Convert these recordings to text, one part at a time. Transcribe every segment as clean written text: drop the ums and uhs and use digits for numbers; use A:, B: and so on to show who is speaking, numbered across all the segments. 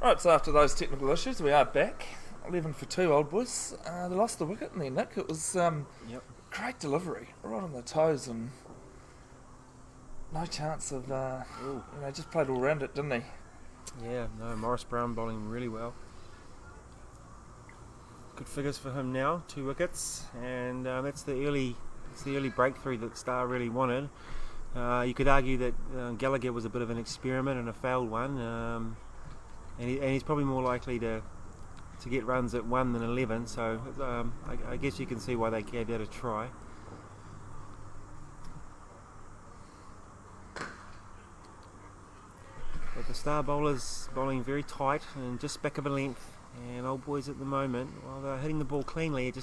A: Right, so after those technical issues, we are back. 11 for 2, old boys. They lost the wicket in there, Nick. It was
B: Yep.
A: great delivery, right on the toes, and no chance of, just played all round it, didn't he?
B: Yeah, no, Morris Brown bowling really well. Good figures for him now, 2 wickets, and that's the early breakthrough that Star really wanted. You could argue that Gallagher was a bit of an experiment and a failed one, and he's probably more likely to get runs at 1 than 11, so I guess you can see why they gave that a try. But the Star bowlers bowling very tight and just back of a length, and old boys at the moment, while they're hitting the ball cleanly, they're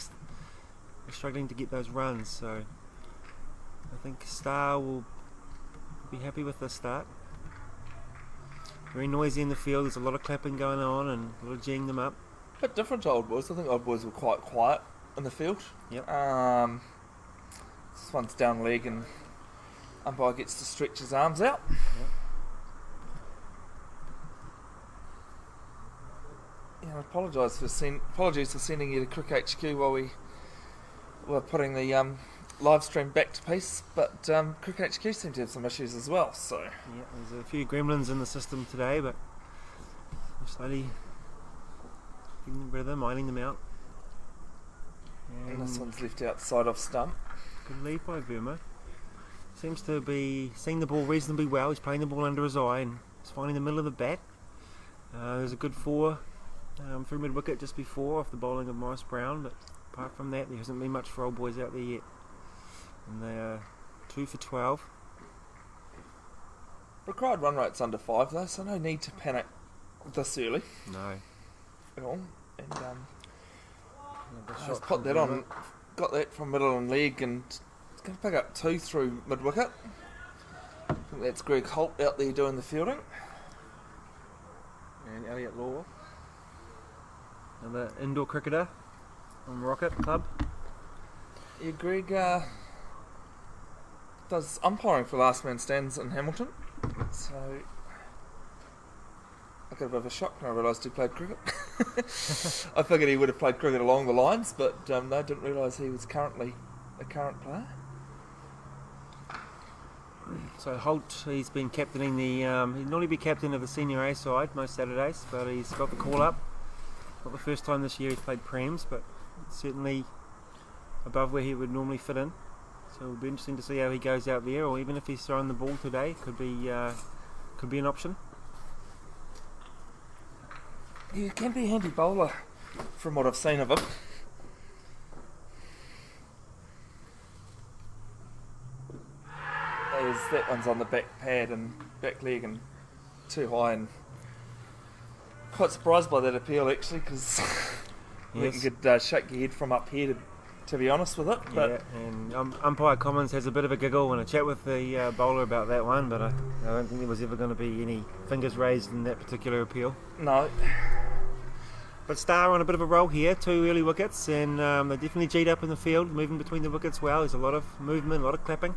B: struggling to get those runs, so I think Star will be happy with the start. Very noisy in the field, there's a lot of clapping going on and a lot of geeing them up.
A: Bit different to old boys. I think old boys were quite quiet in the field.
B: Yep.
A: This one's down leg and umpire gets to stretch his arms out.
B: Yep.
A: Yeah, apologies for sending you to Crick HQ while we were putting the live stream back to piece, but Crick HQ seemed to have some issues as well. So
B: yeah, there's a few gremlins in the system today, but we're slowly getting rid of them, ironing them out.
A: and this one's left outside off stump.
B: Good lead by Verma. Seems to be seeing the ball reasonably well. He's playing the ball under his eye and he's finding the middle of the bat. There's a good 4 through mid wicket just before off the bowling of Morris Brown, but apart from that there hasn't been much for old boys out there yet. And they are 2 for 12.
A: Required run rate's under 5 though, so no need to panic this early
B: No.
A: at all. And
B: The
A: just
B: shot
A: put
B: from
A: that on,
B: Verma.
A: got that from middle and leg, and it's going to pick up 2 through mid wicket. I think that's Greg Holt out there doing the fielding.
B: And Elliot Law, another indoor cricketer from Rocket Club.
A: Yeah, Greg does umpiring for Last Man Stands in Hamilton, so I got a bit of a shock when I realised he played cricket. I figured he would have played cricket along the lines, but no, didn't realise he was currently a current player.
B: So Holt, he's been captaining the, he'd normally be captain of the senior A side most Saturdays, but he's got the call up. Not the first time this year he's played Prems, but certainly above where he would normally fit in. So it'll be interesting to see how he goes out there, or even if he's throwing the ball today, could be an option.
A: He can be a handy bowler from what I've seen of him. That one's on the back pad and back leg and too high, and quite surprised by that appeal actually, because I think you could shake your head from up here to be honest with it. But
B: yeah, and umpire Commons has a bit of a giggle and a chat with the bowler about that one, but I don't think there was ever going to be any fingers raised in that particular appeal.
A: No.
B: But Star on a bit of a roll here, 2 early wickets, and they're definitely G'd up in the field, moving between the wickets well. There's a lot of movement, a lot of clapping.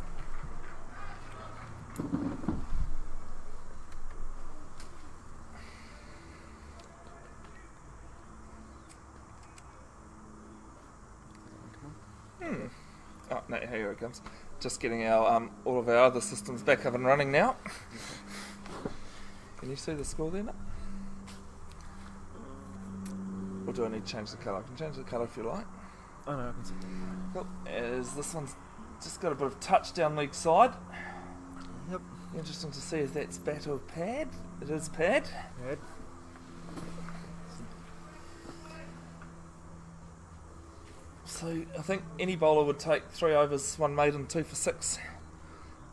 A: Oh no, here it comes. Just getting our all of our other systems back up and running now. Can you see the score there? Or do I need to change the colour? I can change the colour if you like.
B: Oh no, I can see.
A: Cool. As this one's just got a bit of touch down leg side.
B: Yep.
A: Interesting to see if that's bat or pad. It is pad.
B: Good.
A: So I think any bowler would take 3 overs, 1 maiden, 2 for 6,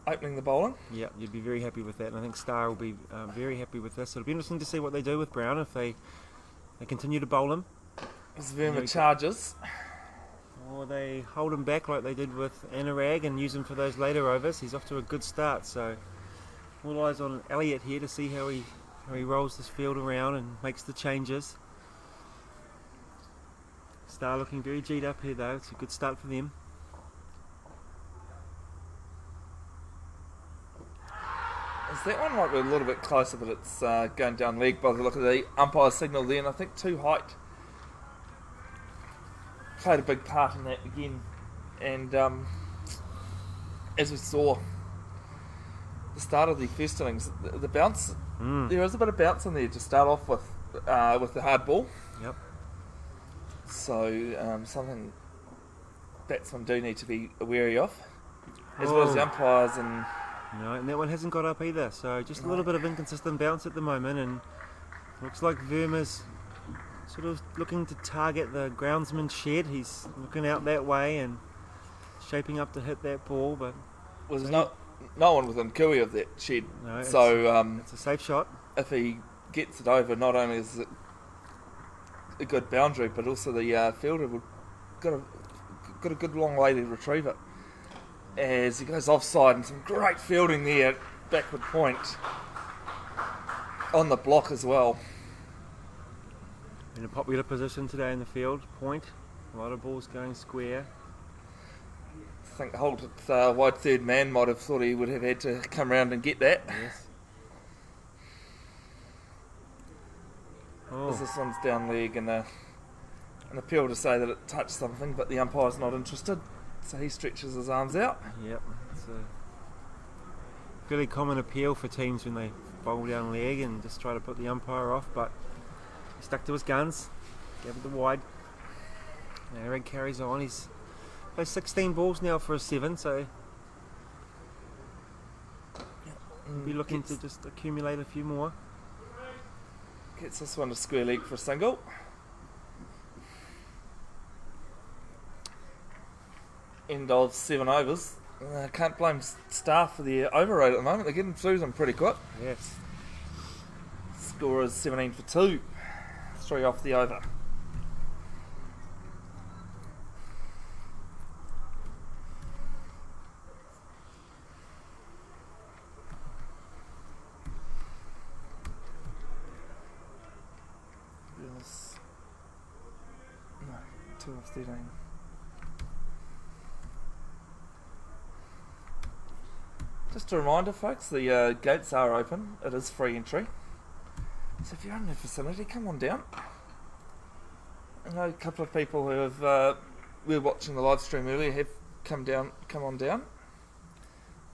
A: opening the bowling.
B: Yeah, you'd be very happy with that, and I think Star will be very happy with this. It'll be interesting to see what they do with Brown if they continue to bowl him.
A: As Verma charges.
B: Or they hold him back like they did with Anurag and use him for those later overs. He's off to a good start, so all eyes on Elliot here to see how he rolls this field around and makes the changes. Star looking very G'd up here though. It's a good start for them.
A: Is that one might be a little bit closer, but it's going down leg by the look of the umpire signal there, and I think too height played a big part in that again. And as we saw the start of the first innings, the bounce, there is a bit of bounce in there to start off with the hard ball.
B: Yep.
A: So something batsmen do need to be wary of, as well as the umpires. And
B: no, and that one hasn't got up either. So just a little bit of inconsistent bounce at the moment, and looks like Verma's sort of looking to target the groundsman's shed. He's looking out that way and shaping up to hit that ball, but
A: there's no one within cooey of that shed.
B: No,
A: so
B: it's a safe shot.
A: If he gets it over, not only is it a good boundary, but also the fielder would got a good long way to retrieve it. As he goes offside, and some great fielding there, backward point on the block as well.
B: In a popular position today in the field, point. A lot of balls going square.
A: I think Holt at wide third man might have thought he would have had to come round and get that.
B: Yes.
A: As this one's down leg, and an appeal to say that it touched something, but the umpire's not interested, so he stretches his arms out.
B: Yep, it's a fairly common appeal for teams when they bowl down leg and just try to put the umpire off, but he stuck to his guns, gave it the wide. Now Eric carries on. He's played 16 balls now for a 7, so he'll be looking to just accumulate a few more.
A: Gets this one to square leg for a single. End of 7 overs. Can't blame staff for the overrate at the moment. They're getting through them pretty quick.
B: Yes.
A: Score is 17 for 2. 3 off the over. No, 2 off 13. Just a reminder, folks, the gates are open. It is free entry. So if you're in the vicinity, come on down. I know a couple of people who have were watching the live stream earlier have come on down.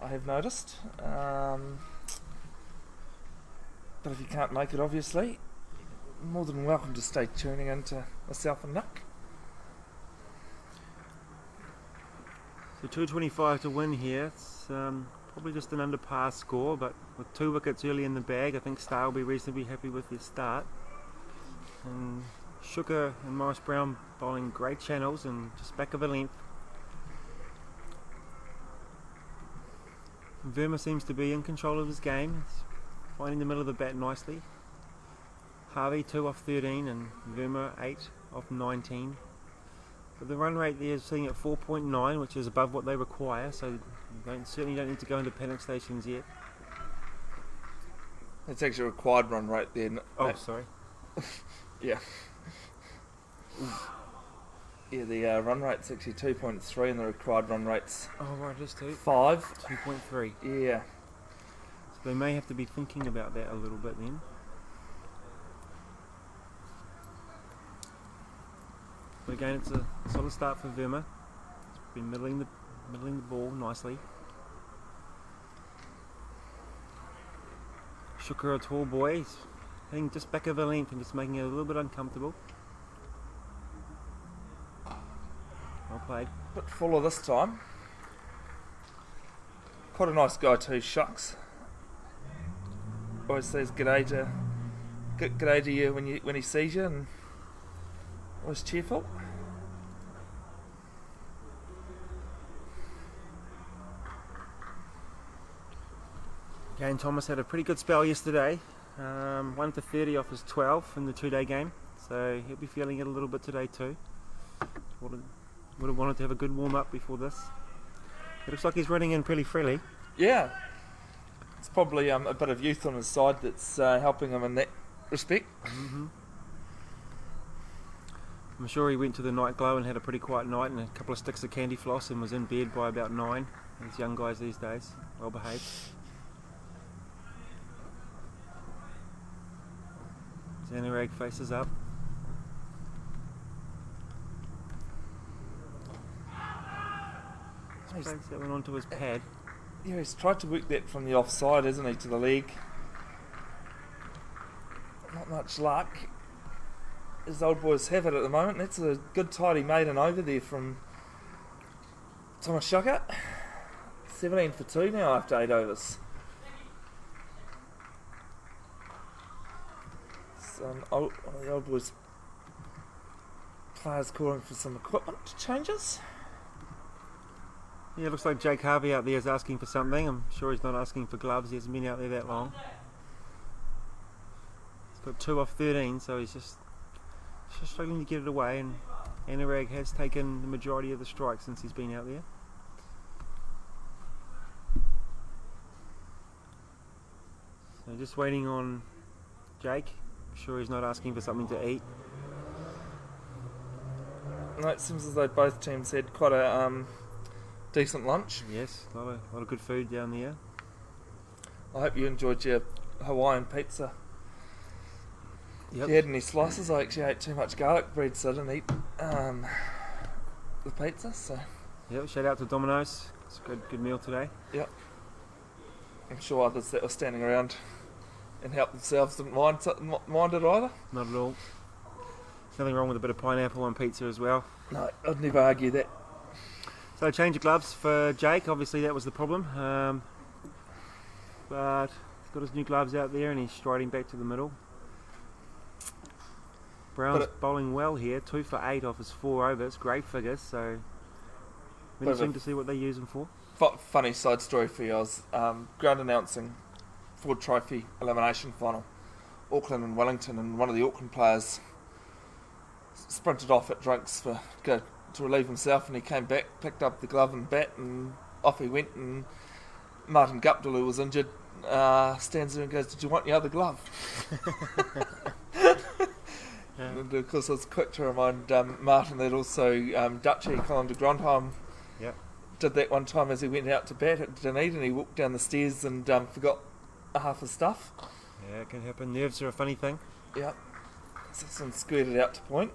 A: I have noticed. But if you can't make it, obviously, more than welcome to stay tuning in to myself and Nick.
B: So 225 to win here. It's probably just an under par score, but with 2 wickets early in the bag, I think Starr will be reasonably happy with their start. And Shooker and Morris Brown bowling great channels and just back of a length. Verma seems to be in control of his game. He's finding the middle of the bat nicely. Harvey 2 off 13 and Verma 8 off 19. But the run rate there is sitting at 4.9, which is above what they require, so you certainly don't need to go into panic stations yet.
A: It's actually a required run rate there.
B: Sorry.
A: Yeah. Yeah, the run rate's actually 2.3 and the required run rate's
B: Right, just
A: 5.
B: 2.3.
A: Yeah.
B: So they may have to be thinking about that a little bit then. But again, it's a solid start for Verma. It's been middling the ball nicely. Shooker, a tall boy, he's hitting just back of a length and just making it a little bit uncomfortable. Well played.
A: Bit fuller this time. Quite a nice guy too, Shucks. Always says g'day to you when he sees you, and always cheerful.
B: Kane Thomas had a pretty good spell yesterday. 1 for 30 off his 12 in the 2-day game, so he'll be feeling it a little bit today too. Would have wanted to have a good warm up before this. It looks like he's running in pretty freely.
A: Yeah, it's probably a bit of youth on his side that's helping him in that respect.
B: Mm-hmm. I'm sure he went to the night glow and had a pretty quiet night and a couple of sticks of candy floss and was in bed by about 9. These young guys these days, well behaved. Zanarag faces up.
A: He's,
B: Breaks that one onto his pad.
A: yeah, he's tried to work that from the offside, hasn't he, to the leg. Not much luck. His old boys have it at the moment. That's a good tidy maiden over there from Thomas Shuckett. 17 for 2 now after 8 overs. So one of the old boys players calling for some equipment changes.
B: Yeah, it looks like Jake Harvey out there is asking for something. I'm sure he's not asking for gloves. He hasn't been out there that long. He's got 2 off 13, so he's just struggling to get it away, and Anurag has taken the majority of the strikes since he's been out there. So just waiting on Jake. I'm sure he's not asking for something to eat.
A: No, it seems as though both teams had quite a decent lunch.
B: Yes, a lot of good food down there.
A: I hope you enjoyed your Hawaiian pizza.
B: Yep.
A: If you had any slices, I actually ate too much garlic bread, so I didn't eat the pizza. So
B: Yep, shout out to Domino's. It's a good meal today.
A: yep, I'm sure others that were standing around and helped themselves didn't mind it either.
B: Not at all. Nothing wrong with a bit of pineapple on pizza as well.
A: No, I'd never argue that.
B: So change of gloves for Jake. Obviously that was the problem. But he's got his new gloves out there and he's striding back to the middle. Brown's bowling well here, 2 for 8 off his 4 overs, great figures, so interesting to see what they use him for.
A: Funny side story for you, I was ground announcing Ford Trophy elimination final, Auckland and Wellington, and one of the Auckland players sprinted off at drinks to relieve himself, and he came back, picked up the glove and bat, and off he went, and Martin Guptill, who was injured, stands there and goes, "Did you want your other glove?"
B: Yeah.
A: And of course I was quick to remind Martin that also Dutchy, Colin de Grandheim,
B: Yep.
A: did that one time as he went out to bat at Dunedin, and he walked down the stairs and forgot half his stuff.
B: Yeah, it can happen. Nerves are a funny thing.
A: Yep. So some squirted out to point.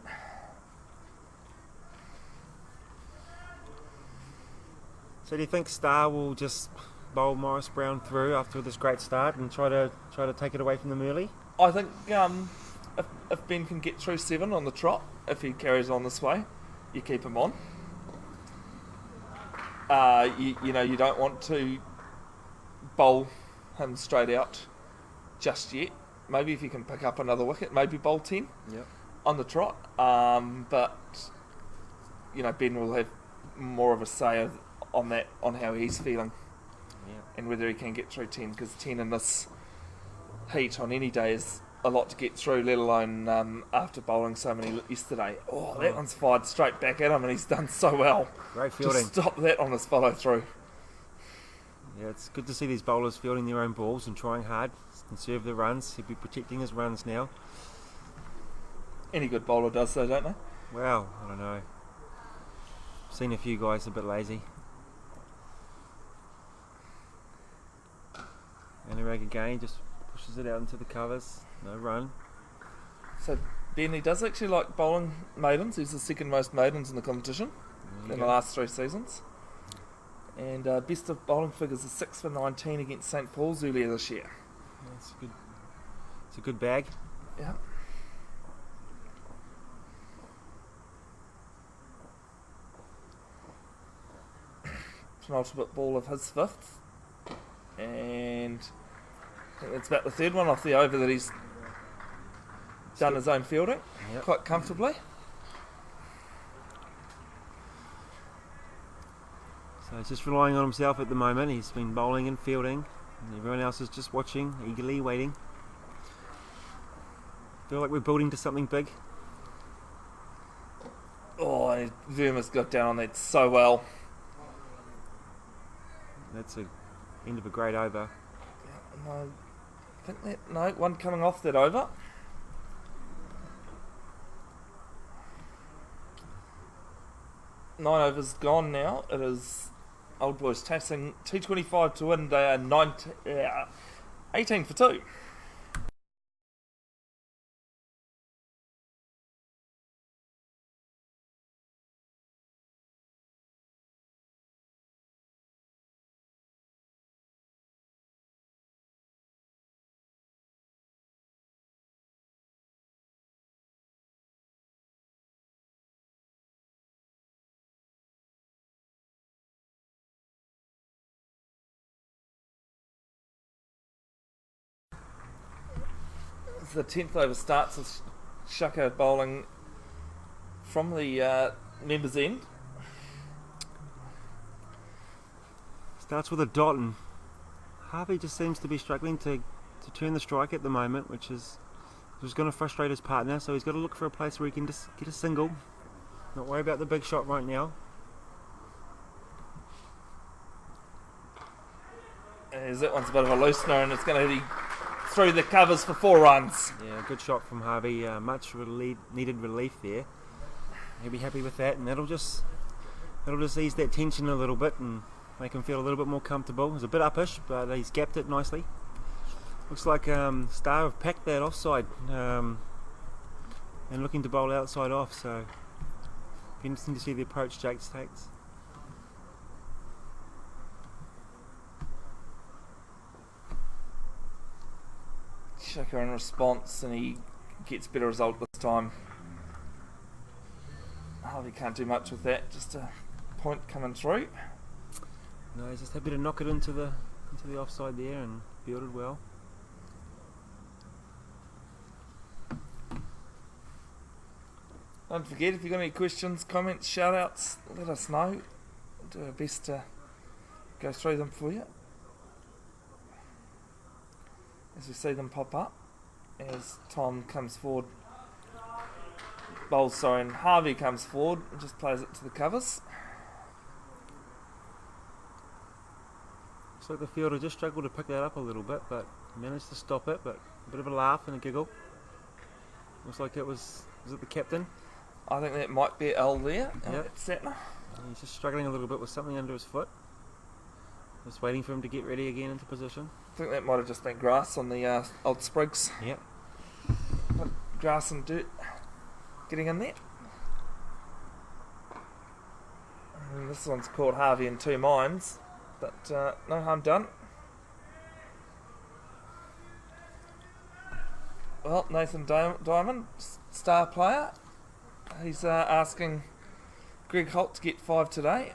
B: So do you think Star will just bowl Morris Brown through after this great start and try to take it away from them early?
A: I think if Ben can get through 7 on the trot, if he carries on this way, you keep him on. You don't want to bowl him straight out just yet. Maybe if you can pick up another wicket, maybe bowl 10 on the trot. But Ben will have more of a say on how he's feeling and whether he can get through 10, because 10 in this heat on any day is a lot to get through, let alone after bowling so many yesterday. That one's fired straight back at him, and he's done so well.
B: Great fielding.
A: Just stop that on his follow through.
B: Yeah, it's good to see these bowlers fielding their own balls and trying hard, conserve the runs. He'll be protecting his runs now.
A: Any good bowler does so, don't they?
B: Well, I don't know. I've seen a few guys a bit lazy. Anurag again, just pushes it out into the covers. No run.
A: So Ben, he does actually like bowling maidens. He's the second most maidens in the competition in the last 3 seasons. And best of bowling figures is 6 for 19 against St Paul's earlier this year.
B: It's a good bag.
A: Yeah. Penultimate ball of his 5th. And I think that's about the 3rd one off the over that he's done his own fielding quite comfortably.
B: So he's just relying on himself at the moment. He's been bowling and fielding, and everyone else is just watching, eagerly waiting. Feel like we're building to something big.
A: Verma's got down on that so well.
B: That's the end of a great over.
A: One coming off that over. Nine overs gone now. It is Old Boys chasing 225 to win. They are 18 for 2. The 10th over starts with Shaka bowling from the members' end.
B: Starts with a dot, and Harvey just seems to be struggling to turn the strike at the moment, which is going to frustrate his partner, so he's got to look for a place where he can just get a single, not worry about the big shot right now.
A: As that one's a bit of a loosener, and it's going to be through the covers for 4 runs.
B: Yeah, good shot from Harvey, much needed relief there. He'll be happy with that, and that'll just ease that tension a little bit and make him feel a little bit more comfortable. It's a bit uppish, but he's gapped it nicely. Looks like Star have packed that offside and looking to bowl outside off, so be interesting to see the approach Jake takes.
A: Shaka in response, and he gets better result this time. Harvey can't do much with that, just a point coming through.
B: No, he's just happy to knock it into the offside there and fielded well.
A: Don't forget, if you've got any questions, comments, shout outs, let us know. We'll do our best to go through them for you as we see them pop up. As Tom comes forward, and Harvey comes forward and just plays it to the covers.
B: Looks like the fielder just struggled to pick that up a little bit, but managed to stop it. But a bit of a laugh and a giggle. Looks like was it the captain?
A: I think that might be L there.
B: Yep.
A: Satner.
B: He's just struggling a little bit with something under his foot. Just waiting for him to get ready again into position.
A: I think that might have just been grass on the old sprigs.
B: Yep.
A: Grass and dirt getting in there. And this one's called Harvey in 2 minds, but no harm done. Well, Nathan Diamond, star player, he's asking Greg Holt to get 5 today.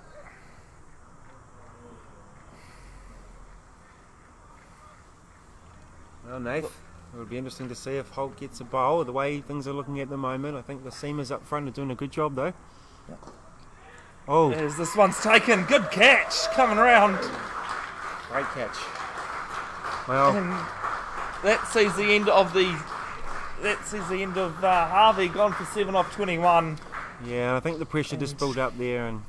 B: Well, Nath, it would be interesting to see if Holt gets a bowl. The way things are looking at the moment, I think the seamers up front are doing a good job, though.
A: Yep.
B: Oh,
A: as this one's taken, good catch coming around.
B: Great catch. Well,
A: and that sees the end of Harvey gone for 7 off 21.
B: Yeah, I think the pressure just built up there, and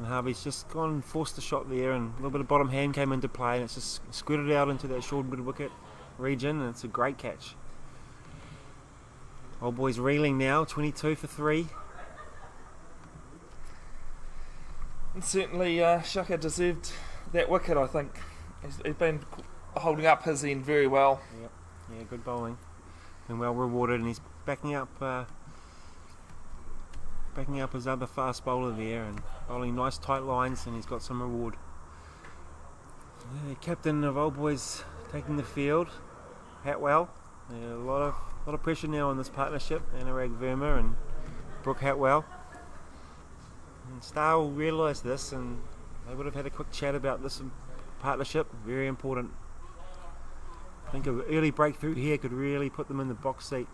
B: Harvey's just gone and forced the shot there, and a little bit of bottom hand came into play, and it's just squirted out into that short mid wicket region, and it's a great catch. Old boy's reeling now, 22 for 3.
A: And certainly Shaka deserved that wicket, I think. He's been holding up his end very well.
B: Yep. Yeah, good bowling. Been well rewarded, and he's backing up his other fast bowler there and bowling nice tight lines, and he's got some reward. Yeah, captain of Old Boys taking the field, Hatwell. Yeah, a lot of pressure now on this partnership, Anurag Verma and Brooke Hatwell. And Star will realise this, and they would have had a quick chat about this partnership. Very important. I think an early breakthrough here could really put them in the box seat.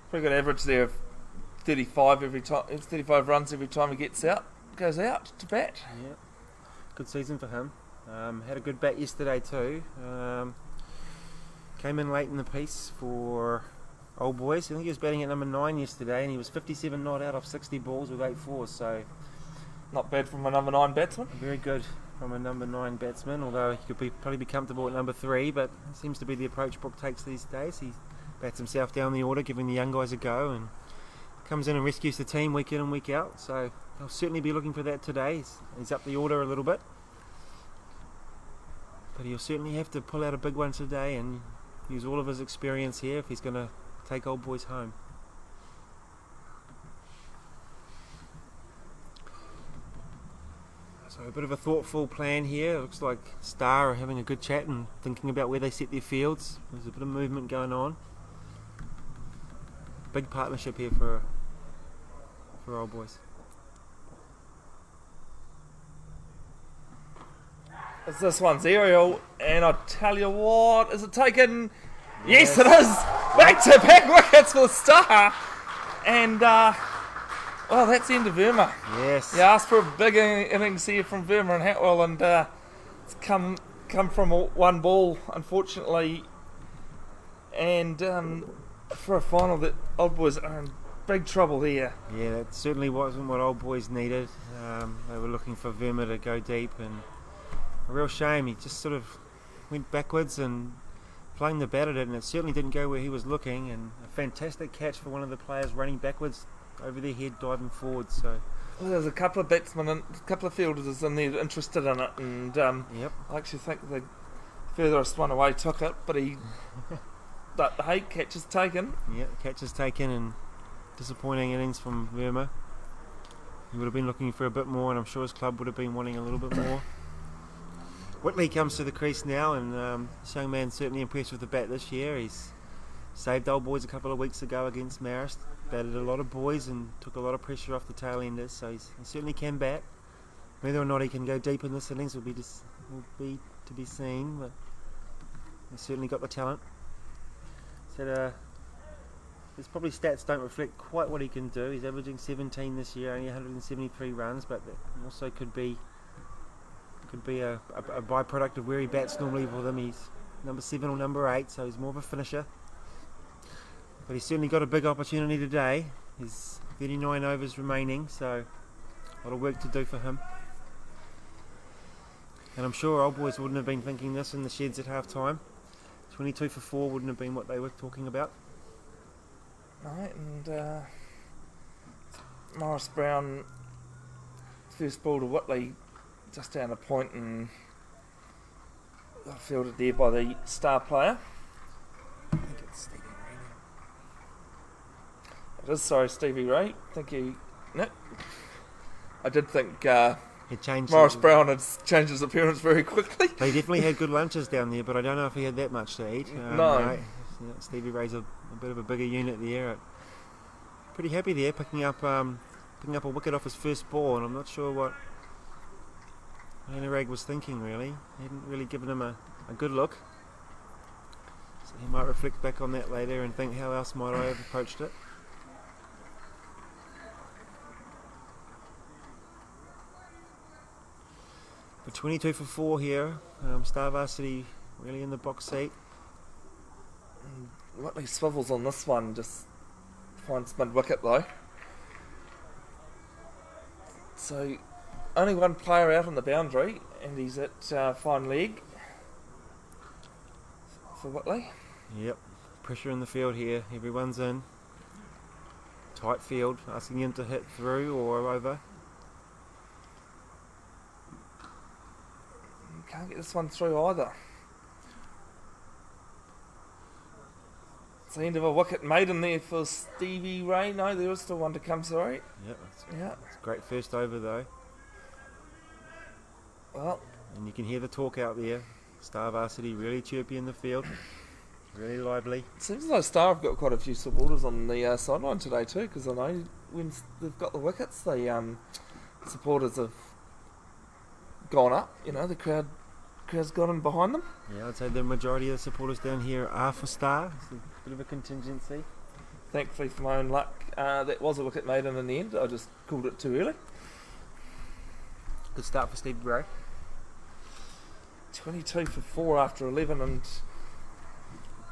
A: Pretty good average there of 35 every time. 35 runs every time he goes out to bat.
B: Yeah, good season for him. Had a good bat yesterday too. Came in late in the piece for Old Boys. I think he was batting at number 9 yesterday, and he was 57 not out off 60 balls with 8 fours. So
A: not bad from a number 9 batsman.
B: Very good from a number 9 batsman. Although he could probably be comfortable at number 3, but it seems to be the approach Brooke takes these days. He bats himself down the order, giving the young guys a go, and comes in and rescues the team week in and week out. So they'll certainly be looking for that today. He's up the order a little bit, but he'll certainly have to pull out a big one today and use all of his experience here if he's going to take Old Boys home. So a bit of a thoughtful plan here. It looks like Star are having a good chat and thinking about where they set their fields. There's a bit of movement going on. big partnership here for Old Boys.
A: As this one's aerial, and I tell you what, is it taken? Yes, it is! Back-to-back wickets for the Star! And, well, that's the end of Verma.
B: Yes.
A: You asked for a big innings here from Verma and Hatwell, and it's come from one ball, unfortunately. And for a final, that Old Boys are in big trouble here.
B: Yeah, that certainly wasn't what Old Boys needed. They were looking for Verma to go deep, and a real shame. He just sort of went backwards and flung the bat at it, and it certainly didn't go where he was looking. And a fantastic catch for one of the players running backwards over their head, diving forward. So
A: well, there's a couple of batsmen and a couple of fielders in there interested in it, and
B: yep.
A: I actually think the furthest one away took it, but but hey, catch is taken.
B: Yeah, catch is taken, and disappointing innings from Verma. He would have been looking for a bit more, and I'm sure his club would have been wanting a little bit more. Whitley comes to the crease now, and this young man's certainly impressed with the bat this year. He's saved Old Boys a couple of weeks ago against Marist, batted a lot of boys and took a lot of pressure off the tail enders, so he certainly can bat. Whether or not he can go deep in this innings will be to be seen, but he's certainly got the talent. So there's probably stats don't reflect quite what he can do. He's averaging 17 this year, only 173 runs, but that also could be a byproduct of where he bats normally for them. He's number 7 or number 8, so he's more of a finisher. But he's certainly got a big opportunity today. There's 39 overs remaining, so a lot of work to do for him. And I'm sure Old Boys wouldn't have been thinking this in the sheds at half time. 22 for 4 wouldn't have been what they were talking about.
A: Right, and Morris Brown, first ball to Whitley, just down a point, and fielded there by the Star player.
B: I think it's Stevie Ray now.
A: It is, sorry, Stevie Ray. Thank you, Nick. I did think Morris Brown had changed his appearance very quickly.
B: They definitely had good lunches down there, but I don't know if he had that much to eat.
A: No.
B: Stevie Ray's a bit of a bigger unit there. Pretty happy there, picking up a wicket off his first ball, and I'm not sure what Anurag was thinking really. He hadn't really given him a good look. So he might reflect back on that later and think, how else might I have approached it? But 22 for 4 here. Star Varsity really in the box seat.
A: Whitley swivels on this one, just finds mid-wicket though. So only one player out on the boundary, and he's at fine leg for Whitley.
B: Yep, pressure in the field here. Everyone's in. Tight field, asking him to hit through or over.
A: Can't get this one through either. It's the end of a wicket maiden there for Stevie Ray. No, there was still one to come, sorry.
B: Yep,
A: Yeah.
B: it's a great first over though.
A: Well,
B: And you can hear the talk out there. Star Varsity really chirpy in the field. Really lively.
A: it seems as though Star have got quite a few supporters on the sideline today too, because I know when they've got the wickets, the supporters have gone up. You know, the crowd's gone in behind them.
B: Yeah, I'd say the majority of the supporters down here are for Star. It's a bit of a contingency.
A: Thankfully, for my own luck, that was a wicket maiden in the end. I just called it too early.
B: Good start for Steve Gray.
A: 22 for 4 after 11, and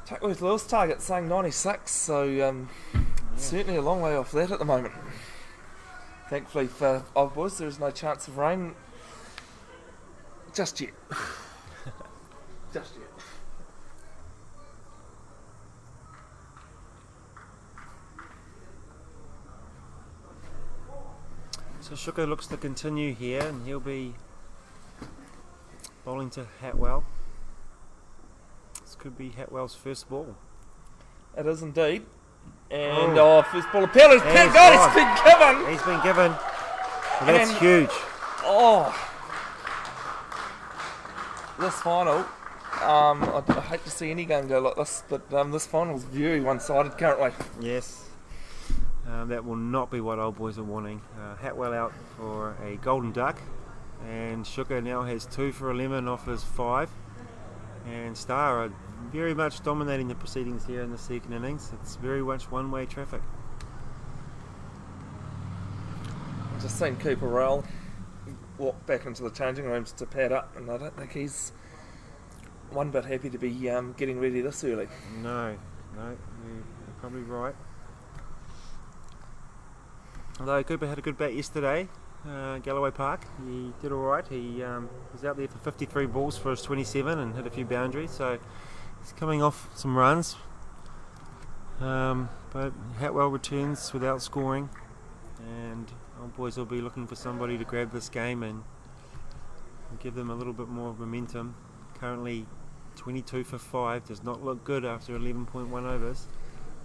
A: Tuckworth Lewis target saying 96, so certainly a long way off that at the moment. Thankfully for Old Boys, there is no chance of rain just yet. Just yet.
B: So Shuka looks to continue here, and he'll be bowling to Hatwell. This could be Hatwell's first ball.
A: It is indeed. And first ball appeal is
B: He's
A: God, it's been given.
B: He's been given. Well, that's
A: And-
B: huge.
A: This final, I hate to see any game go like this, but this final is very one-sided currently.
B: Yes. That will not be what Old Boys are wanting. Hatwell out for a golden duck, and Sugar now has 2 for 11 off his 5. And Star are very much dominating the proceedings here in the second innings. It's very much one-way traffic.
A: Just seen Cooper Rowell walk back into the changing rooms to pad up, and I don't think he's one bit happy to be getting ready this early.
B: No, you're probably right. Although Cooper had a good bat yesterday, Galloway Park, he did alright. He was out there for 53 balls for his 27 and hit a few boundaries, so he's coming off some runs. But Hatwell returns without scoring, and Old Boys will be looking for somebody to grab this game and give them a little bit more momentum. Currently 22 for 5, does not look good after 11.1 overs.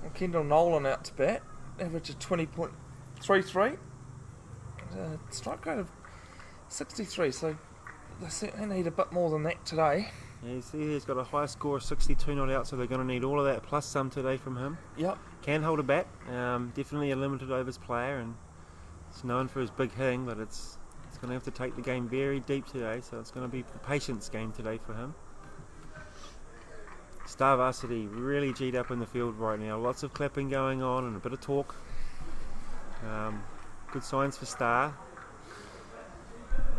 A: Well, Kendall Nolan out to bat, average of 20.33, strike rate of 63, so they certainly need a bit more than that today.
B: Yeah, you see he's got a high score of 62 not out, so they're going to need all of that plus some today from him.
A: Yep.
B: Can hold a bat, definitely a limited overs player, and it's known for his big hitting, but it's going to have to take the game very deep today, so it's going to be the patience game today for him. Star Varsity really G'd up in the field right now, lots of clapping going on and a bit of talk. Good signs for Star.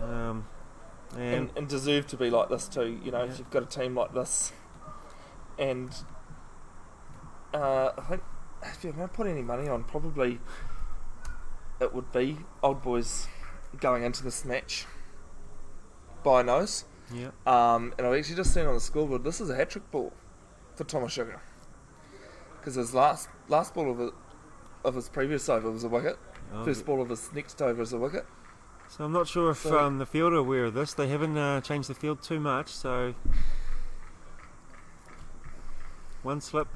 A: And deserve to be like this too, you know, if you've got a team like this. And I think if you're going to put any money on, probably it would be Old Boys going into this match by a nose.
B: Yeah.
A: And I've actually just seen on the scoreboard, this is a hat-trick ball for Thomas Sugar, because his last ball of his previous over was a wicket. First ball of his next over is a wicket.
B: So I'm not sure if the field are aware of this. They haven't changed the field too much, so one slip.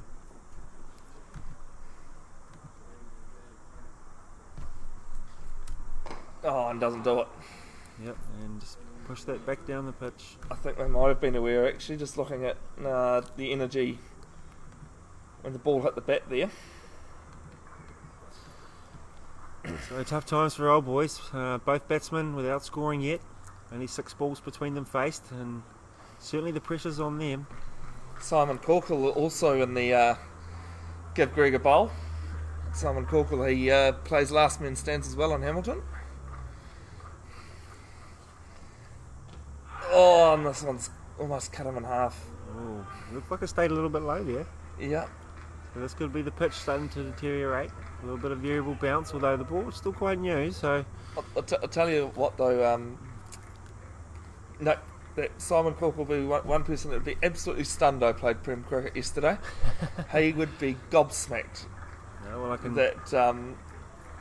A: Oh, and doesn't do it.
B: Yep, and just push that back down the pitch.
A: I think they might have been aware, actually, just looking at the energy when the ball hit the bat there.
B: So tough times for Old Boys. Both batsmen without scoring yet. Only 6 balls between them faced, and certainly the pressure's on them.
A: Simon Corkle also in the Give Greg a bowl. Simon Corkle, he plays last man stands as well in Hamilton. Oh, and this one's almost cut him in half.
B: Oh, looks like it stayed a little bit low there.
A: Yeah.
B: So this could be the pitch starting to deteriorate. A little bit of variable bounce, although the ball is still quite new. So
A: I'll tell you what though, no, that Simon Cork will be one person that would be absolutely stunned I played Prem cricket yesterday. He would be gobsmacked that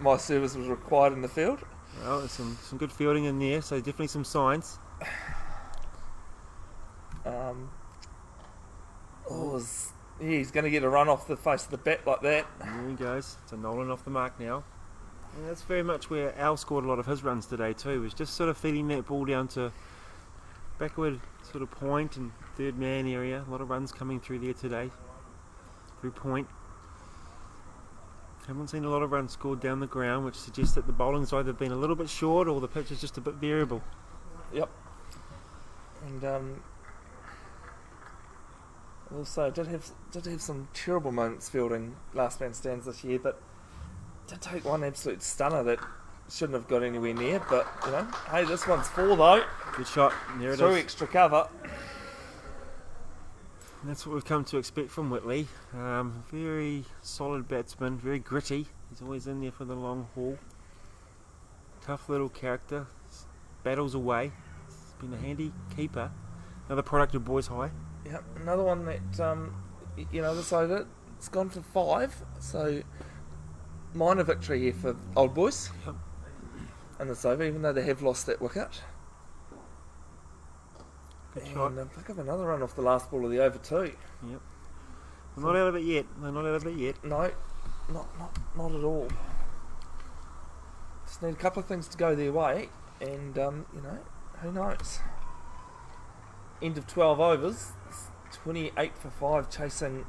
A: my service was required in the field.
B: Well, there's some good fielding in there, so definitely some signs.
A: He's going to get a run off the face of the bat like that.
B: There he goes. So Nolan off the mark now. And that's very much where Al scored a lot of his runs today too. Was just sort of feeding that ball down to backward sort of point and third man area. A lot of runs coming through there today. Through point. Haven't seen a lot of runs scored down the ground, which suggests that the bowling's either been a little bit short or the pitch is just a bit variable.
A: Yep. And also did have some terrible moments fielding last man stands this year, but did take one absolute stunner that shouldn't have got anywhere near. But you know, hey, this one's 4 though.
B: Good shot. There it
A: Through
B: is.
A: extra cover.
B: And that's what we've come to expect from Whitley. Very solid batsman, very gritty. He's always in there for the long haul. Tough little character. Battles away. He's been a handy keeper. Another product of Boys High.
A: Yep, another one that this over, it's gone for 5, so minor victory here for Old Boys.
B: Yep.
A: And it's over, even though they have lost that wicket.
B: Good shot.
A: And pick up another run off the last ball of the over too.
B: Yep. They're not out of it yet. They're not out of it yet.
A: No, not at all. Just need a couple of things to go their way, and who knows. End of 12 overs, 28 for 5, chasing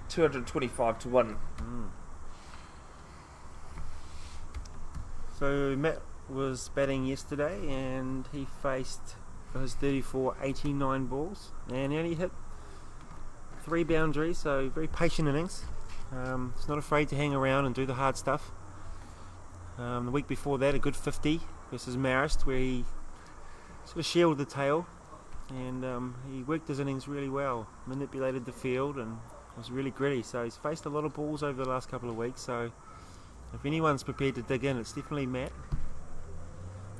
A: 225 to win.
B: So Matt was batting yesterday and he faced for his 34 89 balls and he only hit 3 boundaries, so very patient innings. He's not afraid to hang around and do the hard stuff. The week before that, a good 50 versus Marist, where he sort of shielded the tail and he worked his innings really well, manipulated the field and was really gritty. So he's faced a lot of balls over the last couple of weeks, so if anyone's prepared to dig in, it's definitely Matt,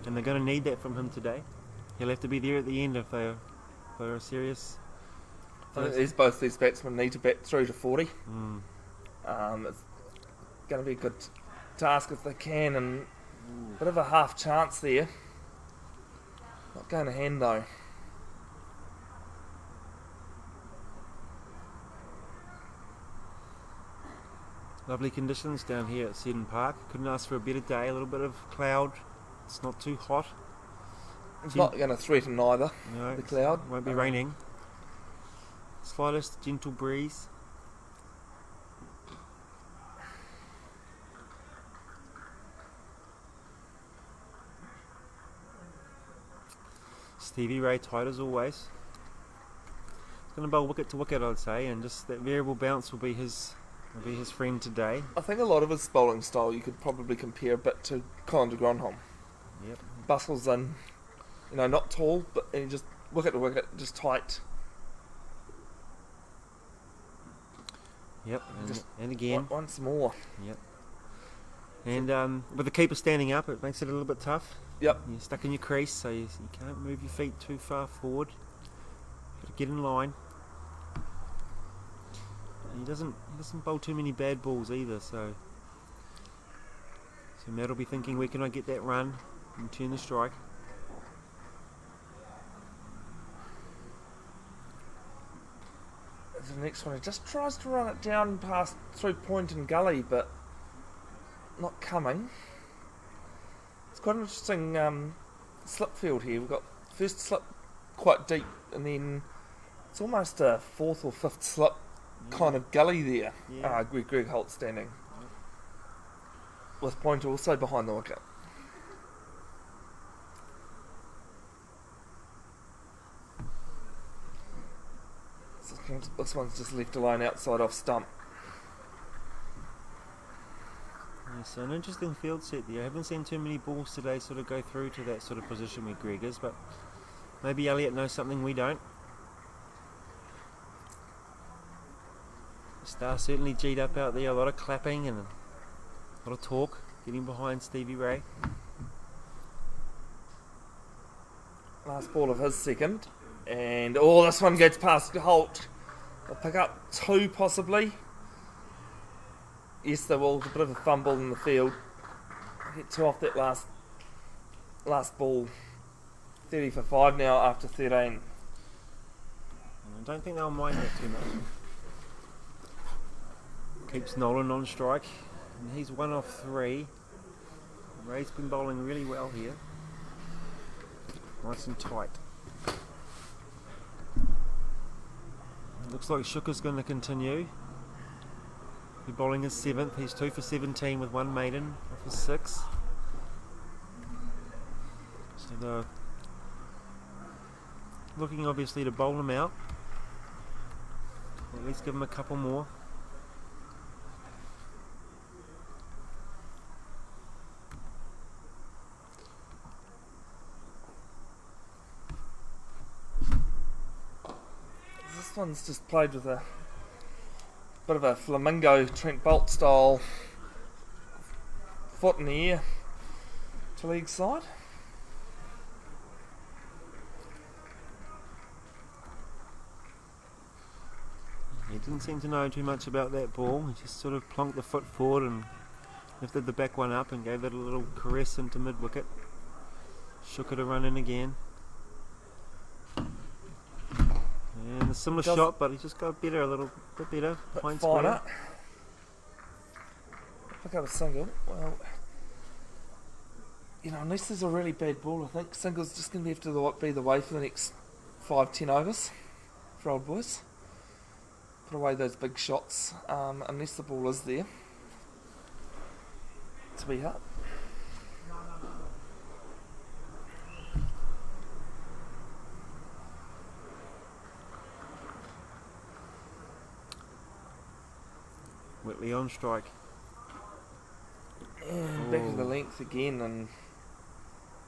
B: and they're going to need that from him today. He'll have to be there at the end if they're serious.
A: I think both these batsmen need to bat through to 40. It's going to be a good task if they can, and a bit of a half chance there. Not going to hand though.
B: Lovely conditions down here at Seddon Park. Couldn't ask for a better day. A little bit of cloud. It's not too hot.
A: It's not going to threaten either.
B: No,
A: the cloud
B: won't be raining. Slightest gentle breeze. Stevie Ray tight as always. He's going to bowl wicket to wicket, I'd say, and just that variable bounce will be his friend today.
A: I think a lot of his bowling style you could probably compare a bit to Colin de Grandhomme.
B: Yep.
A: Bustles in, not tall, but and he just wicket to wicket, just tight.
B: Yep, and again.
A: Once more.
B: Yep. And with the keeper standing up, it makes it a little bit tough.
A: Yep.
B: You're stuck in your crease, so you can't move your feet too far forward. Got to get in line. And he doesn't bowl too many bad balls either, so Matt will be thinking, where can I get that run and turn the strike?
A: The next one, he just tries to run it down through point and gully, but not coming. It's quite an interesting slip field here. We've got first slip quite deep, and then it's almost a fourth or fifth slip kind of gully there.
B: Yeah.
A: Greg Holt standing. With point also behind the wicket. This one's just left alone outside off stump.
B: Yeah, so an interesting field set there. I haven't seen too many balls today sort of go through to that sort of position where Greg is, but maybe Elliot knows something we don't. Star certainly G'd up out there, a lot of clapping and a lot of talk, getting behind Stevie Ray.
A: Last ball of his second, and this one gets past Holt. They'll pick up 2 possibly. Yes, they will. A bit of a fumble in the field. Hit 2 off that last ball. 30 for 5 now after 13.
B: I don't think they'll mind that too much. Keeps Nolan on strike, and he's 1 off 3. Ray's been bowling really well here. Nice and tight. Looks like Shooker's going to continue. He's bowling his 7th. He's 2 for 17 with 1 maiden off his 6. So they're looking obviously to bowl him out. At least give him a couple more.
A: This one's just played with a bit of a flamingo Trent Bolt style foot in the air to leg side.
B: He didn't seem to know too much about that ball. He just sort of plonked the foot forward and lifted the back one up and gave it a little caress into mid wicket. Shook it a run in again. And a similar shot, but he just got better, a little bit better. Fine square.
A: Pick up a single. Well, unless there's a really bad ball, I think single's just going to have to be the way for the next 5-10 overs for old boys. Put away those big shots, unless the ball is there to be up.
B: Whitley on strike.
A: And back to the length again, and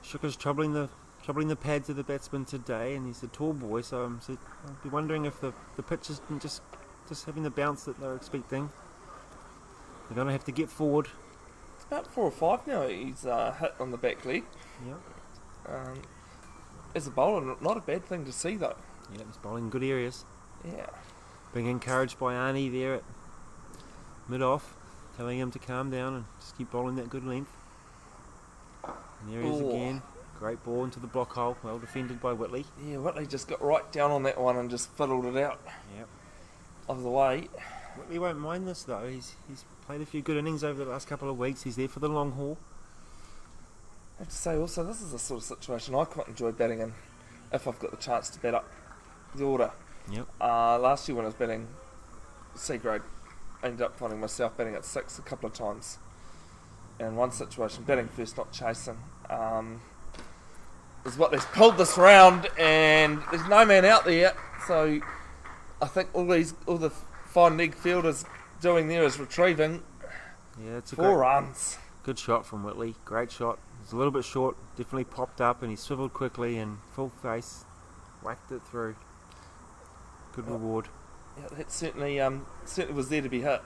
B: Shooker's troubling the pads of the batsman today, and he's a tall boy, so I'll be wondering if the pitch is just having the bounce that they're expecting. They're going to have to get forward.
A: it's about 4 or 5 now he's hit on the back leg.
B: Yep.
A: As a bowler, not a bad thing to see though.
B: Yeah, he's bowling in good areas.
A: Yeah.
B: Being encouraged by Arnie there at mid-off, telling him to calm down and just keep bowling that good length. And there he is again. Great ball into the block hole, well defended by Whitley.
A: Yeah, Whitley just got right down on that one and just fiddled it out.
B: Yep.
A: Of the way.
B: Whitley won't mind this though. He's played a few good innings over the last couple of weeks. He's there for the long haul.
A: I have to say also, this is the sort of situation I quite enjoy batting in if I've got the chance to bat up the order.
B: Yep.
A: Last year when I was batting C grade, I ended up finding myself batting at 6 a couple of times. And in one situation, batting first, not chasing, is what they've pulled this round, and there's no man out there, so I think all the fine leg fielders doing there is retrieving.
B: Yeah, it's a
A: 4 runs.
B: Good shot from Whitley. Great shot. It's a little bit short. Definitely popped up, and he swiveled quickly and full face, whacked it through. Good reward.
A: Yeah, that certainly was there to be hit.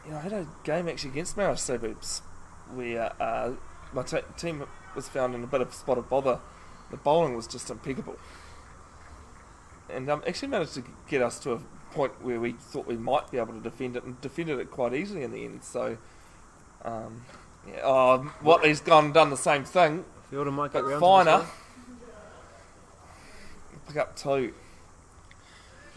A: You know, I had a game actually against Marist Suburbs where my team was found in a bit of spot of bother. The bowling was just impeccable, and actually managed to get us to a point where we thought we might be able to defend it, and defended it quite easily in the end. So, Watley's gone and done the same thing,
B: Fielder might
A: but
B: get round
A: finer.
B: to this
A: Pick up 2.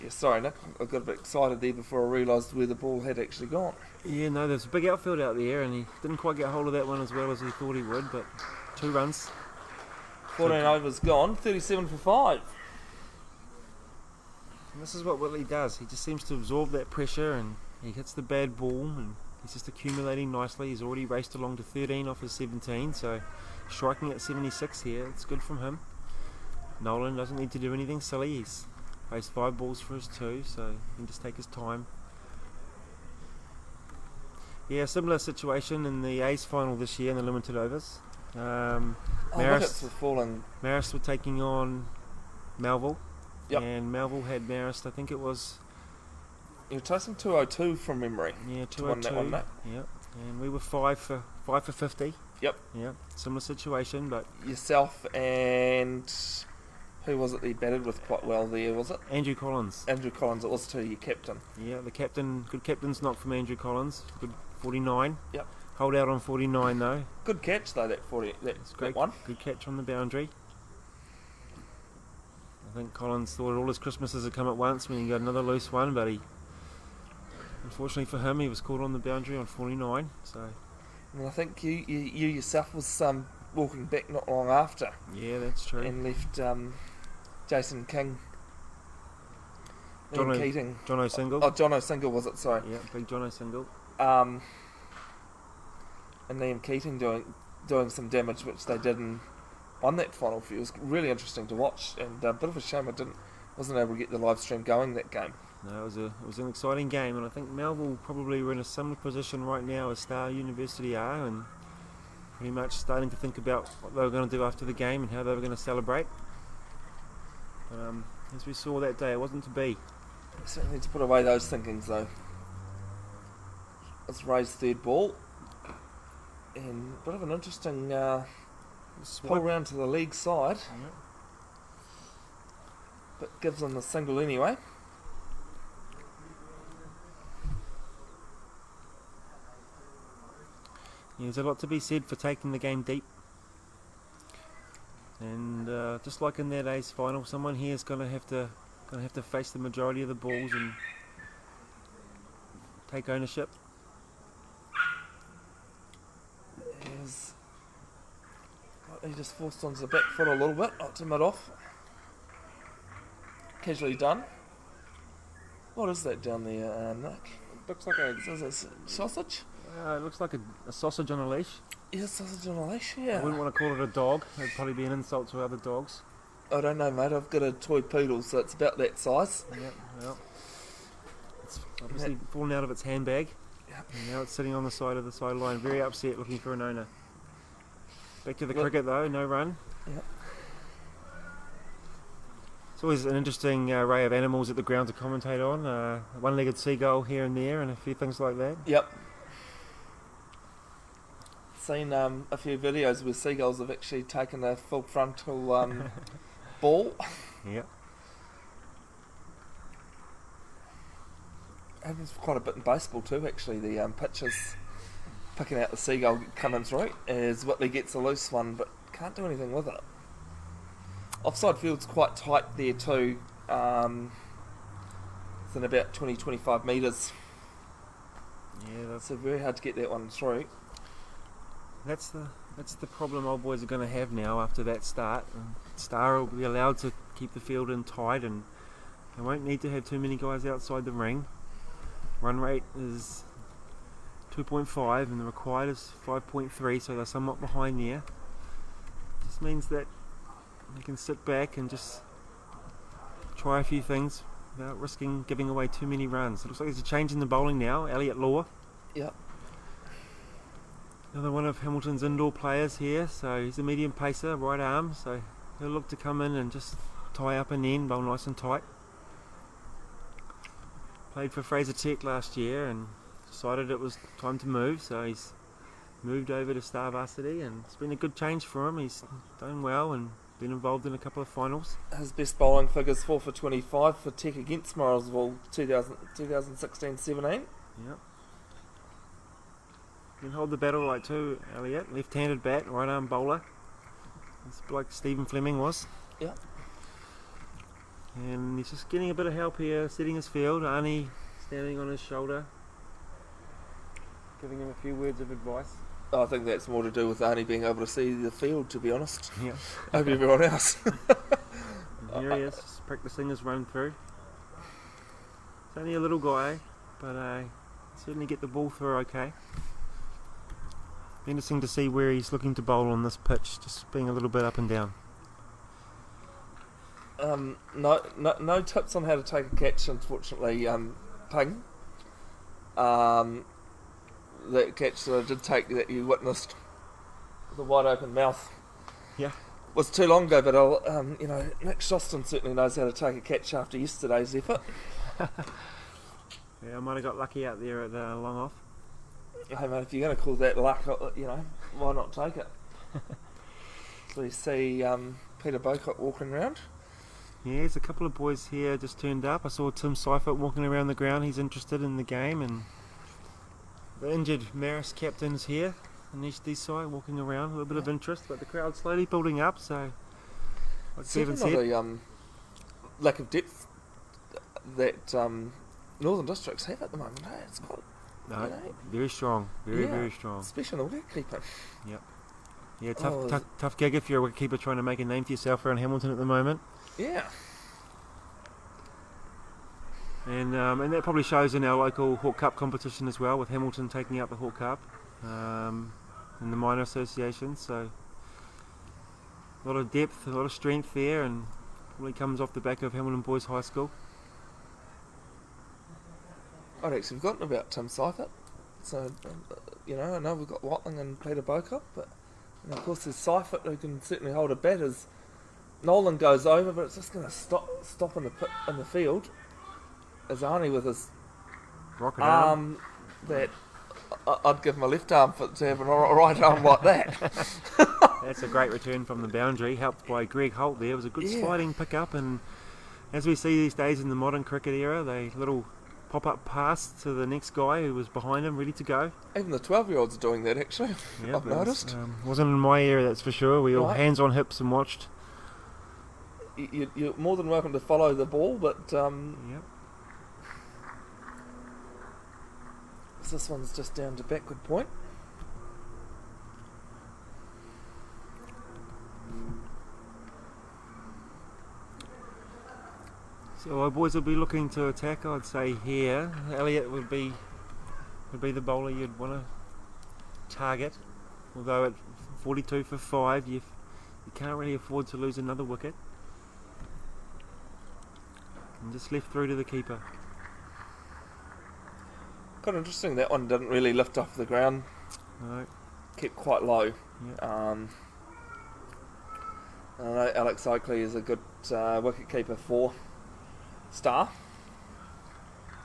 A: Yeah, sorry, Nick. I got a bit excited there before I realised where the ball had actually gone.
B: one. Yeah, no, there's a big outfield out there, and he didn't quite get hold of that one as well as he thought he would, but 2 runs.
A: 14 overs gone, 37 for 5.
B: And this is what Whitley does. He just seems to absorb that pressure, and he hits the bad ball, and he's just accumulating nicely. He's already raced along to 13 off his 17, so striking at 76 here, it's good from him. Nolan doesn't need to do anything silly. He's faced 5 balls for his 2, so he can just take his time. Yeah, similar situation in the A's final this year in the limited overs.
A: Wickets were falling.
B: Marist were taking on Melville.
A: Yep.
B: And Melville had Marist, I think it was...
A: You were chasing 202 from memory.
B: Yeah,
A: to win
B: 202.
A: that one, Nick.
B: Yep. And we were 5 for 50.
A: Yep.
B: Yep. Similar situation, but
A: Yourself and... Who was it that you batted with quite well there, was it?
B: Andrew Collins.
A: Andrew Collins, it was too, your captain.
B: Yeah, the captain. Good captain's knock from Andrew Collins. Good 49.
A: Yep.
B: Hold out on 49 though.
A: Good catch though, that 40.
B: It's great.
A: That one.
B: Good catch on the boundary. I think Collins thought all his Christmases had come at once when he got another loose one, but unfortunately for him, he was caught on the boundary on 49. So.
A: And I think you yourself was walking back not long after.
B: Yeah, that's true.
A: And left Jason King. Liam Keating.
B: Jono Single.
A: Oh, Jono Single was it? Sorry.
B: Yeah, big Jono Single.
A: And Liam Keating doing some damage, which they did and won that final few. It was really interesting to watch, and a bit of a shame I wasn't able to get the live stream going that game.
B: No, it was an exciting game, and I think Melville probably were in a similar position right now as Star University are, and pretty much starting to think about what they were going to do after the game and how they were going to celebrate. But as we saw that day, it wasn't to be.
A: We certainly need to put away those thinkings though. It's Ray's 3rd ball, and a bit of an interesting pull round to the league side, but gives them the single anyway.
B: Yeah, there's a lot to be said for taking the game deep, and just like in that A's final, someone here is going to have to face the majority of the balls and take ownership.
A: He just forced onto the back foot a little bit, not to mid off. Casually done. What is that down there, Nick?
B: It looks like
A: Is it sausage?
B: it looks like a sausage on a leash.
A: Yeah, sausage on a leash, yeah.
B: I wouldn't want to call it a dog. It'd probably be an insult to other dogs.
A: I don't know, mate. I've got a toy poodle, so it's about that size.
B: Yep. It's obviously fallen out of its handbag.
A: Yep.
B: And now it's sitting on the side of the sideline, very upset, looking for an owner. Back to the cricket though, no run.
A: Yep.
B: It's always an interesting array of animals at the ground to commentate on. One-legged seagull here and there and a few things like that.
A: Yep. Seen a few videos where seagulls have actually taken a full frontal ball.
B: Yep.
A: Happens quite a bit in baseball too, actually. The pitchers picking out the seagull coming through as Whitley gets a loose one, but can't do anything with it. Offside field's quite tight there too. It's in about 20-25 metres.
B: Yeah, that's
A: So very hard to get that one through.
B: That's the problem old boys are going to have now after that start. Star will be allowed to keep the field in tight, and they won't need to have too many guys outside the ring. Run rate is 2.5 and the required is 5.3, so they're somewhat behind there. Just means that they can sit back and just try a few things without risking giving away too many runs. It looks like there's a change in the bowling now. Elliot Law,
A: Yep.
B: another one of Hamilton's indoor players here, so he's a medium pacer, right arm, so he'll look to come in and just tie up an end, bowl nice and tight. Played for Fraser Tech last year and decided it was time to move, so he's moved over to Star Varsity, and it's been a good change for him. He's done well and been involved in a couple of finals.
A: His best bowling figures 4 for 25 for Tech against Morrisville 2016-17.
B: Yep. Can hold the battle like too, Elliot. Left-handed bat, right arm bowler. It's like Stephen Fleming was.
A: Yep.
B: And he's just getting a bit of help here, setting his field. Arnie standing on his shoulder, giving him a few words of advice.
A: I think that's more to do with Arnie being able to see the field, to be honest,
B: Yeah.
A: over everyone else.
B: And here he is, just practicing his run through. He's only a little guy, but certainly get the ball through okay. Interesting to see where he's looking to bowl on this pitch, just being a little bit up and down.
A: No tips on how to take a catch, unfortunately, Ping. That catch that I did take that you witnessed, the wide open mouth,
B: Yeah.
A: was too long ago, but I'll, Nick Shoston certainly knows how to take a catch after yesterday's effort.
B: Yeah, I might have got lucky out there at the long off.
A: Hey mate, if you're going to call that luck, why not take it? So you see Peter Bocock walking around.
B: Yeah, there's a couple of boys here just turned up. I saw Tim Seifert walking around the ground. He's interested in the game, and the injured Maris captain's here, Anish Desai, walking around. A little bit of interest, but the crowd's slowly building up. So, like Stephen said,
A: a lack of depth that Northern Districts have at the moment. Hey, it's quite
B: very strong, very strong.
A: Especially in the wicketkeeper.
B: Yeah, tough gig if you're a wicketkeeper trying to make a name for yourself around Hamilton at the moment.
A: Yeah.
B: And that probably shows in our local Hawke Cup competition as well, with Hamilton taking up the Hawke Cup in the minor association. So a lot of depth, a lot of strength there, and probably comes off the back of Hamilton Boys High School.
A: I'd actually forgotten about Tim Seifert. So, I know we've got Watling and Peter Bocock, but of course there's Seifert who can certainly hold a bat as Nolan goes over, but it's just going to stop in the field. As Arnie with his
B: Rocket
A: arm, that I'd give him a left arm to have a right arm like that.
B: That's a great return from the boundary, helped by Greg Holt there. It was a good sliding pick up, and as we see these days in the modern cricket era, they little pop-up pass to the next guy who was behind him, ready to go.
A: Even the 12-year-olds are doing that, actually.
B: Yeah,
A: I've noticed.
B: Wasn't in my area, that's for sure. We all hands on hips and watched.
A: You're more than welcome to follow the ball, but
B: Yep.
A: this one's just down to backward point.
B: So our boys will be looking to attack, I'd say here. Elliot would be the bowler you'd want to target. Although at 42 for 5, you can't really afford to lose another wicket. And just left through to the keeper.
A: Quite interesting, that one didn't really lift off the ground,
B: No.
A: kept quite low.
B: Yep.
A: I know Alex Oakley is a good wicket keeper for Star,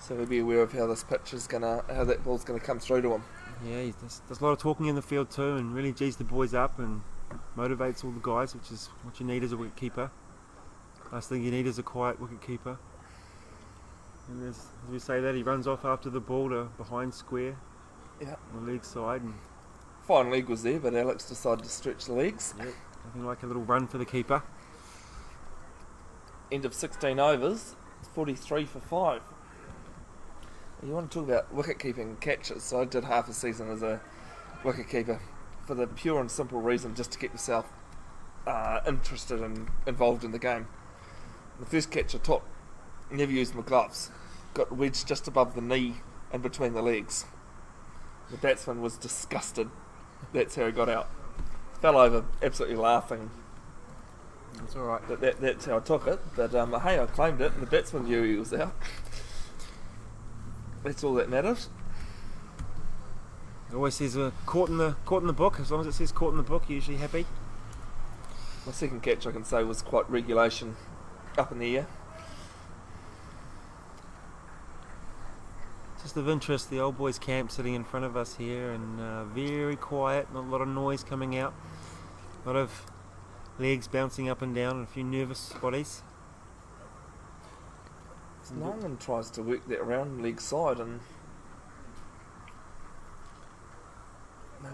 A: so he'll be aware of how this pitch is how that ball's gonna come through to him.
B: Yeah, there's a lot of talking in the field too, and really G's the boys up and motivates all the guys, which is what you need as a wicket keeper. Last thing you need is a quiet wicket keeper. And as we say that, he runs off after the ball to behind square.
A: Yeah.
B: On the leg side. And
A: fine leg was there, but Alex decided to stretch the legs.
B: yep, nothing like a little run for the keeper.
A: End of 16 overs, 43 for 5. You want to talk about wicket keeping catches? So I did half a season as a wicket keeper for the pure and simple reason just to get yourself interested and involved in the game. The first catch I took, never used my gloves, got wedged just above the knee and between the legs. The batsman was disgusted. That's how he got out. Fell over, absolutely laughing.
B: That's alright.
A: That's how I took it. But hey, I claimed it, and the batsman knew he was out. That's all that matters.
B: It always says caught in the book. As long as it says caught in the book, you're usually happy.
A: My second catch, I can say, was quite regulation, up in the air.
B: Just of interest, the old boys camp sitting in front of us here, and very quiet, not a lot of noise coming out, a lot of legs bouncing up and down, and a few nervous bodies.
A: Nolan tries to work that round leg side, and they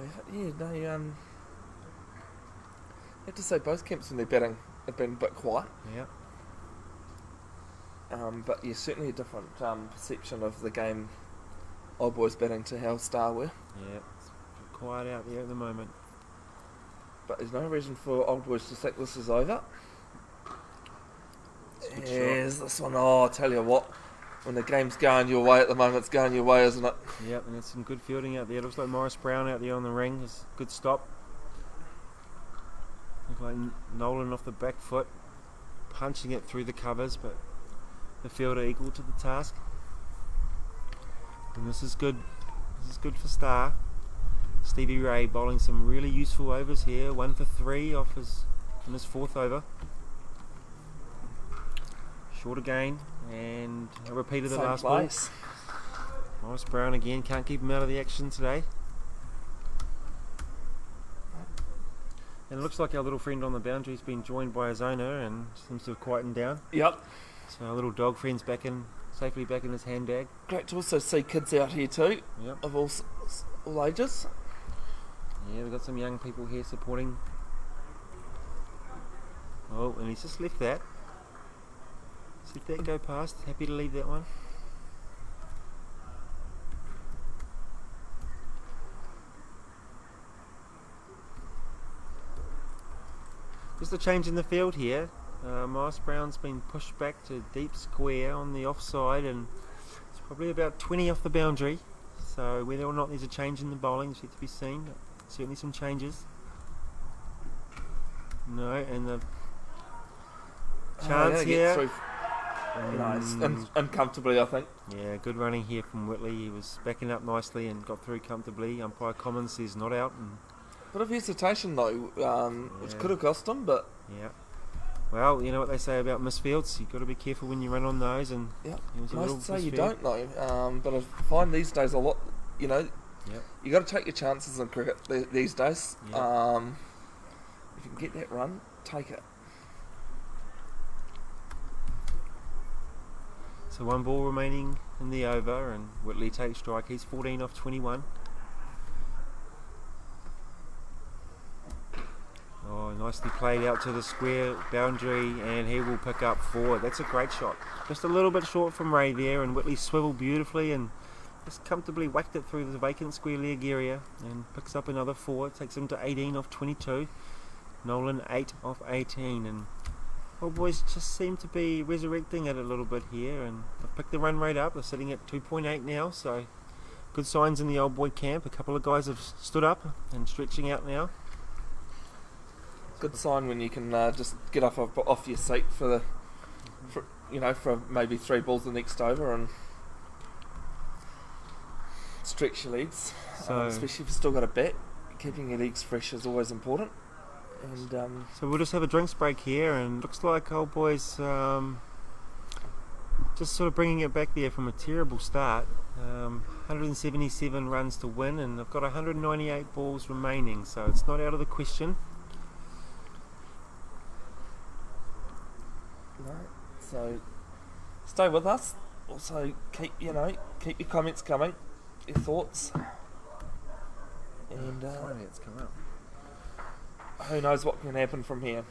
A: have to say both camps when they're batting have been a bit quiet.
B: Yeah.
A: But yeah, certainly a different perception of the game. Old boys batting to how Star were.
B: Yeah, it's quiet out there at the moment.
A: But there's no reason for old boys to think this is over. Here's this one. Oh, I tell you what, when the game's going your way at the moment, it's going your way, isn't it?
B: Yep, and there's some good fielding out there. Looks like Morris Brown out there on the ring. It's a good stop. Looks like Nolan off the back foot, punching it through the covers, but the fielder equal to the task. And this is good. This is good for Star. Stevie Ray bowling some really useful overs here. 1 for 3 in his fourth over. Short again, and a repeat of the last ball. Morris Brown again, can't keep him out of the action today. And it looks like our little friend on the boundary's been joined by his owner and seems to have quietened down.
A: Yep.
B: So our little dog friend's safely back in his handbag.
A: Great to also see kids out here too,
B: Yep.
A: of all ages.
B: Yeah, we've got some young people here supporting. Oh, and he's just left that. Just let that go past. Happy to leave that one. Just a change in the field here. Morris Brown's been pushed back to deep square on the offside, and it's probably about 20 off the boundary. So whether or not there's a change in the bowling is yet to be seen. Certainly some changes. No, and the chance here.
A: Nice, uncomfortably, I think.
B: Yeah, good running here from Whitley. He was backing up nicely and got through comfortably. Umpire Commons says not out. And
A: Bit of hesitation though, which could have cost him, but
B: yeah. Well, you know what they say about misfields. You've got to be careful when you run on those. And
A: yeah,
B: most
A: say you don't know. But I find these days a lot. You know, you got to take your chances in cricket these days. If you can get that run, take it.
B: So one ball remaining in the over, and Whitley takes strike. He's 14 off 21. Oh, nicely played out to the square boundary, and he will pick up 4. That's a great shot. Just a little bit short from Ray there, and Whitley swiveled beautifully and just comfortably whacked it through the vacant square leg area and picks up another 4. Takes him to 18 off 22. Nolan 8 off 18, and old boys just seem to be resurrecting it a little bit here, and they've picked the run rate up. They're sitting at 2.8 now, so good signs in the old boy camp. A couple of guys have stood up and stretching out now.
A: Good sign when you can just get off your seat for maybe 3 balls the next over, and stretch your legs,
B: So,
A: especially if you've still got a bat. Keeping your legs fresh is always important. And
B: so we'll just have a drinks break here, and looks like old boys just sort of bringing it back there from a terrible start. 177 runs to win, and they've got 198 balls remaining, so it's not out of the question.
A: no, so stay with us. Also, keep your comments coming, your thoughts, and
B: Finally, it's come up.
A: who knows what can happen from here.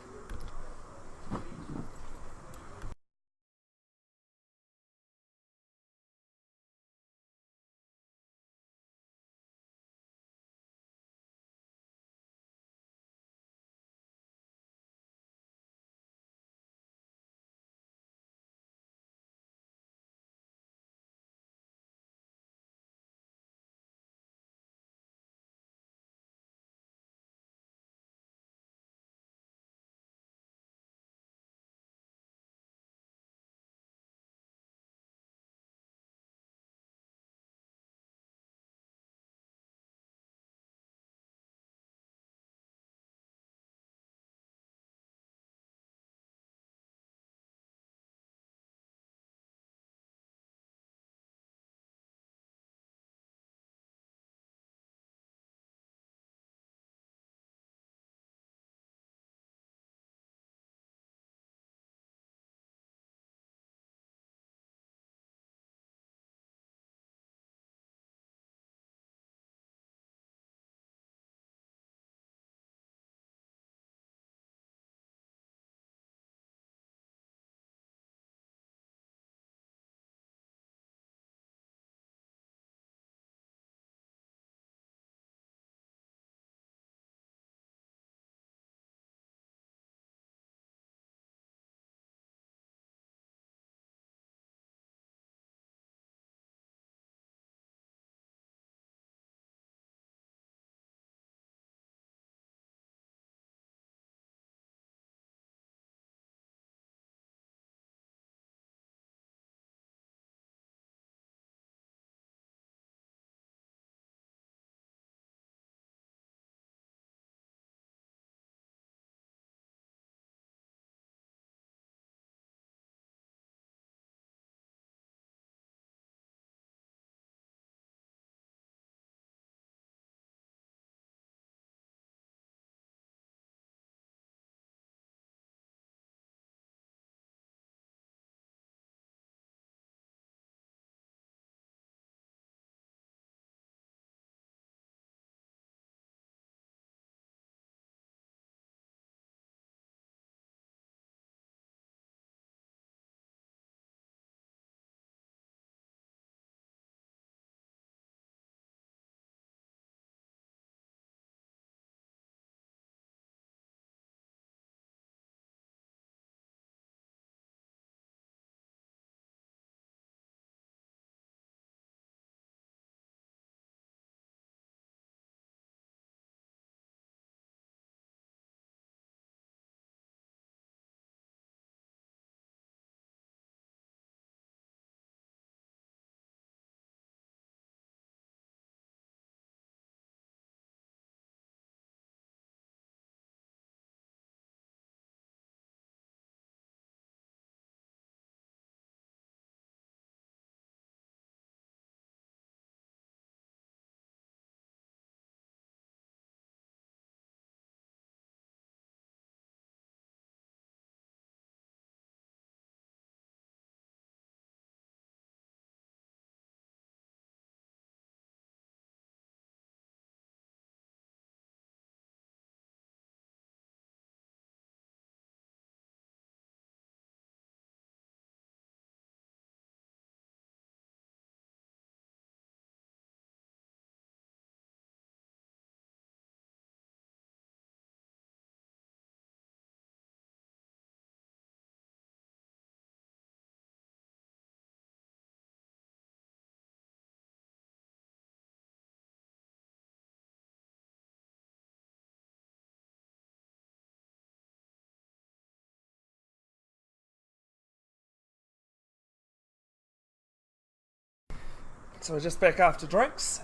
A: So we're just back after drinks.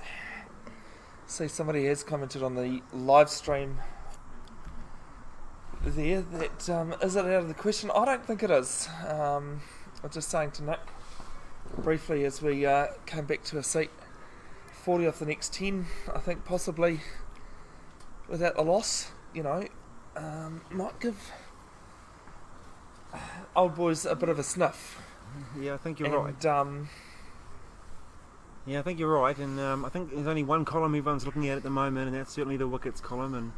A: See, somebody has commented on the live stream there that is it out of the question? I don't think it is. I was just saying to Nick briefly as we came back to a seat, 40 off the next 10, I think possibly without the loss, might give old boys a bit of a sniff.
B: Yeah, I think you're right.
A: Yeah,
B: I think you're right, and I think there's only one column everyone's looking at the moment, and that's certainly the wickets column. And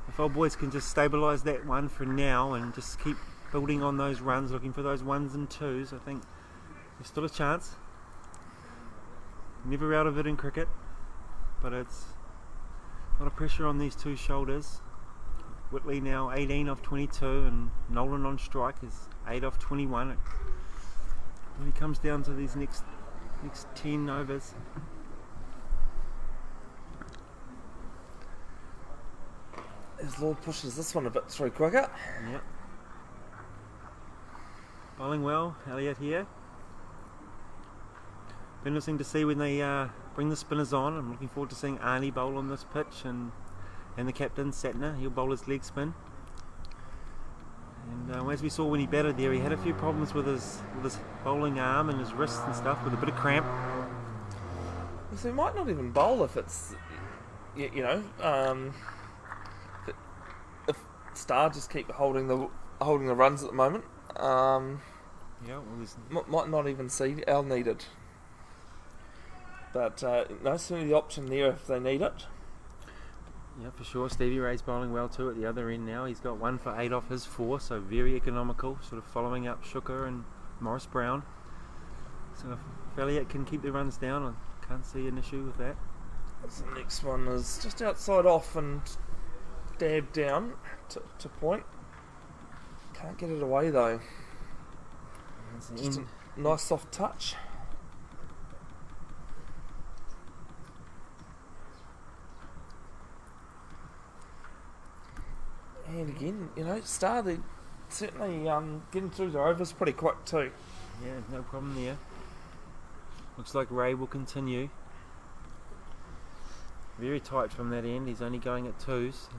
B: if old boys can just stabilise that one for now and just keep building on those runs, looking for those 1s and 2s, I think there's still a chance. Never out of it in cricket, but it's a lot of pressure on these two shoulders. Whitley now 18 off 22, and Nolan on strike is 8 off 21. When he comes down to these next 10 overs.
A: As Lord pushes this one a bit through quicker.
B: Yep. Bowling well, Elliott here. Be interesting to see when they bring the spinners on. I'm looking forward to seeing Arnie bowl on this pitch, and the captain Satner, he'll bowl his leg spin. And as we saw when he batted there, he had a few problems with his bowling arm and his wrists and stuff, with a bit of cramp.
A: So he might not even bowl if it's, if Star just keep holding the runs at the moment. Might not even see Al needed. But certainly the option there if they need it.
B: Yeah, for sure. Stevie Ray's bowling well too at the other end now. He's got 1 for 8 off his 4, so very economical, sort of following up Shooker and Morris Brown. So if Elliott can keep the runs down, I can't see an issue with that.
A: So the next one is just outside off and dab down to point. Can't get it away though. Just a nice soft touch. And again, Star, they certainly getting through the overs pretty quick too.
B: Yeah, no problem there. Looks like Ray will continue. Very tight from that end. He's only going at 2s.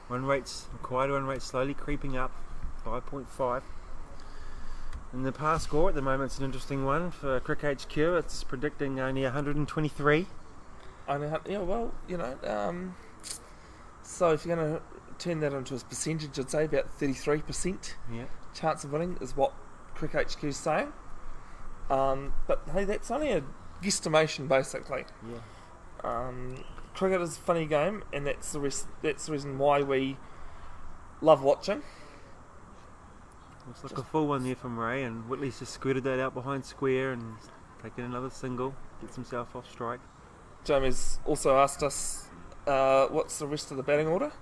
B: Required run rate slowly creeping up, 5.5. And the par score at the moment is an interesting one for Crick HQ. It's predicting only 123.
A: So if you're going to turn that into a percentage, I'd say about 33% chance of winning is what Crick HQ is saying. But hey, that's only a guesstimation basically.
B: Yeah.
A: Cricket is a funny game, and that's the reason why we love watching.
B: Looks like a full one there from Ray, and Whitley's just squirted that out behind square and taken another single, gets himself off strike.
A: Jamie's also asked us what's the rest of the batting order,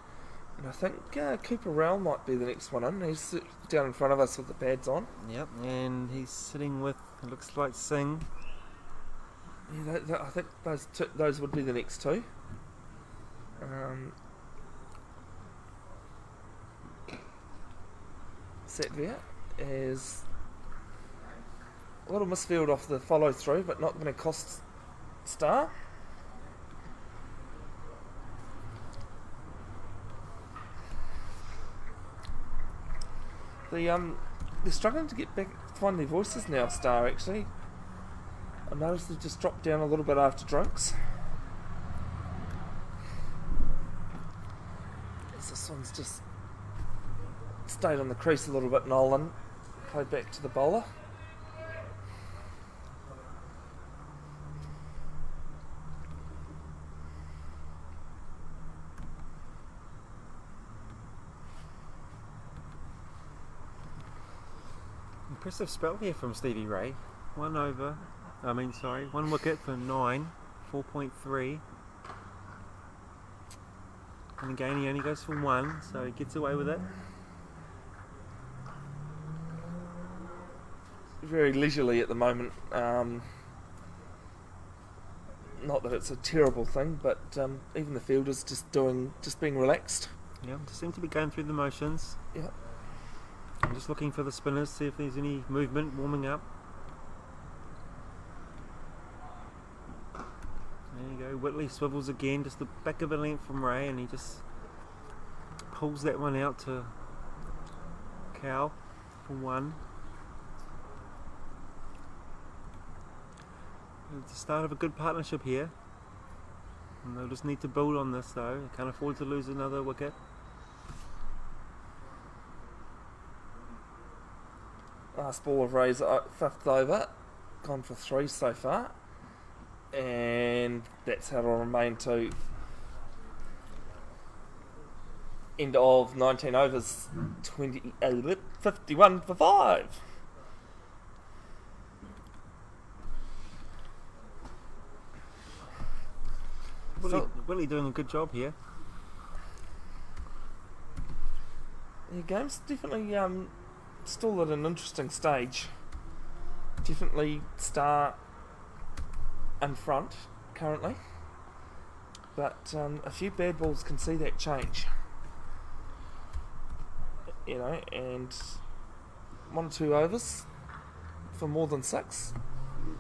A: and I think Cooper Rowell might be the next one in. He's down in front of us with the pads on.
B: Yep, and he's sitting with, it looks like Singh.
A: Yeah, I think those would be the next two. Satvir is a little misfield off the follow through, but not going to cost Star. They're struggling to get back, find their voices now, Star, actually. I noticed they've just dropped down a little bit after drinks. This one's just stayed on the crease a little bit, Nolan. Played back to the bowler.
B: Impressive spell here from Stevie Ray. 1 wicket for 9, 4.3. And again, he only goes for 1, so he gets away with it.
A: Very leisurely at the moment. Not that it's a terrible thing, but even the fielders just being relaxed.
B: Yeah, just seem to be going through the motions.
A: Yeah.
B: I'm just looking for the spinners, see if there's any movement warming up. go. Whitley swivels again, just the back of a length from Ray, and he just pulls that one out to Cal for 1. It's the start of a good partnership here, and they'll just need to build on this though. They can't afford to lose another wicket.
A: Last ball of Ray's 5th over, gone for 3 so far, and that's how it'll remain to end of 19 overs, 51 for 5.
B: Willie doing a good job here.
A: The game's definitely still at an interesting stage. Definitely Star in front currently, but a few bad balls can see that change. And 1 or 2 overs for more than 6,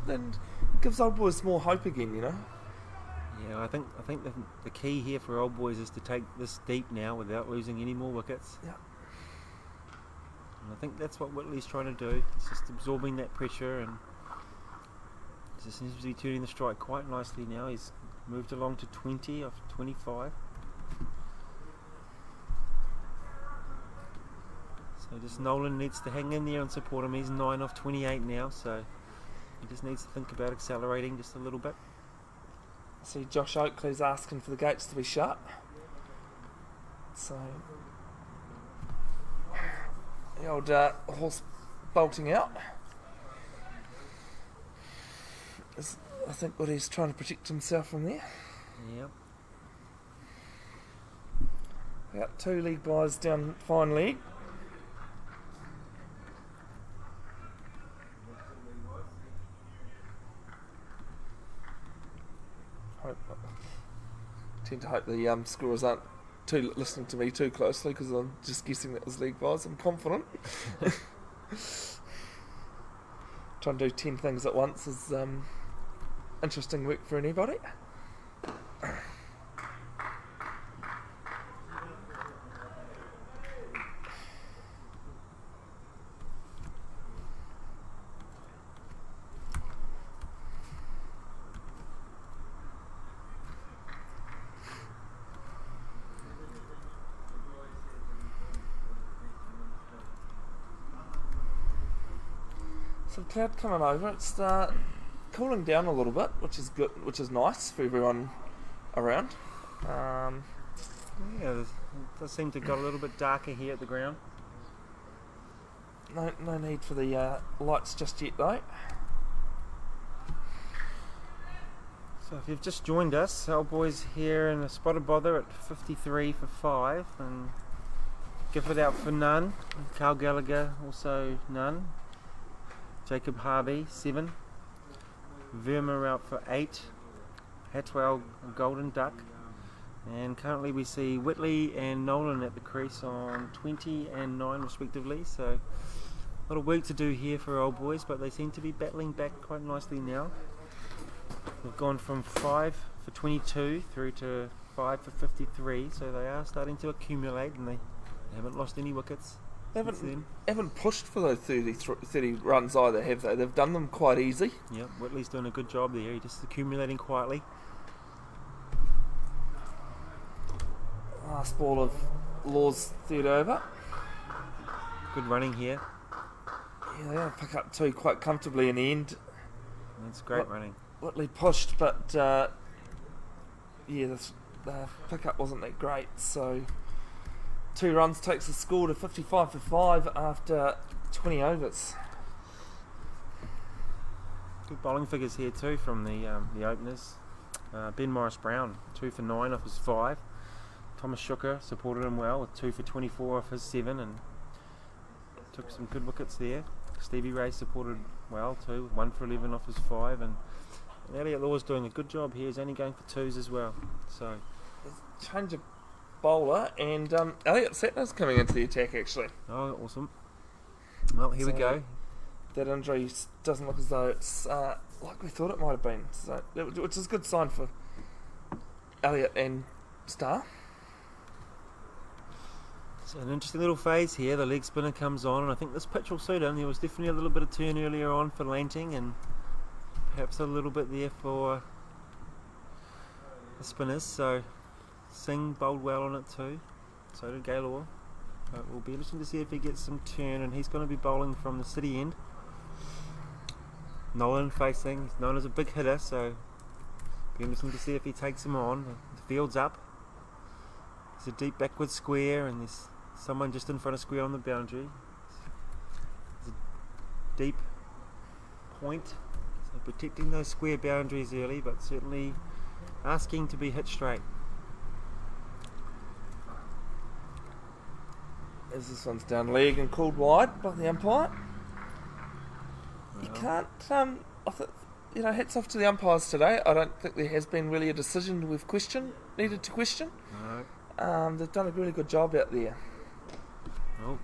A: then gives Old Boys more hope again.
B: Yeah, I think the key here for Old Boys is to take this deep now without losing any more wickets.
A: Yeah.
B: And I think that's what Whitley's trying to do. It's just absorbing that pressure, and he just seems to be turning the strike quite nicely now. He's moved along to 20 off 25. So just Nolan needs to hang in there and support him. He's 9 off 28 now, so he just needs to think about accelerating just a little bit.
A: See, Josh Oakley's asking for the gates to be shut. So the old horse bolting out is, I think, what he's trying to protect himself from there.
B: Yep.
A: About 2 leg byes down fine leg. I tend to hope the scorers aren't listening to me too closely, because I'm just guessing that was leg byes. I'm confident. Trying to do 10 things at once is interesting work for anybody. Some cloud coming over. It's cooling down a little bit, which is good, which is nice for everyone around.
B: Yeah, it does seem to have got a little bit darker here at the ground.
A: No need for the lights just yet though.
B: So if you've just joined us, Old Boys here in a spotted bother at 53 for 5, and Gifford out for none. Carl Gallagher also none. Jacob Harvey 7. Verma out for 8. Hatwell a golden duck. And currently we see Whitley and Nolan at the crease on 20 and 9 respectively. So a lot of work to do here for Old Boys, but they seem to be battling back quite nicely now. We've gone from 5 for 22 through to 5 for 53, so they are starting to accumulate, and they haven't lost any wickets.
A: They haven't pushed for those 30 runs either, have they? They've done them quite easy.
B: Yep, Whitley's doing a good job there. He's just accumulating quietly.
A: Last ball of Law's 3rd over.
B: Good running here.
A: Yeah, they'll pick up 2 quite comfortably in the end.
B: That's great running.
A: Whitley pushed, but the pick-up wasn't that great, so 2 runs takes the score to 55 for 5 after 20 overs.
B: Good bowling figures here too from the openers. Ben Morris-Brown 2 for 9 off his 5. Thomas Shooker supported him well with 2 for 24 off his 7 and took some good wickets there. Stevie Ray supported well too, with 1 for 11 off his 5, and Elliot Law's doing a good job here. He's only going for 2s as well. So
A: change of bowler, and Elliot Satner's coming into the attack actually.
B: Oh, awesome. Well, here we go.
A: That injury doesn't look as though it's like we thought it might have been, so which is a good sign for Elliott and Star.
B: So an interesting little phase here. The leg spinner comes on, and I think this pitch will suit him. There was definitely a little bit of turn earlier on for Lanting, and perhaps a little bit there for the spinners. So Singh bowled well on it too. So did Gaylor. But it will be interesting to see if he gets some turn, and he's going to be bowling from the city end. Nolan facing, he's known as a big hitter, so be interesting to see if he takes him on. The field's up. There's a deep backward square, and there's someone just in front of square on the boundary. There's a deep point, so protecting those square boundaries early, but certainly asking to be hit straight.
A: As this one's down leg and called wide by the umpire. You can't, hats off to the umpires today. I don't think there has been really a decision we've needed to question.
B: No.
A: They've done a really good job out there.
B: Oh,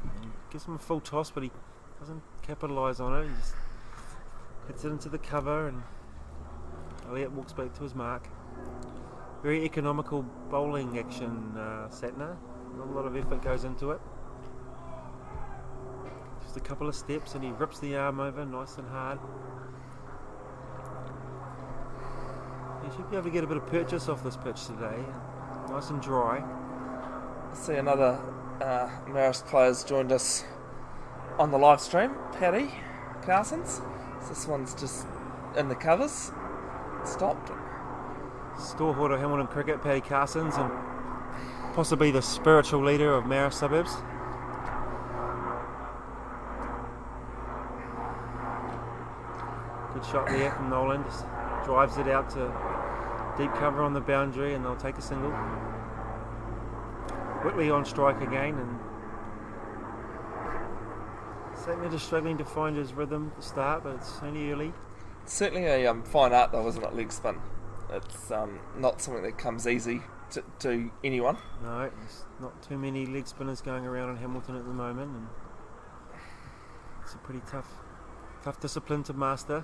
B: gives him a full toss, but he doesn't capitalise on it. He just hits it into the cover, and Elliott walks back to his mark. Very economical bowling action, Satner. Not a lot of effort goes into it. Just a couple of steps, and he rips the arm over nice and hard. He should be able to get a bit of purchase off this pitch today. Nice and dry.
A: I see another Marist player's joined us on the live stream, Paddy Carsons. So this one's just in the covers. Stopped.
B: Storeholder Hamilton Cricket, Paddy Carsons, and possibly the spiritual leader of Marist suburbs. Good shot there from Nolan. Just drives it out to deep cover on the boundary, and they'll take a single. Whitley on strike again, and Satner just struggling to find his rhythm to start, but it's only early.
A: Certainly a fine art though, isn't it, leg spin? It's not something that comes easy to anyone.
B: No, there's not too many leg spinners going around in Hamilton at the moment, and it's a pretty tough discipline to master.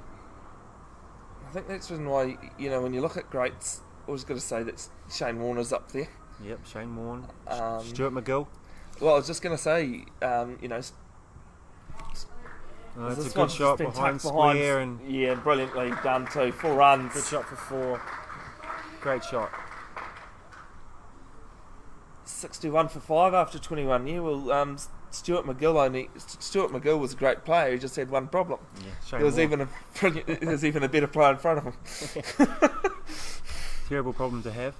A: I think that's the reason why, when you look at greats, I was going to say that Shane Warner's up there.
B: Yep, Shane Warne, Stuart McGill.
A: Well, I was just going to say,
B: it's a
A: this
B: good
A: one's
B: shot
A: just been
B: behind
A: tucked
B: square, and
A: yeah, brilliantly done too. 4 runs.
B: good shot for 4. Great shot.
A: 61 for 5 after 21. Yeah, well, Stuart McGill was a great player. He just had one problem.
B: Yeah, Shane
A: There was
B: Warne.
A: even a better player in front of him.
B: Terrible problem to have.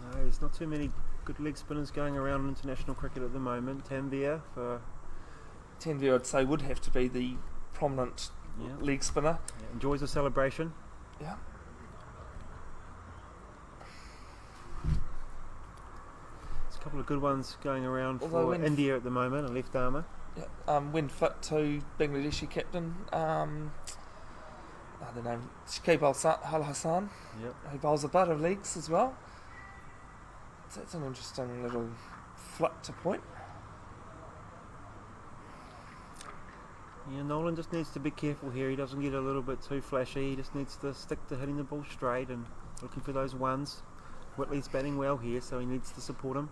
B: No, there's not too many good leg spinners going around in international cricket at the moment. Tanvir for
A: Tanvir, I'd say, would have to be the prominent leg spinner.
B: Yeah, enjoys the celebration.
A: Yeah.
B: There's a couple of good ones going around
A: Although
B: for India at the moment, a left armour.
A: Yeah, when fit to Bangladeshi captain, the name Shakib Al Hassan,
B: Yep.
A: who bowls a butt of legs as well. So that's an interesting little flip to point.
B: Yeah, Nolan just needs to be careful here. He doesn't get a little bit too flashy. He just needs to stick to hitting the ball straight and looking for those ones. Whitley's batting well here, so he needs to support him.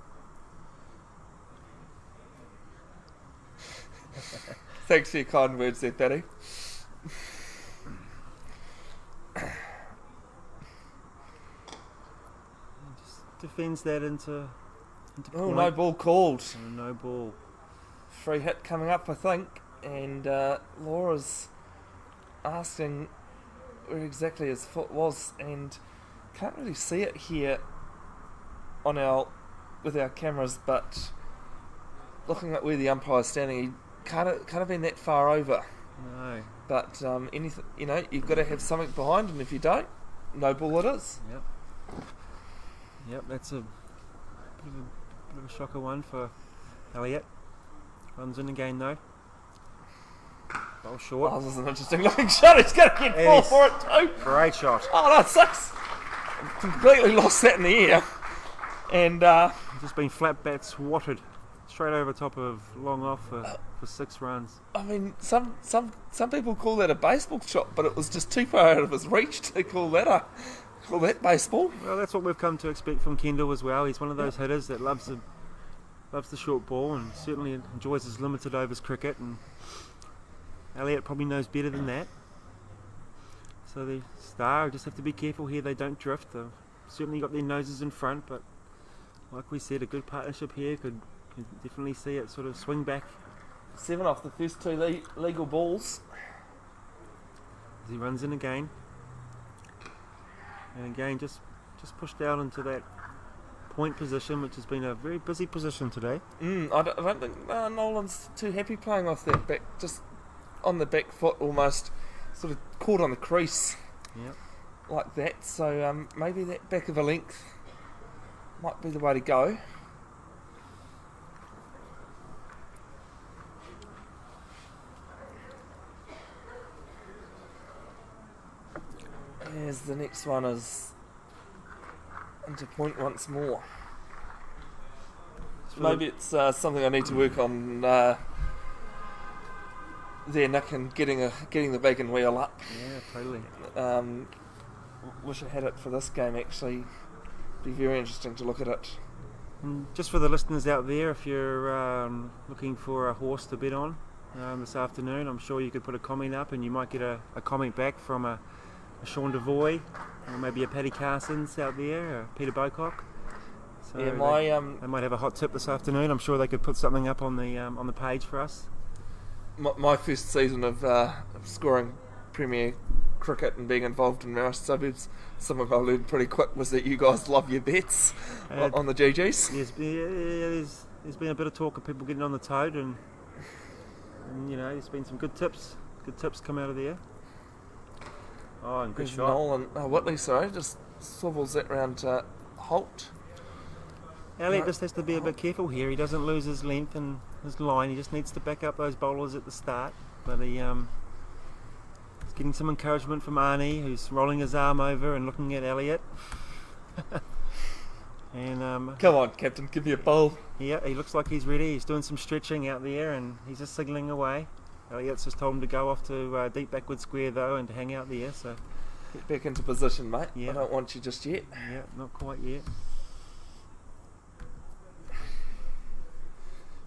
A: Thanks for your kind words there, Paddy.
B: Just defends that into
A: Oh,
B: point.
A: no ball called.
B: And no ball.
A: Free hit coming up, I think. And Laura's asking where exactly his foot was, and can't really see it here with our cameras, but looking at where the umpire's standing, he can't have been that far over.
B: No.
A: But anything, you've got to have something behind, and if you don't, no ball it is.
B: Yep, that's a bit of a shocker one for Elliott. Runs in again though. Ball short.
A: Oh, this is an interesting looking shot. He's going to get
B: It
A: 4
B: is.
A: for it too.
B: Great shot.
A: Oh no, 6. Completely lost that in the air. And
B: Just been flat bat swatted. straight over top of long off for 6 runs.
A: I mean, some people call that a baseball shot, but it was just too far out of his reach to call that baseball.
B: Well, that's what we've come to expect from Kendall as well. He's one of those hitters that loves the short ball and certainly enjoys his limited overs cricket, and Elliott probably knows better than that. So the Star just have to be careful here they don't drift. They've certainly got their noses in front, but like we said, a good partnership here could definitely see it sort of swing back.
A: 7 off the first 2 legal balls.
B: As he runs in again. And again, just pushed out into that point position, which has been a very busy position today.
A: I don't think Nolan's too happy playing off that back, just on the back foot almost, sort of caught on the crease.
B: Yep.
A: Like that, so maybe that back of a length might be the way to go. As the next one is into point once more. Maybe it's something I need to work on there, Nick, and getting the bacon wheel up.
B: Yeah, totally.
A: Wish I had it for this game, actually. Be very interesting to look at it.
B: And just for the listeners out there, if you're looking for a horse to bet on this afternoon, I'm sure you could put a comment up and you might get a comment back from a Sean Devoy, or maybe a Paddy Carson's out there, or Peter Bocock. So
A: yeah,
B: they might have a hot tip this afternoon. I'm sure they could put something up on the page for us.
A: My first season of scoring Premier cricket and being involved in Marist Suburbs, something I learned pretty quick was that you guys love your bets on the GGs.
B: Yes, there's been a bit of talk of people getting on the toad, and there's been some good tips come out of there. Oh, and good shot.
A: Nolan Whitley, sorry, just swivels that round to Holt.
B: Elliott just has to be a bit careful here. He doesn't lose his length and his line. He just needs to back up those bowlers at the start. But he's getting some encouragement from Arnie, who's rolling his arm over and looking at Elliott. And
A: come on, Captain, give me a bowl.
B: Yeah, he looks like he's ready. He's doing some stretching out there, and he's just signalling away. Elliott's just told him to go off to deep backward square though, and to hang out there. So
A: get back into position, mate.
B: Yeah.
A: I don't want you just yet.
B: Yeah, not quite yet.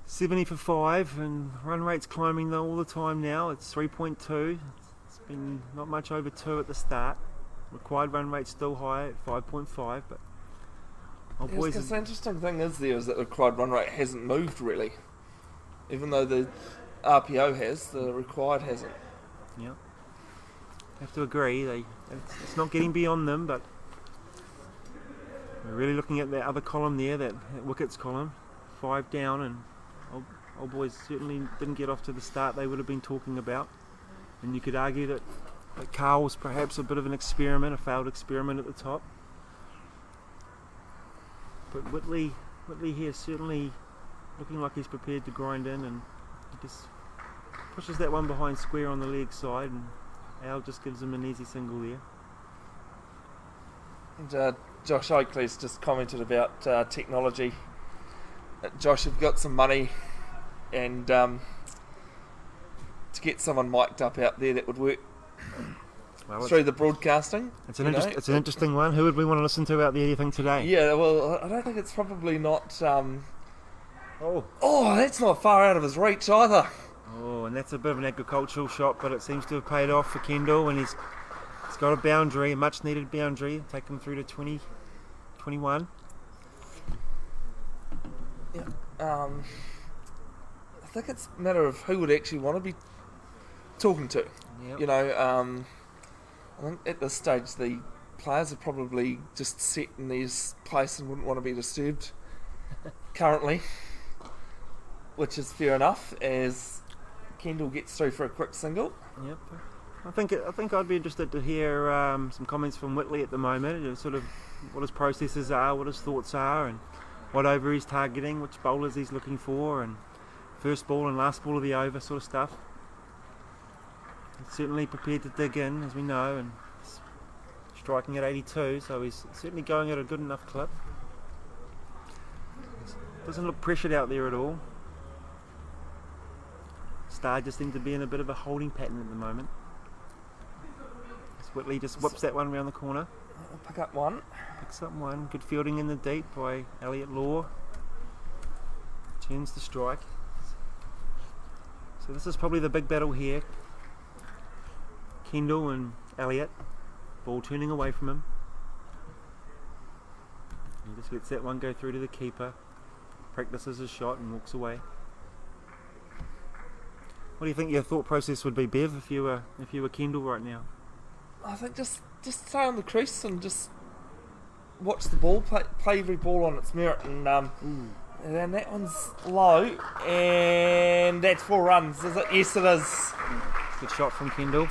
B: 70 for 5, and run rate's climbing though all the time now. It's 3.2. It's been not much over 2 at the start. Required run rate's still high at 5.5, but
A: the interesting thing is that the required run rate hasn't moved really. Even though the RPO has, the required hasn't.
B: Yeah. Have to agree, it's not getting beyond them, but we're really looking at that other column there, that wickets column. 5 down, and old boys certainly didn't get off to the start they would have been talking about. And you could argue that Carl was perhaps a bit of an experiment, a failed experiment at the top. But Whitley here certainly looking like he's prepared to grind in, and he just pushes that one behind square on the leg side, and Al just gives him an easy single there.
A: And Josh Oakley's just commented about technology. Josh, if you've got some money and to get someone mic'd up out there that would work through the broadcasting.
B: It's an interesting one. Who would we want to listen to out there, you think, today?
A: Yeah, well, I don't think it's probably not...
B: Oh,
A: that's not far out of his reach either.
B: Oh, and that's a bit of an agricultural shot, but it seems to have paid off for Kendall, and he's got a boundary, a much needed boundary, take him through to 20, 21.
A: Yeah. I think it's a matter of who would actually want to be talking to.
B: Yep.
A: I think at this stage the players are probably just set in their place and wouldn't want to be disturbed currently, which is fair enough as Kendall gets through for a quick single.
B: Yep. I think I'd be interested to hear some comments from Whitley at the moment, sort of what his processes are, what his thoughts are, and what over he's targeting, which bowlers he's looking for, and first ball and last ball of the over sort of stuff. He's certainly prepared to dig in, as we know, and striking at 82, so he's certainly going at a good enough clip. Doesn't look pressured out there at all. Star just seems to be in a bit of a holding pattern at the moment. As Whitley just whips that one around the corner.
A: I'll pick up one.
B: Picks up one. Good fielding in the deep by Elliot Law. Turns the strike. So this is probably the big battle here. Kendall and Elliot. Ball turning away from him. He just lets that one go through to the keeper. Practices his shot and walks away. What do you think your thought process would be, Bev, if you were Kendall right now?
A: I think just stay on the crease and just watch the ball, play every ball on its merit, and that one's low, and that's 4 runs, is it? Yes, it is.
B: Good shot from Kendall.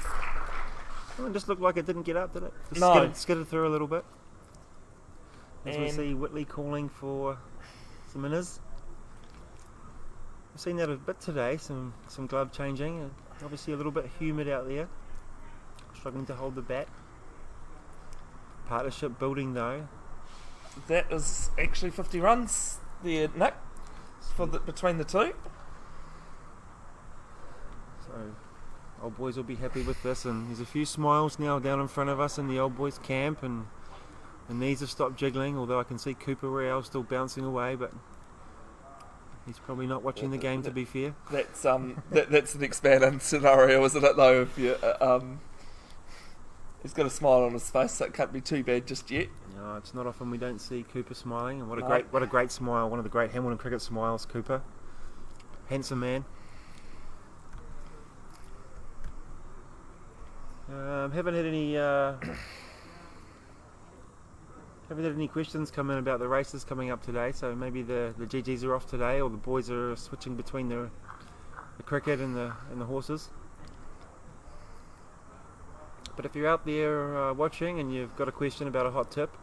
B: Oh, it just looked like it didn't get up, did it? Just
A: No.
B: Skidded through a little bit. As we
A: And
B: see Whitley calling for some inners. We've seen that a bit today, some glove changing. Obviously a little bit humid out there. Struggling to hold the bat. Partnership building though.
A: that is actually 50 runs there, Nick, between the two.
B: So old boys will be happy with this, and there's a few smiles now down in front of us in the old boys camp, and the knees have stopped jiggling, although I can see Cooper Real still bouncing away, but he's probably not watching the game, to be fair.
A: That's that's an expanding scenario, isn't it? Though, if you he's got a smile on his face, so it can't be too bad just yet.
B: No, it's not often we don't see Cooper smiling, and what
A: No.
B: a great smile! One of the great Hamilton cricket smiles, Cooper. Handsome man. Haven't had any questions come in about the races coming up today, so maybe the GGs are off today, or the boys are switching between the cricket and the horses. But if you're out there watching and you've got a question about a hot tip,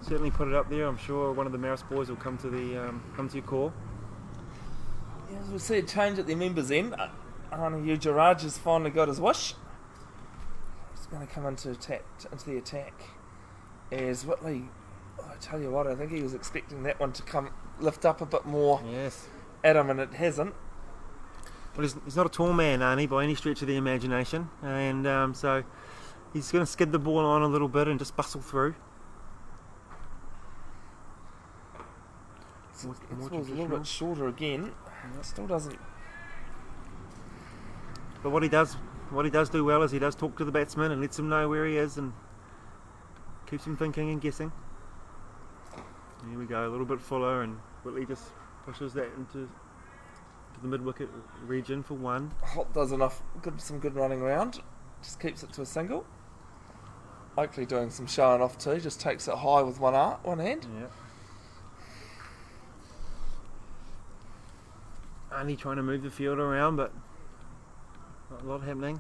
B: certainly put it up there. I'm sure one of the Maris boys will come to your call.
A: Yeah, as we see a change at the members' end. Arnie Ujaraj has finally got his wish. He's going to come into the attack. As Whitley, I tell you what, I think he was expecting that one to lift up a bit more
B: Yes.
A: at him, and it hasn't.
B: Well, he's not a tall man, Arnie, by any stretch of the imagination, and so he's going to skid the ball on a little bit and just bustle through.
A: This ball's a little bit shorter again. It still doesn't.
B: But what he does do well is he does talk to the batsman and lets him know where he is and keeps him thinking and guessing. Here we go, a little bit fuller, and Whitley just pushes that into the mid-wicket region for one.
A: Hop does some good running around. Just keeps it to a single. Oakley doing some showing off too. Just takes it high with one hand.
B: Yeah. Only trying to move the field around, but not a lot happening.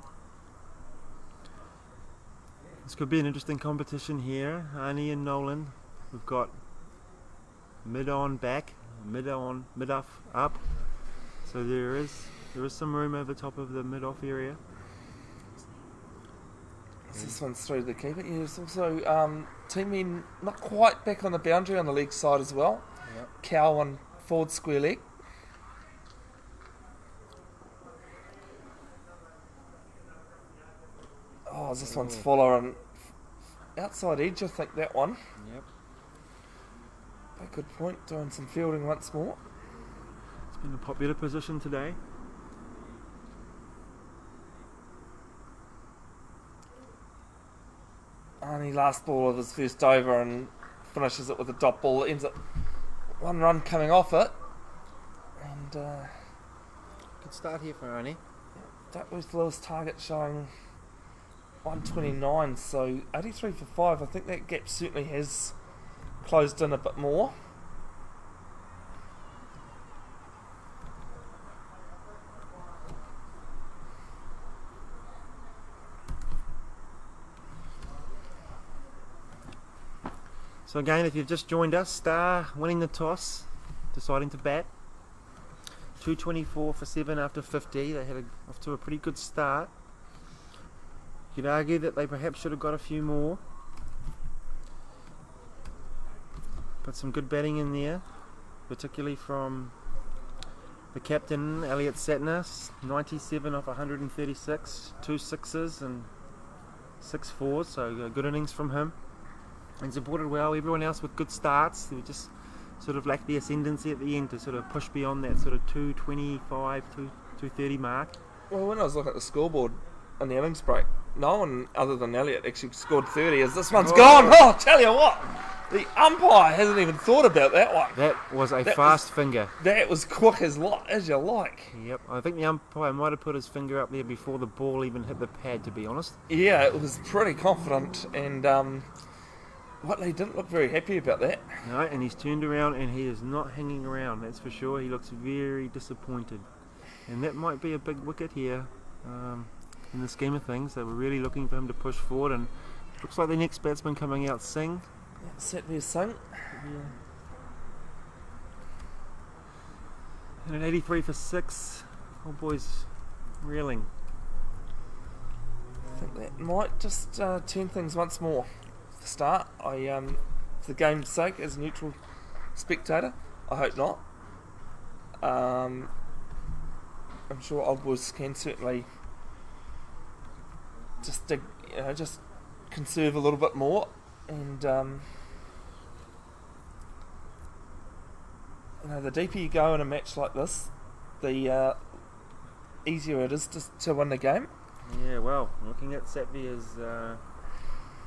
B: This could be an interesting competition here. Arnie and Nolan. We've got mid-on back, mid-on, mid-off up. So there is some room over top of the mid-off area.
A: This one's through the keeper. Yeah, there's also team men not quite back on the boundary on the leg side as well.
B: Yep.
A: Cow on forward square leg. Oh, this one's fuller and outside edge, I think, that one.
B: Yep.
A: A good point, doing some fielding once more.
B: It's been a popular position today.
A: Arnie last ball of his first over and finishes it with a dot ball. It ends up one run coming off it. And
B: Good start here for Arnie.
A: Duckworth Lewis target showing 129, so 83 for 5. I think that gap certainly has closed in a bit more.
B: So again, if you've just joined us, Star winning the toss, deciding to bat. 224 for 7 after 50. They had off to a pretty good start. You could argue that they perhaps should have got a few more. But some good batting in there. particularly from the captain, Elliot Satner, 97 off 136, 2 sixes and 6 fours, so good innings from him. And supported well, everyone else with good starts. They just sort of lacked the ascendancy at the end to sort of push beyond that sort of 225, 230 mark.
A: Well, when I was looking at the scoreboard in the innings break, no one other than Elliot actually scored 30 as this one's gone. Oh, tell you what, the umpire hasn't even thought about that one.
B: That was a fast finger.
A: That was quick as you like.
B: Yep, I think the umpire might have put his finger up there before the ball even hit the pad, to be honest.
A: Yeah, it was pretty confident, and Whitley didn't look very happy about that.
B: No, and he's turned around and he is not hanging around, that's for sure. He looks very disappointed. And that might be a big wicket here in the scheme of things. They were really looking for him to push forward, and looks like the next batsman coming out, Singh.
A: Satveer Singh.
B: Yeah. And an 83 for 6. Old boy's reeling.
A: I think that might just turn things once more. To start, for the game's sake, as a neutral spectator, I hope not. I'm sure old boys can certainly just just conserve a little bit more, and the deeper you go in a match like this, the easier it is to win the game.
B: Yeah, well, looking at Satveer's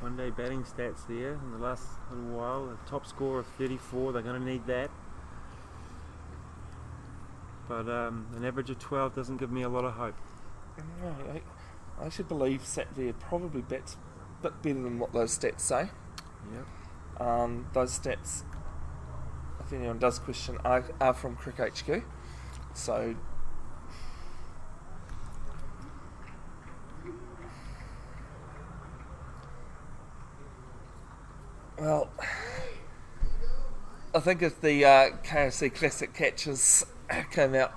B: one-day batting stats there in the last little while, a top score of 34, they're going to need that. But an average of 12 doesn't give me a lot of hope.
A: No, I actually believe Satveer probably bats a bit better than what those stats say.
B: Yep.
A: Those stats, if anyone does question, are from Crick HQ. So, well, I think if the KFC Classic catches came out,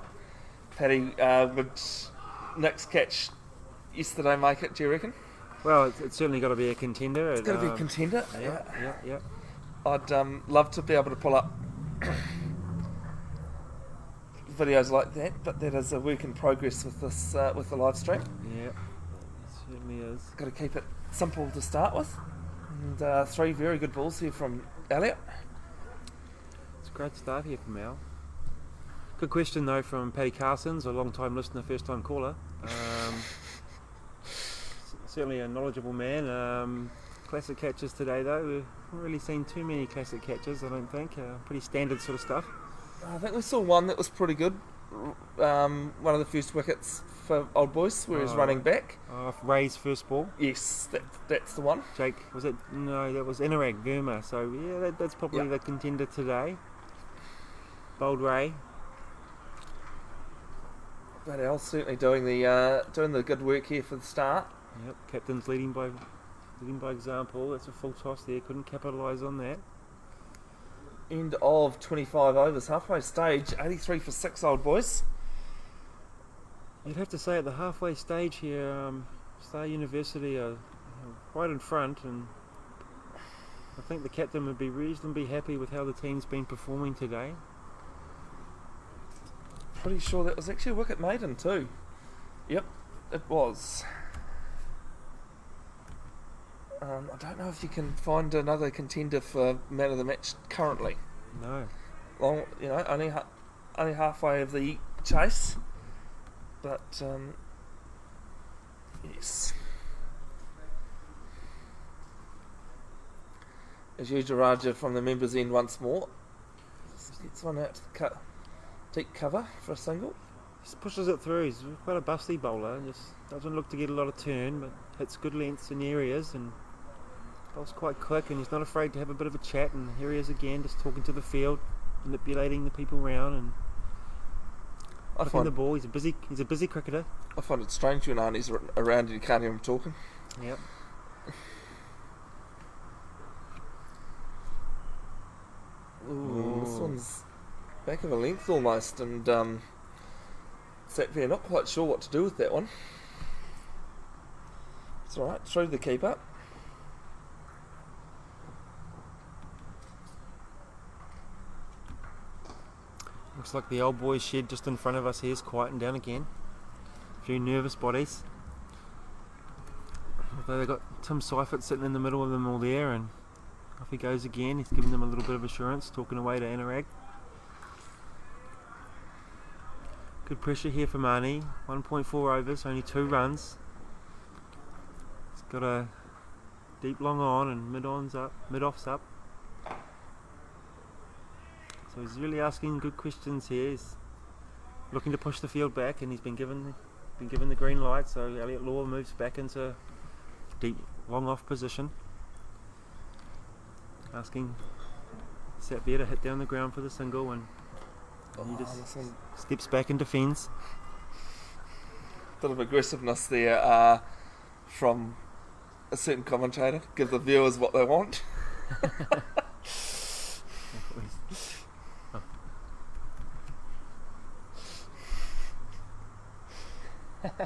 A: Paddy, would Nick's catch yesterday make it, do you reckon?
B: Well, it's certainly got to be a contender.
A: It's got to be a contender.
B: Yeah.
A: I'd love to be able to pull up videos like that, but that is a work in progress with this with the live stream.
B: Yeah, it certainly is.
A: Got to keep it simple to start with, and 3 very good balls here from Elliot.
B: It's a great start here from Al. Good question though from Paddy Carsons, a long time listener, first time caller. Certainly a knowledgeable man. Classic catches today though. We haven't really seen too many classic catches, I don't think. Pretty standard sort of stuff.
A: I think we saw one that was pretty good. One of the first wickets for Old Boys, where he's running back.
B: Ray's first ball.
A: Yes, that's the one.
B: Jake, was it? No, that was Inarag Verma. So yeah, that's probably the contender today. Bold Ray.
A: But Al's certainly doing the good work here for the start.
B: Yep, captain's leading by example. That's a full toss there. Couldn't capitalise on that.
A: End of 25 overs, halfway stage, 83 for 6, Old Boys.
B: You'd have to say at the halfway stage here, Star University are right in front, and I think the captain would be reasonably happy with how the team's been performing today.
A: Pretty sure that was actually a wicket maiden too. Yep, it was. I don't know if you can find another contender for man of the match currently.
B: No.
A: Well, only halfway of the chase, but yes. As usual, Raja from the members' end once more. Gets one out to deep cover for a single.
B: Just pushes it through. He's quite a busty bowler. Just doesn't look to get a lot of turn, but hits good lengths in areas and bowls quite quick. And he's not afraid to have a bit of a chat. And here he is again, just talking to the field, manipulating the people around and flicking the ball. He's a busy cricketer.
A: I find it strange when Arnie's around and you can't hear him talking.
B: Yep.
A: Ooh, this one's back of a length almost, and Satveer not quite sure what to do with that one. It's alright, through the keeper.
B: Looks like the old boys shed just in front of us here is quieting down again. A few nervous bodies. Although they've got Tim Seifert sitting in the middle of them all there, and off he goes again. He's giving them a little bit of assurance, talking away to Anurag. Good pressure here for Marnie. 1.4 overs, only 2 runs. He's got a deep long on and mid-off's up. So he's really asking good questions here. He's looking to push the field back, and he's been given the green light. So Elliot Law moves back into deep long off position, asking Satbeer to hit down the ground for the single, and he just steps back and defends.
A: Bit of aggressiveness there from a certain commentator. Give the viewers what they want.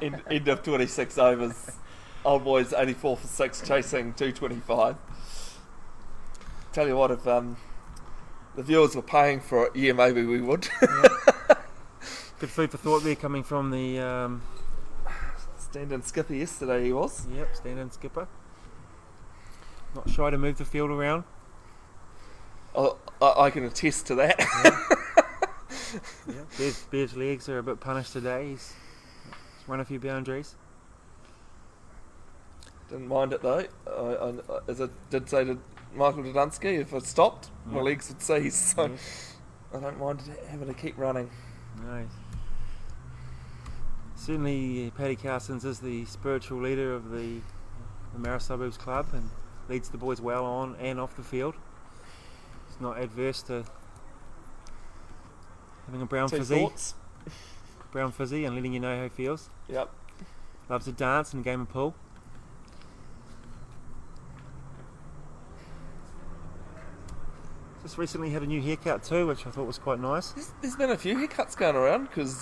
A: End of 26 overs. Old boys 84 for 6, chasing 225. Tell you what, if the viewers were paying for it, yeah, maybe we would.
B: Yeah. Good food for thought there coming from the
A: stand-in skipper yesterday he was.
B: Yep, stand-in skipper. Not shy to move the field around.
A: I can attest to that.
B: Yeah. Bear's legs are a bit punished today. He's run a few boundaries.
A: Didn't mind it though. As I did say to Michael Dudunsky, if it stopped, my legs would seize. So I don't mind having to keep running.
B: No. Certainly, Paddy Carsons is the spiritual leader of the Mara Suburbs Club and leads the boys well on and off the field. He's not adverse to having a brown fizzy and letting you know how he feels.
A: Yep.
B: Loves to dance and a game of pool. Just recently had a new haircut too, which I thought was quite nice.
A: There's been a few haircuts going around because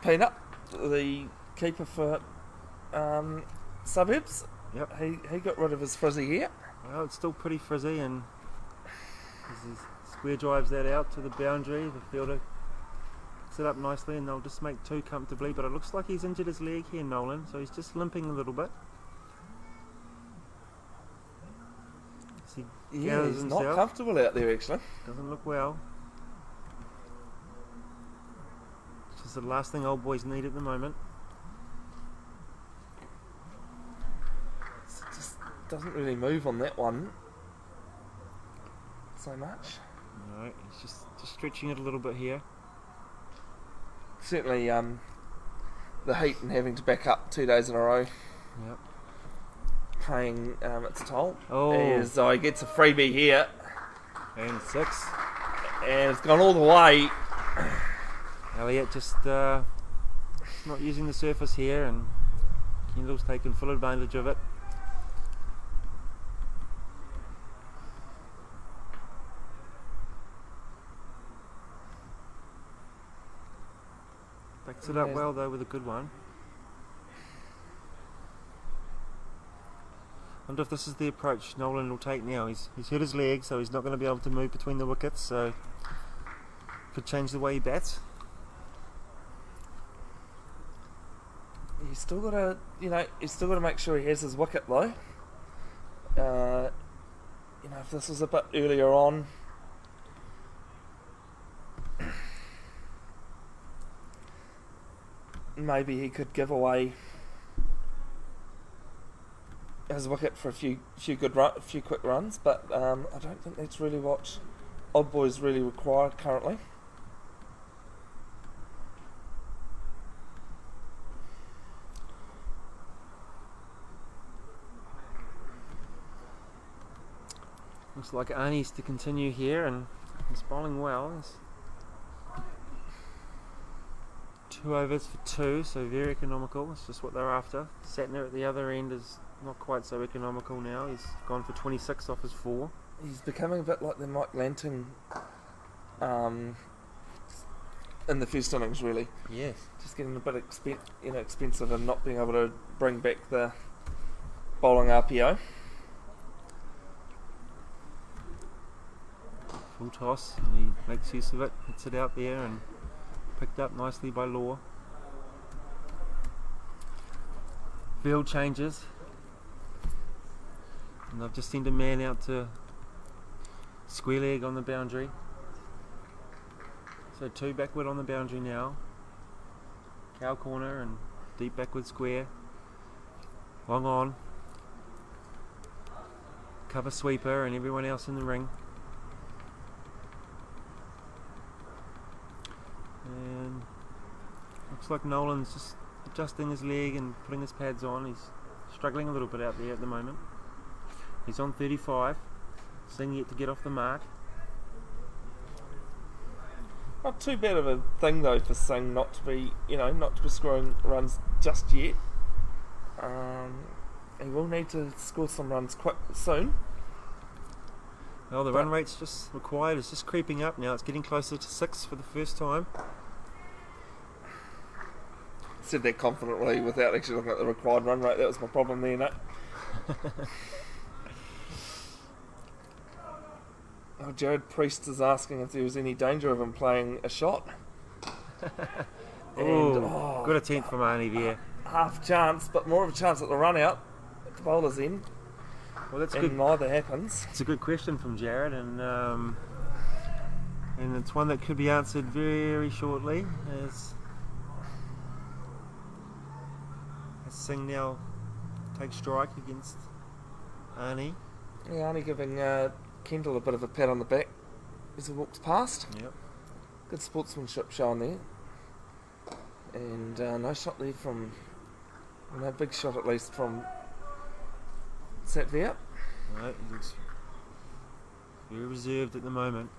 A: Peanut, the keeper for Suburbs, he got rid of his frizzy hair.
B: Well, it's still pretty frizzy, and as he square drives that out to the boundary, the fielder picks it up nicely, and they'll just make 2 comfortably. But it looks like he's injured his leg here, Nolan, so he's just limping a little bit.
A: Yeah, he's not comfortable out there actually.
B: Doesn't look well. It's just the last thing old boys need at the moment.
A: It just doesn't really move on that one so much.
B: No, he's just stretching it a little bit here.
A: Certainly the heat and having to back up 2 days in a row.
B: Yep.
A: Paying its toll.
B: As
A: he gets a freebie here.
B: And 6.
A: And it's gone all the way.
B: Elliot just not using the surface here, and Kendall's taking full advantage of it. Backs it up well though with a good one. I wonder if this is the approach Nolan will take now. He's hurt his leg, so he's not going to be able to move between the wickets, so could change the way he bats.
A: He's still got to make sure he has his wicket though. If this was a bit earlier on, maybe he could give away his wicket for a few quick runs, but I don't think that's really what old boys really require currently.
B: Looks like Arnie's to continue here, and he's bowling well. He's 2 overs for 2, so very economical. It's just what they're after. Satner at the other end is not quite so economical now. He's gone for 26 off his 4.
A: He's becoming a bit like the Mike Lanting in the first innings, really.
B: Yes.
A: Just getting a bit expensive and not being able to bring back the bowling RPO.
B: Full toss, and he makes use of it, hits it out there, and picked up nicely by Law. Field changes, and I've just sent a man out to square leg on the boundary. So 2 backward on the boundary now. Cow corner and deep backward square. Long on. Cover sweeper and everyone else in the ring. And looks like Nolan's just adjusting his leg and putting his pads on. He's struggling a little bit out there at the moment. He's on 35. Sing yet to get off the mark.
A: Not too bad of a thing though for Singh not to be scoring runs just yet. He will need to score some runs quite soon.
B: Well, the run rate's just required is just creeping up now. It's getting closer to 6 for the first time.
A: Said that confidently without actually looking at the required run rate. That was my problem there, Nick. Oh, Jared Priest is asking if there was any danger of him playing a shot.
B: Good attempt from Arnie there.
A: Half chance, but more of a chance at the run out at the bowler's end.
B: Well, that's
A: and
B: good.
A: Neither happens.
B: It's a good question from Jared, and it's one that could be answered very shortly. As Singh now takes strike against Arnie.
A: Yeah, Arnie giving Kendall a bit of a pat on the back as he walks past.
B: Yep.
A: Good sportsmanship shown there. And no shot there from... No big shot at least from Satvia.
B: No, he looks very reserved at the moment.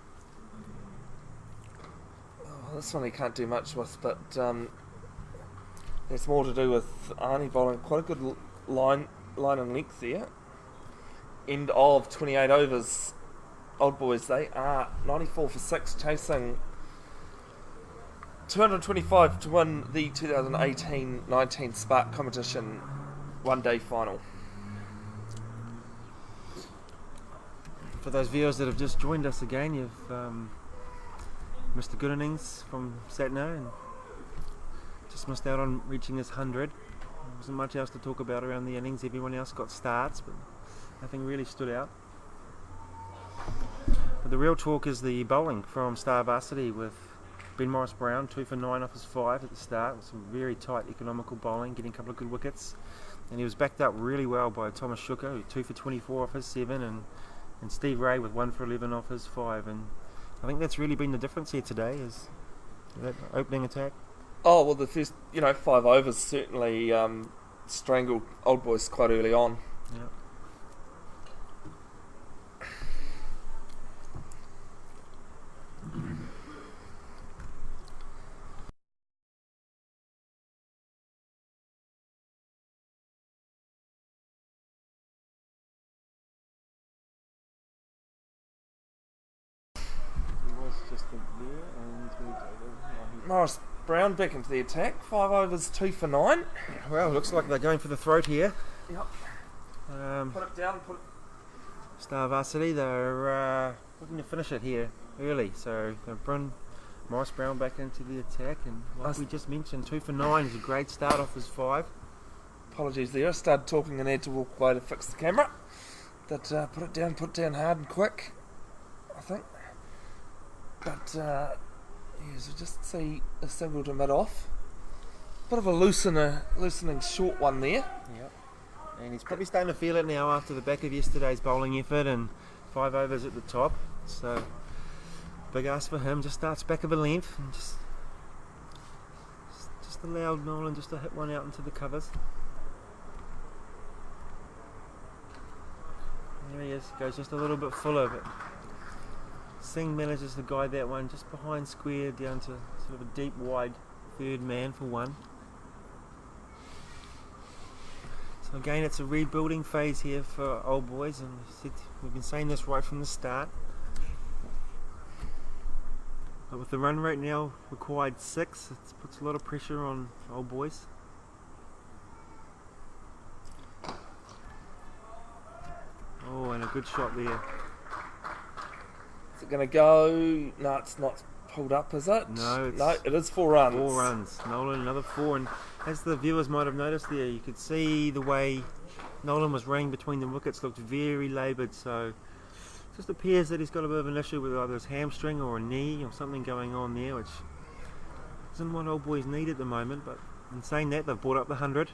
A: Oh, this one he can't do much with, but there's more to do with Arnie bowling quite a good line and length there. End of 28 overs. Old boys, they are 94 for 6, chasing 225 to win the 2018-19 Spark competition one-day final.
B: For those viewers that have just joined us again, you've missed a good innings from Satno and just missed out on reaching his 100. There wasn't much else to talk about around the innings. Everyone else got starts, but nothing really stood out. But the real talk is the bowling from Star Varsity with Ben Morris-Brown, 2 for 9 off his 5 at the start, with some very tight economical bowling, getting a couple of good wickets. And he was backed up really well by Thomas Shuka, who 2 for 24 off his 7, and Steve Ray with 1 for 11 off his 5. And I think that's really been the difference here today, is that opening attack.
A: Oh, well, the first 5 overs certainly strangled Old Boys quite early on.
B: Yeah.
A: Morris Brown back into the attack. 5 overs, 2 for 9.
B: Well, looks like they're going for the throat here.
A: Yep. Put it down.
B: Star Varsity, they're looking to finish it here early, so they've brought Morris Brown back into the attack, and like we just mentioned, 2 for 9 is a great start off his 5.
A: Apologies there. I started talking and had to walk away to fix the camera. But put it down hard and quick, I think. But so just see a single to mid off. Bit of a loosening short one there.
B: Yep. And he's probably starting to feel it now after the back of yesterday's bowling effort and 5 overs at the top. So big ask for him. Just starts back of a length and just allowed Nolan just to hit one out into the covers. There he is. Goes just a little bit fuller, but Singh manages to guide that one just behind square down to sort of a deep wide third man for 1. So again, it's a rebuilding phase here for Old Boys, and we've been saying this right from the start. But with the run rate now required 6, it puts a lot of pressure on Old Boys. Oh, and a good shot there.
A: It's a it going to go? No, it's not pulled up, is it?
B: No,
A: it is 4 runs.
B: 4 runs. Nolan, another 4. And as the viewers might have noticed there, you could see the way Nolan was running between the wickets looked very laboured. So it just appears that he's got a bit of an issue with either his hamstring or a knee or something going on there, which isn't what old boys need at the moment. But in saying that, they've brought up the 100.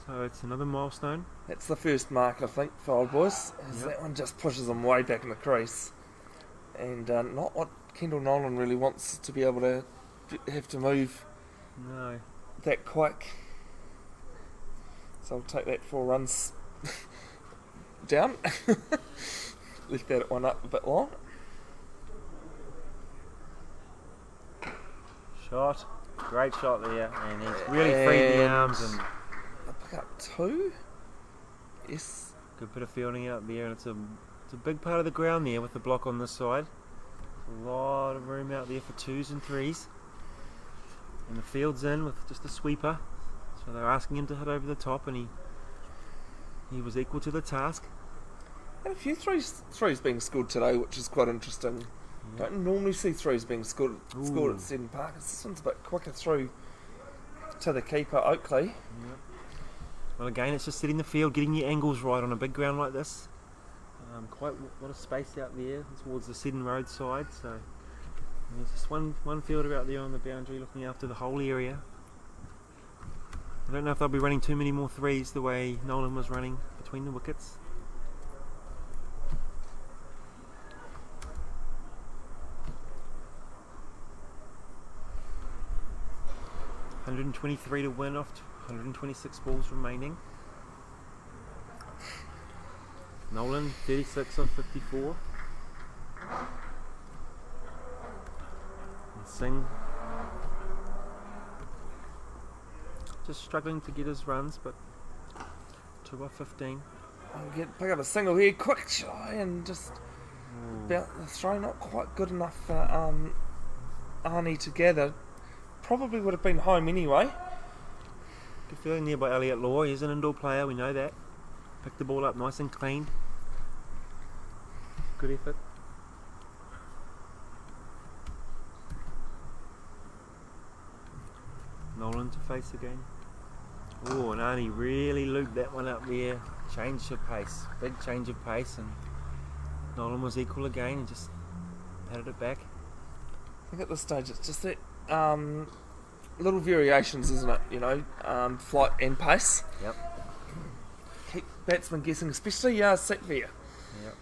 B: So it's another milestone.
A: That's the first mark, I think, for old boys. That one just pushes them way back in the crease. And not what Kendall Nolan really wants to be able to have to move that quick. So I'll take that 4 runs down. Left that one up a bit long.
B: Shot. Great shot there. And he's really freed the arms. And
A: I'll pick up 2. Yes.
B: Good bit of fielding out there. And it's a big part of the ground there with the block on this side. A lot of room out there for 2s and 3s. And the field's in with just a sweeper. So they're asking him to hit over the top, and he was equal to the task.
A: And a few threes being scored today, which is quite interesting. Don't normally see threes being scored at Seddon Park. This one's a bit quicker through to the keeper, Oakley.
B: Well, again, it's just setting the field, getting your angles right on a big ground like this. Quite a lot of space out there towards the Seddon Road side. So there's just one fielder out there on the boundary looking after the whole area. I don't know if they'll be running too many more 3s the way Nolan was running between the wickets. $123 to win off 126 balls remaining. Nolan 36 off 54. And Singh just struggling to get his runs, but 2 off 15.
A: Pick up a single here, quick try, and just about the throw, not quite good enough for Arnie to gather. Probably would have been home anyway.
B: Good feeling there by Elliot Law. He's an indoor player, we know that. Picked the ball up nice and clean. Good effort. Nolan to face again. Oh, and Arnie really looped that one up there. Change of pace. Big change of pace, and Nolan was equal again and just patted it back.
A: I think at this stage it's just that little variations, isn't it? You know, flight and pace.
B: Yep.
A: Keep batsmen guessing, especially Satvir.
B: Yep.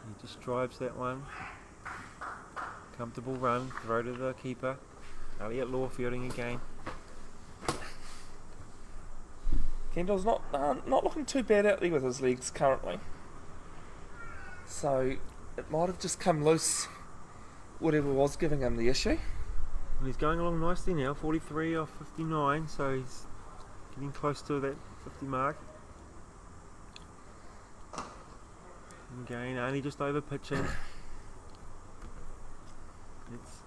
B: He just drives that one. Comfortable run, throw to the keeper. Elliot Law fielding again.
A: Kendall's not looking too bad out there with his legs currently. So it might have just come loose, whatever was giving him the issue.
B: And he's going along nicely now, 43 off 59, so he's getting close to that 50 mark. Again, only just over pitching. It's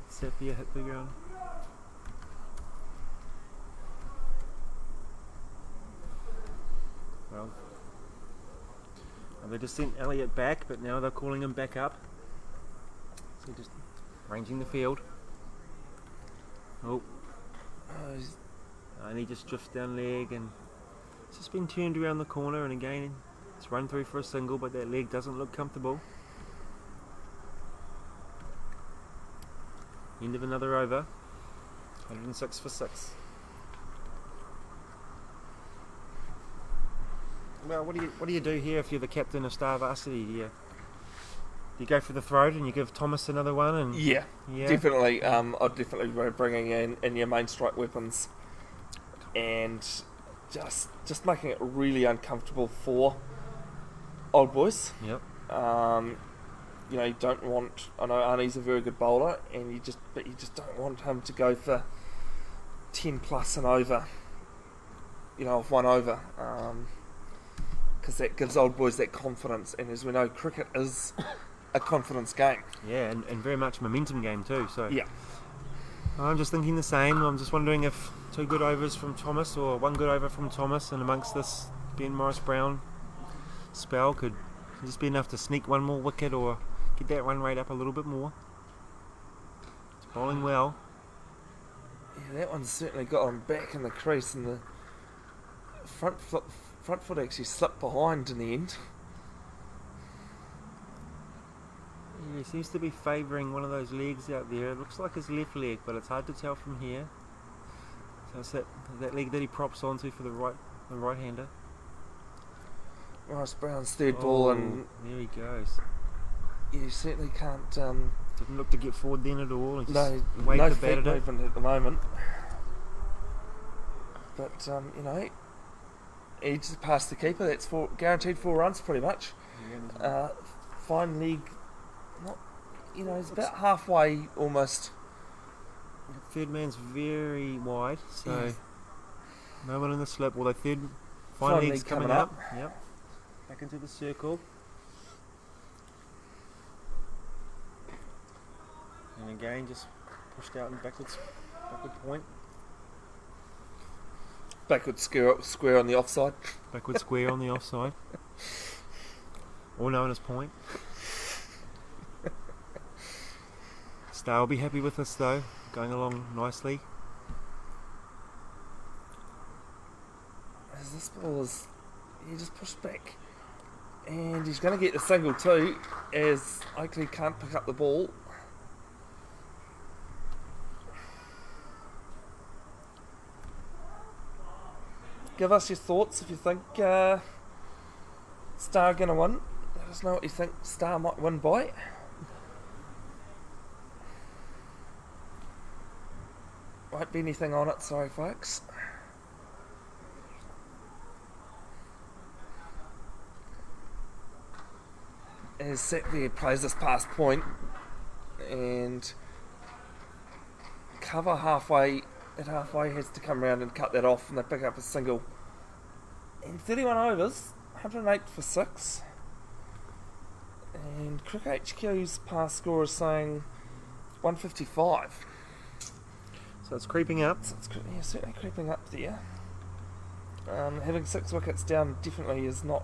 B: Sepia hit the ground. Well, they just sent Elliot back, but now they're calling him back up. So just ranging the field. Oh, and he just drifts down leg, and it's just been turned around the corner, and again it's run through for a single, but that leg doesn't look comfortable. End of another over. 106 for 6. Well, what do you do here if you're the captain of Star Varsity? Do you go for the throat and you give Thomas another one? And
A: yeah. Definitely. I'd definitely be bringing in your main strike weapons, and just making it really uncomfortable for old boys.
B: Yep.
A: You don't want. I know Arnie's a very good bowler, and you just don't want him to go for 10 plus and over. Of 1 over. Because that gives old boys that confidence, and as we know, cricket is a confidence game.
B: Yeah, and very much a momentum game too. So
A: yeah.
B: I'm just thinking the same. I'm just wondering if 2 good overs from Thomas or 1 good over from Thomas and amongst this Ben Morris Brown spell could just be enough to sneak 1 more wicket or get that run rate up a little bit more. It's bowling well.
A: Yeah, that one's certainly got him back in the crease, and the front foot actually slipped behind in the end.
B: Yeah, he seems to be favouring one of those legs out there. It looks like his left leg, but it's hard to tell from here. So it's that leg that he props onto for the right-hander.
A: Morris Brown's third ball, and
B: there he goes.
A: you certainly can't.
B: Didn't look to get forward then at all. He
A: No,
B: just waved
A: no
B: the bat
A: feet
B: at it.
A: movement at the moment. But you know, he just passed the keeper. That's guaranteed 4 runs, pretty much. Fine leg. Not, you know, he's about halfway almost.
B: Third man's very wide, so
A: Yeah.
B: no one in the slip. Although fine
A: Fine
B: leg's
A: leg
B: coming
A: coming
B: up. Yep. Back into the circle. And again, just pushed out and backward point.
A: Backward square on the offside.
B: Backward square on the offside. All known as point. Star will be happy with this though, going along nicely.
A: As this ball is, he just pushed back, and he's going to get the single too, as Oakley can't pick up the ball. Give us your thoughts if you think Star going to win. Let us know what you think Star might win by. Won't be anything on it, sorry folks. As Satvir plays this past point and cover halfway has to come round and cut that off, and they pick up a single. In 31 overs, 108 for 6. And Cricket HQ's past score is saying 155.
B: So it's creeping up.
A: So it's certainly creeping up there. Having 6 wickets down definitely is not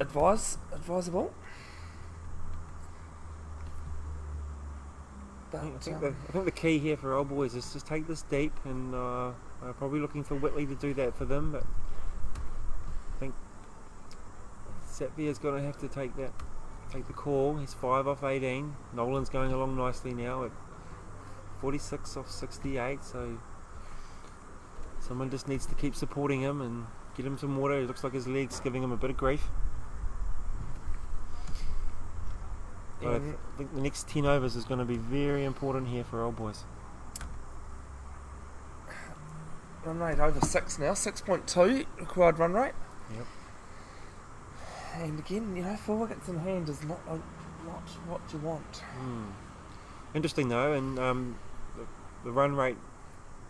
A: advisable. But,
B: I think the key here for old boys is just take this deep, and I'm probably looking for Whitley to do that for them. But I think Satvir's going to have to take the call. He's 5 off 18. Nolan's going along nicely now at 46 off 68. So someone just needs to keep supporting him and get him some water. It looks like his leg's giving him a bit of grief. But I think the next 10 overs is going to be very important here for old boys.
A: Run rate over 6 now, 6.2 required run rate.
B: Yep.
A: And again, you know, 4 wickets in hand is not what you want.
B: Interesting though, and the run rate,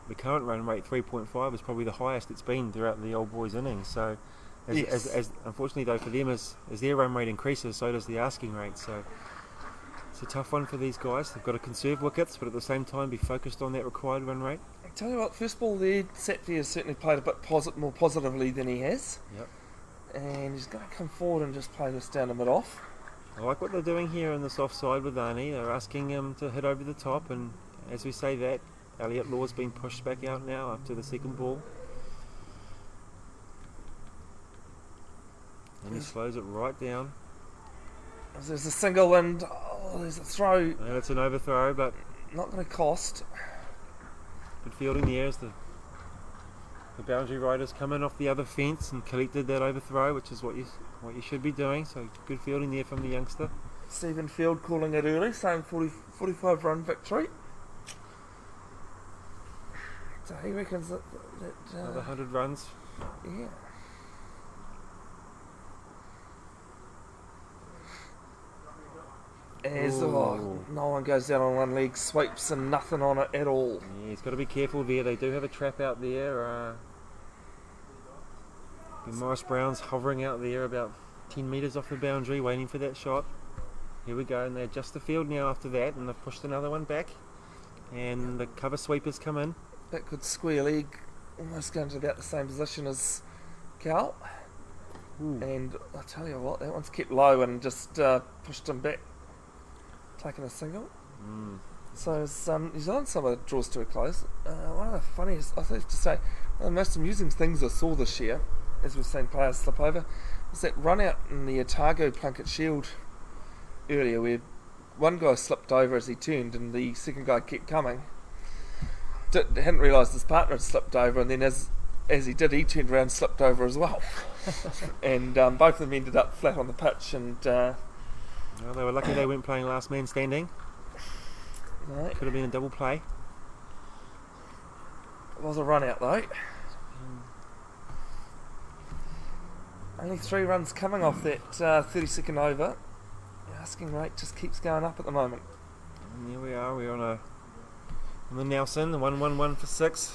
B: the current run rate 3.5 is probably the highest it's been throughout the old boys innings. So, as unfortunately though for them, as their run rate increases, so does the asking rate. So it's a tough one for these guys. They've got to conserve wickets, but at the same time be focused on that required run rate.
A: I tell you what, first ball there, Satvir has certainly played a bit more positively than he has.
B: Yep.
A: And he's going to come forward and just play this down the mid-off.
B: I like what they're doing here in this offside with Arnie. They're asking him to hit over the top, and as we say that, Elliot Law's been pushed back out now after the second ball. And he slows it right down.
A: There's a single and there's a throw.
B: And it's an overthrow, but
A: Not going to cost.
B: good fielding there as the boundary riders come in off the other fence and collected that overthrow, which is what you should be doing. So good fielding there from the youngster.
A: Stephen Field calling it early, saying 45 run victory. So he reckons that
B: Another 100 runs.
A: yeah. As no one goes down on one leg, sweeps and nothing on it at all.
B: Yeah, he's got to be careful there. They do have a trap out there. Morris Brown's hovering out there about 10 metres off the boundary, waiting for that shot. Here we go, and they adjust the field now after that, and they've pushed another one back. and the cover sweepers come in.
A: That could square leg, almost going to about the same position as Cal.
B: Ooh.
A: And I tell you what, that one's kept low and just pushed him back, taking a single. So as New Zealand summer draws to a close, one of the funniest, I have to say, one of the most amusing things I saw this year, as we've seen players slip over, was that run out in the Otago Plunket Shield earlier, where one guy slipped over as he turned and the second guy kept coming. Hadn't realised his partner had slipped over, and then as he did, he turned around and slipped over as well. And both of them ended up flat on the pitch, and
B: Well, they were lucky they weren't playing last man standing.
A: no,
B: Could have been a double play.
A: it was a run out though. Only 3 runs coming off that 30-second over. The asking rate just keeps going up at the moment.
B: And here we are, we're on the Nelson, the 1-1-1 for 6. So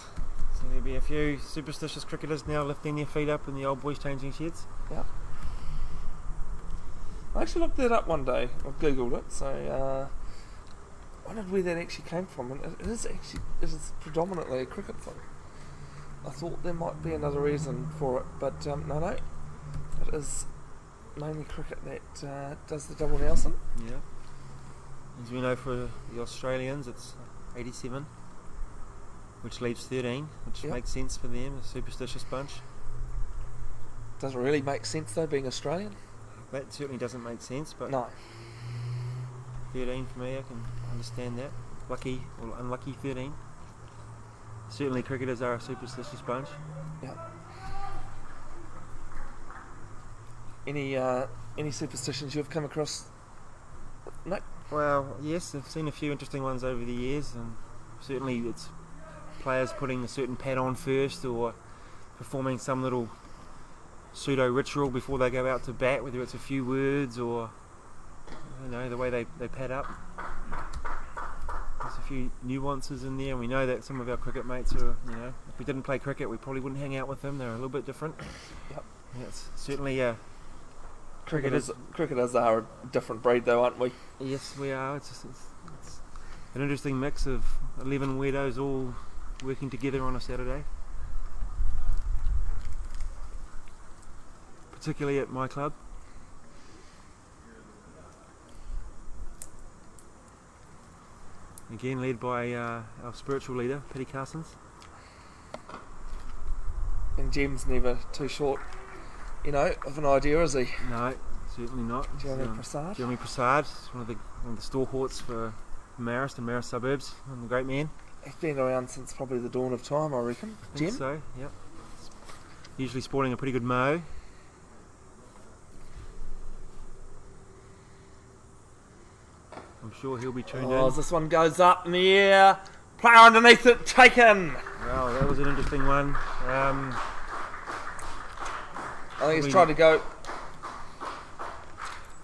B: there'll be a few superstitious cricketers now lifting their feet up and the old boys changing sheds.
A: Yeah. I actually looked that up one day. I googled it, so I wondered where that actually came from. And it is predominantly a cricket thing. I thought there might be another reason for it, but no, it is mainly cricket that does the double Nelson.
B: Yeah. As we know, for the Australians, it's 87, which leaves 13, which
A: Yep.
B: makes sense for them, a superstitious bunch.
A: Doesn't really make sense though, being Australian.
B: That certainly doesn't make sense, but
A: No.
B: 13 for me, I can understand that. Lucky or unlucky 13. Certainly cricketers are a superstitious bunch.
A: Any superstitions you've come across? No.
B: Well, yes, I've seen a few interesting ones over the years, and certainly it's players putting a certain pad on first, or performing some little pseudo ritual before they go out to bat, whether it's a few words or the way they pad up. There's a few nuances in there, and we know that some of our cricket mates are, if we didn't play cricket, we probably wouldn't hang out with them. They're a little bit different.
A: Yep.
B: And it's certainly
A: Cricketers are a different breed though, aren't we?
B: yes, we are. It's an interesting mix of 11 weirdos all working together on a Saturday. Particularly at my club. Again, led by our spiritual leader, Petty Carsons.
A: And Jim's never too short, of an idea, is he?
B: No, certainly not.
A: Jeremy Prasad.
B: Jeremy Prasad, one of the stalwarts for Marist and Marist suburbs, and the great man.
A: He's been around since probably the dawn of time, I reckon.
B: I think
A: Jim?
B: so, yep. Usually sporting a pretty good mow. I'm sure he'll be tuned
A: Oh,
B: in.
A: as this one goes up in the air, player underneath it, taken!
B: Well, that was an interesting one.
A: I think he's
B: Probably-
A: tried to go.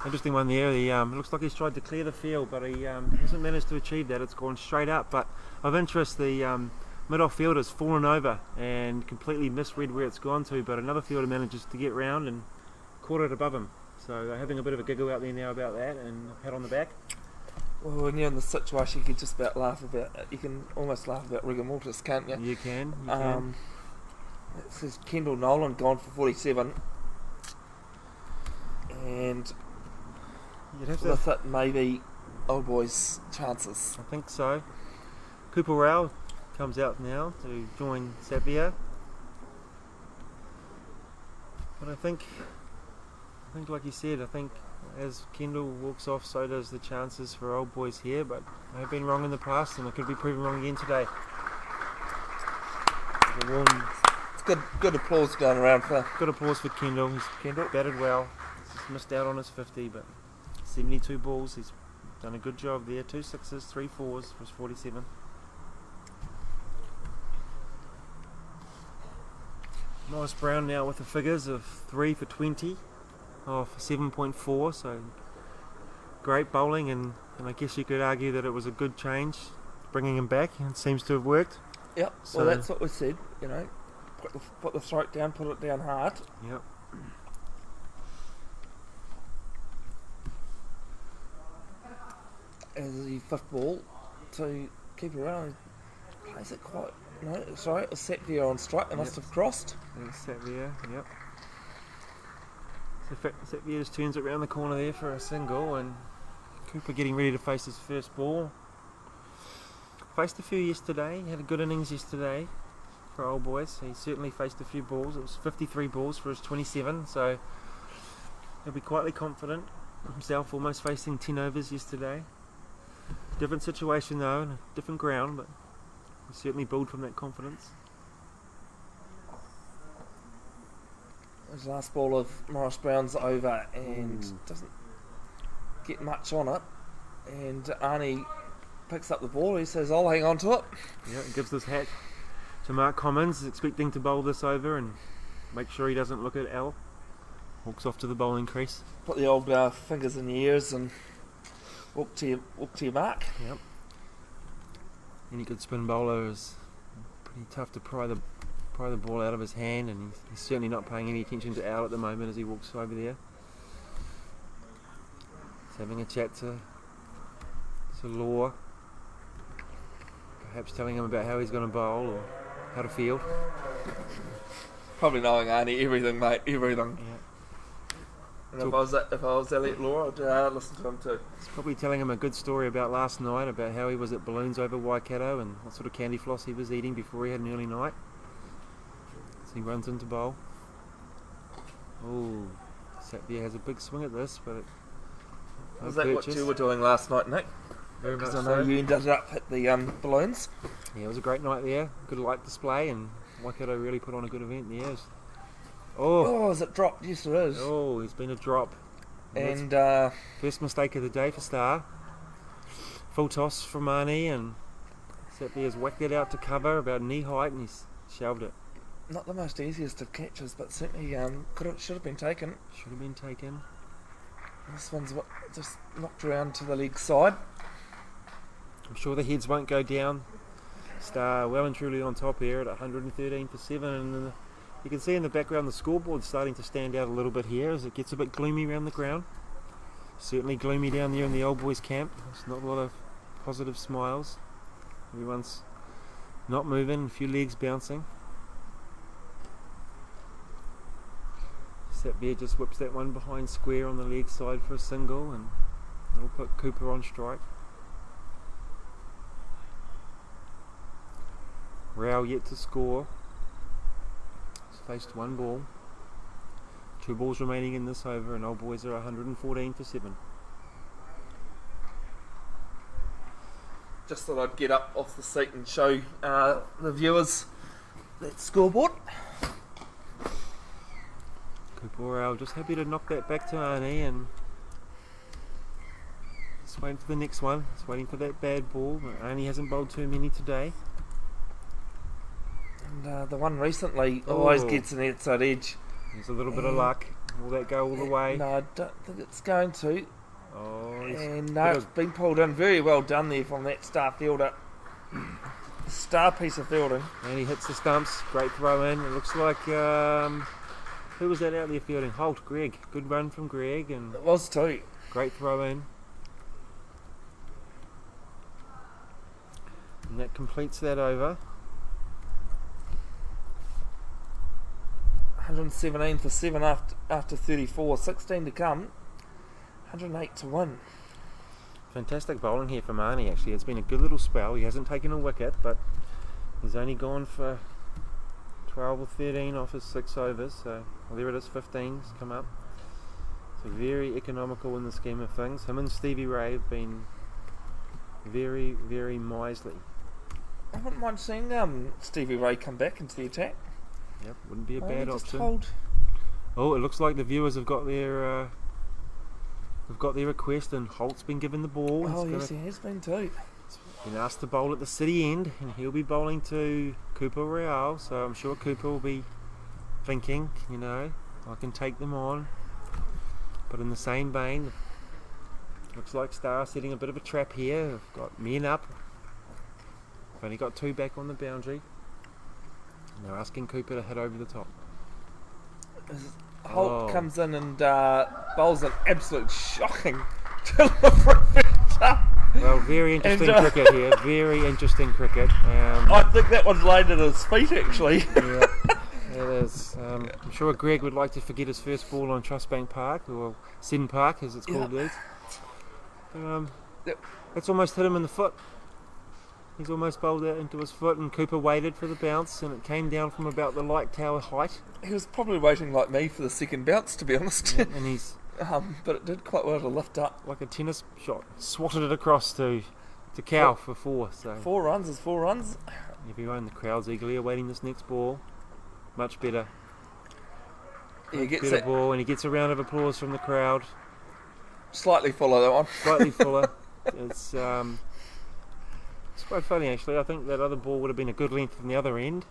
B: Interesting one there. It looks like he's tried to clear the field, but he hasn't managed to achieve that. It's gone straight up. But of interest, the mid-off fielder's fallen over and completely misread where it's gone to. But another fielder manages to get round and caught it above him. So they're having a bit of a giggle out there now about that, and a pat on the back.
A: Well, when you're in the situation, you can just about laugh about it. You can almost laugh about rigor mortis, can't you?
B: You can.
A: It says Kendall Nolan gone for 47, and
B: You'd have to.
A: with it maybe old boys' chances.
B: I think so. Cooper Rao comes out now to join Sapia. But I think like you said, I think as Kendall walks off, so does the chances for old boys here, but I have been wrong in the past and I could be proven wrong again today. There's a warm,
A: It's good applause going around for
B: good applause for Kendall. He's
A: Kendall.
B: batted well. He's just missed out on his 50, but 72 balls. He's done a good job there. 2 sixes, 3 fours for his 47. Morris Brown now with the figures of 3 for 20 off 7.4, so great bowling, and I guess you could argue that it was a good change bringing him back, and it seems to have worked.
A: Yep.
B: So-
A: Well, that's what we said. Put the throat down, put it down hard.
B: Yep.
A: As the fifth ball to keeper around. He plays it quite. No, sorry, it was Sapia on strike. They must have crossed.
B: Thanks, Sapia, yep. So Sapia just turns it around the corner there for a single, and Cooper getting ready to face his first ball. Faced a few yesterday, had a good innings yesterday for Old Boys. He certainly faced a few balls. It was 53 balls for his 27, so he'll be quietly confident himself, almost facing 10 overs yesterday. Different situation though, and a different ground, but he certainly build from that confidence.
A: His last ball of Morris Brown's over and doesn't get much on it. And Arnie picks up the ball. He says, "I'll hang on to it."
B: Yeah, gives this hat to Mark Commons, expecting to bowl this over and make sure he doesn't look at Al. Walks off to the bowling crease.
A: Put the old fingers in your ears and walk to your mark.
B: Yep. Any good spin bowler is pretty tough to pry the ball out of his hand, and he's certainly not paying any attention to Al at the moment as he walks over there. He's having a chat to Law, perhaps telling him about how he's going to bowl or how to field.
A: Probably knowing Arnie everything, mate, everything.
B: Yeah.
A: And if I was Elliot Law, I'd listen to him too.
B: He's probably telling him a good story about last night, about how he was at Balloons over Waikato and what sort of candy floss he was eating before he had an early night. So he runs into bowl. Oh, Sapia has a big swing at this, but
A: Was that what you were doing last night, Nick?
B: Very much
A: Because I know you ended up at the Balloons.
B: Yeah, it was a great night there. Good light display, and Waikato really put on a good event there.
A: Oh, is it dropped? Yes, it is.
B: Oh, it's been a drop.
A: And
B: first mistake of the day for Star. Full toss from Arnie, and Sapia's whacked it out to cover about knee height, and he's shelved it.
A: not the most easiest of catches, but certainly should have been taken.
B: Should have been taken.
A: This one's just knocked around to the leg side.
B: I'm sure the heads won't go down. Star well and truly on top here at 113 for 7, and you can see in the background the scoreboard's starting to stand out a little bit here as it gets a bit gloomy around the ground. Certainly gloomy down there in the old boys camp. There's not a lot of positive smiles. Everyone's not moving, a few legs bouncing. Sapia just whips that one behind square on the leg side for a single, and that'll put Cooper on strike. Rao yet to score. He's faced one ball. 2 balls remaining in this over, and old boys are 114 for 7.
A: Just thought I'd get up off the seat and show the viewers that scoreboard.
B: Cooper Rao just happy to knock that back to Arnie, and just waiting for the next one. Just waiting for that bad ball, but Arnie hasn't bowled too many today.
A: And the one recently always gets an outside edge.
B: There's a little bit of luck. Will that go all the way?
A: No, I don't think it's going to.
B: Oh,
A: and no, it's been pulled in. Very well done there from that star fielder. Star piece of fielding.
B: And he hits the stumps. Great throw in. It looks like who was that out there fielding? Holt, Greg. Good run from Greg, and
A: It was too.
B: great throw in. And that completes that over.
A: 117 for 7 after 34. 16 to come. 108 to win.
B: Fantastic bowling here from Arnie, actually. It's been a good little spell. He hasn't taken a wicket, but he's only gone for 12 or 13 off his 6 overs. So, well, there it is, 15's come up. So very economical in the scheme of things. Him and Stevie Ray have been very, very miserly.
A: I wouldn't mind seeing Stevie Ray come back into the attack.
B: Yep, wouldn't be a bad
A: Just
B: option.
A: hold.
B: Oh, it looks like the viewers have got their request, and Holt's been given the ball.
A: Oh, yes, he has been too.
B: Been asked to bowl at the city end, and he'll be bowling to Cooper Real, so I'm sure Cooper will be thinking, I can take them on. But in the same vein, looks like Star setting a bit of a trap here. They've got men up. They've only got 2 back on the boundary. And they're asking Cooper to hit over the top.
A: Holt comes in and bowls an absolute shocking delivery.
B: Well, very interesting
A: And,
B: cricket here. Very interesting cricket.
A: I think that one's laid at his feet, actually.
B: Yeah, it is. I'm sure Greg would like to forget his first ball on Trustbank Park, or Sen Park as it's called these. It's almost hit him in the foot. He's almost bowled that into his foot, and Cooper waited for the bounce, and it came down from about the light tower height.
A: He was probably waiting like me for the second bounce, to be honest.
B: Yeah, and he's
A: But it did quite well to lift up.
B: like a tennis shot, swatted it across to Cow for 4. So
A: 4 runs is 4 runs.
B: everyone, the crowd's eagerly awaiting this next ball. Much better.
A: He gets
B: Better
A: that
B: ball, and he gets a round of applause from the crowd.
A: slightly fuller, that one.
B: Slightly fuller. It's quite funny actually. I think that other ball would have been a good length from the other end.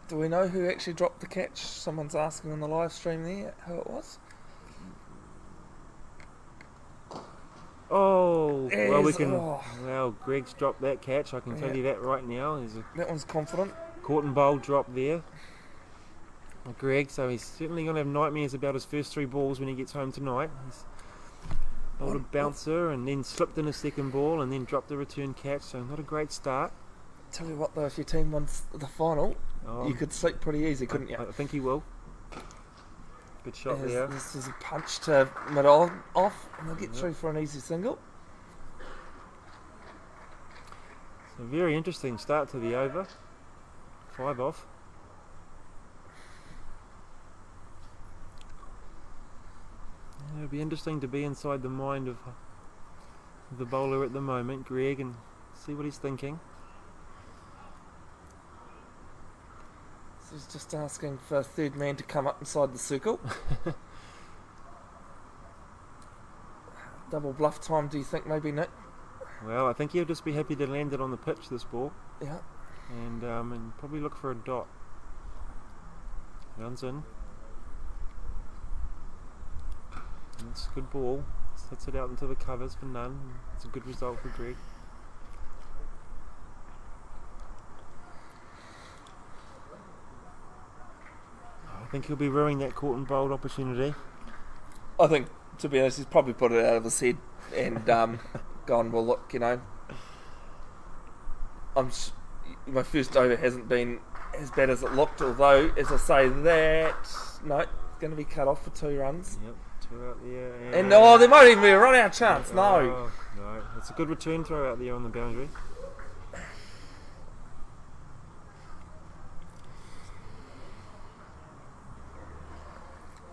A: Do we know who actually dropped the catch? Someone's asking on the live stream there who it was.
B: Oh, well we can.
A: Oh,
B: Well, Greg's dropped that catch. I can tell you that right now. There's a
A: that one's confident.
B: caught and bowled drop there. Greg, so he's certainly going to have nightmares about his first 3 balls when he gets home tonight. He's bowled a bouncer and then slipped in his second ball and then dropped the return catch, so not a great start.
A: Tell you what though, if your team wins the final, you could sleep pretty easy, couldn't you?
B: I think he will. Good shot there.
A: This is a punch to mid-on off, and they'll get through for an easy single.
B: So very interesting start to the over. 5 off. It'll be interesting to be inside the mind of the bowler at the moment, Greg, and see what he's thinking.
A: So he's just asking for a third man to come up inside the circle. Double bluff time, do you think maybe, Nick?
B: Well, I think he'll just be happy to land it on the pitch, this ball,
A: Yeah.
B: and probably look for a dot. Runs in. It's a good ball. Sets it out into the covers for none. It's a good result for Greg. I think he'll be ruining that caught and bowled opportunity.
A: I think, to be honest, he's probably put it out of his head and gone, well, look, you know, my first over hasn't been as bad as it looked, although, as I say that, no, it's going to be cut off for 2 runs.
B: Yep, 2 out there.
A: And there might even be a run out chance, no.
B: Oh, no, it's a good return throw out there on the boundary.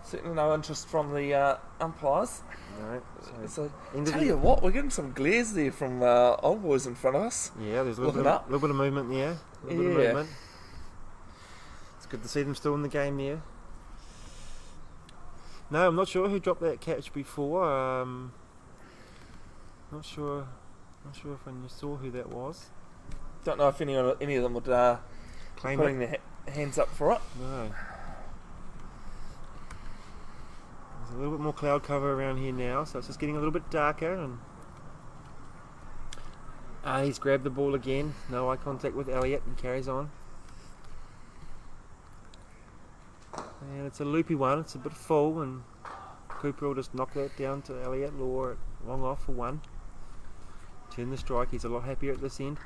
A: Certainly no interest from the umpires.
B: No,
A: So,
B: end of
A: tell
B: the-
A: you what, we're getting some glares there from old boys in front of us.
B: Yeah, there's a
A: Looking
B: little
A: up.
B: bit of movement there. A little bit of
A: Yeah.
B: movement. It's good to see them still in the game there. No, I'm not sure who dropped that catch before. Not sure if I saw who that was.
A: Don't know if any of them would
B: Claim
A: putting
B: it.
A: their hands up for it.
B: No. There's a little bit more cloud cover around here now, so it's just getting a little bit darker. And he's grabbed the ball again. No eye contact with Elliott and carries on. And it's a loopy one. It's a bit full, and Cooper will just knock that down to Elliott, lower it long off for 1. Turn the strike. He's a lot happier at this end.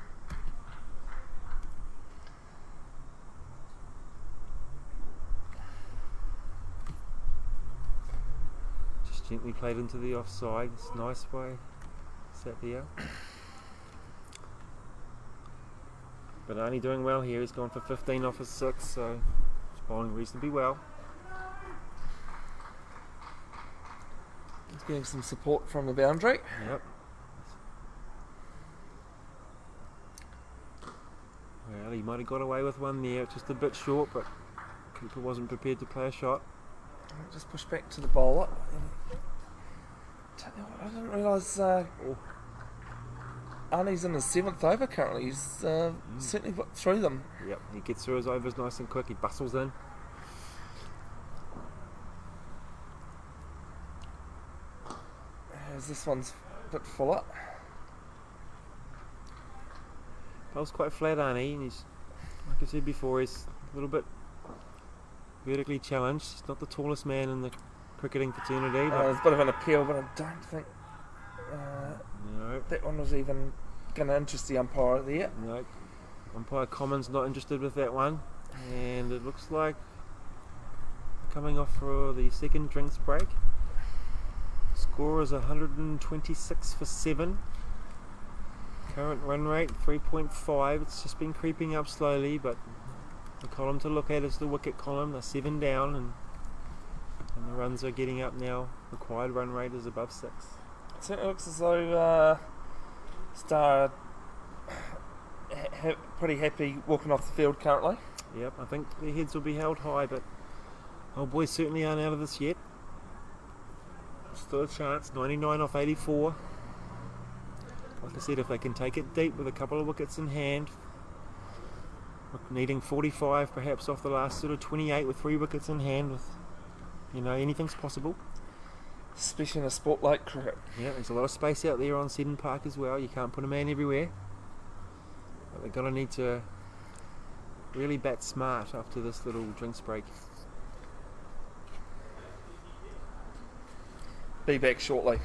B: Just gently played into the offside. It's nice way sat there. But only doing well here. He's gone for 15 off his 6, so he's bowling reasonably well.
A: He's getting some support from the boundary.
B: Yep. Well, he might have got away with one there, just a bit short, but Cooper wasn't prepared to play a shot.
A: Just push back to the bowler. Tell you what, I didn't realise Arnie's in his 7th over currently. He's certainly put through them.
B: Yep, he gets through his overs nice and quick, he bustles in.
A: As this one's a bit fuller.
B: Bowl's quite flat, Arnie, and he's, like I said before, he's a little bit vertically challenged. He's not the tallest man in the cricketing fraternity, but
A: There's a bit of an appeal, but I don't think that one was even going to interest the umpire there.
B: No, umpire Commons not interested with that one, and it looks like coming off for the second drinks break. Score is 126 for 7. Current run rate 3.5. It's just been creeping up slowly, but the column to look at is the wicket column. They're 7 down, and the runs are getting up now. Required run rate is above 6.
A: It certainly looks as though Star pretty happy walking off the field currently.
B: Yep, I think their heads will be held high, but old boys certainly aren't out of this yet. Still a chance, 99 off 84. Like I said, if they can take it deep with a couple of wickets in hand, needing 45 perhaps off the last sort of 28 with 3 wickets in hand, with, anything's possible.
A: Especially in a sport like cricket.
B: Yeah, there's a lot of space out there on Seddon Park as well. You can't put a man everywhere. But they're going to need to really bat smart after this little drinks break.
A: Be back shortly.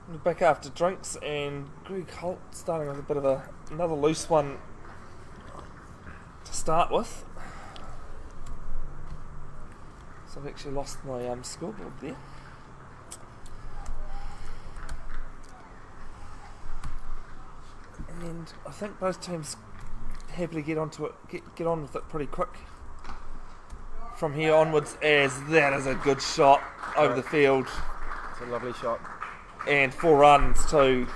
A: We're back after drinks, and Greg Holt starting with a bit of another loose one to start with. So I've actually lost my scoreboard there. And I think both teams happily get on with it pretty quick from here onwards, as that is a good shot over the field.
B: It's a lovely shot.
A: And 4 runs too.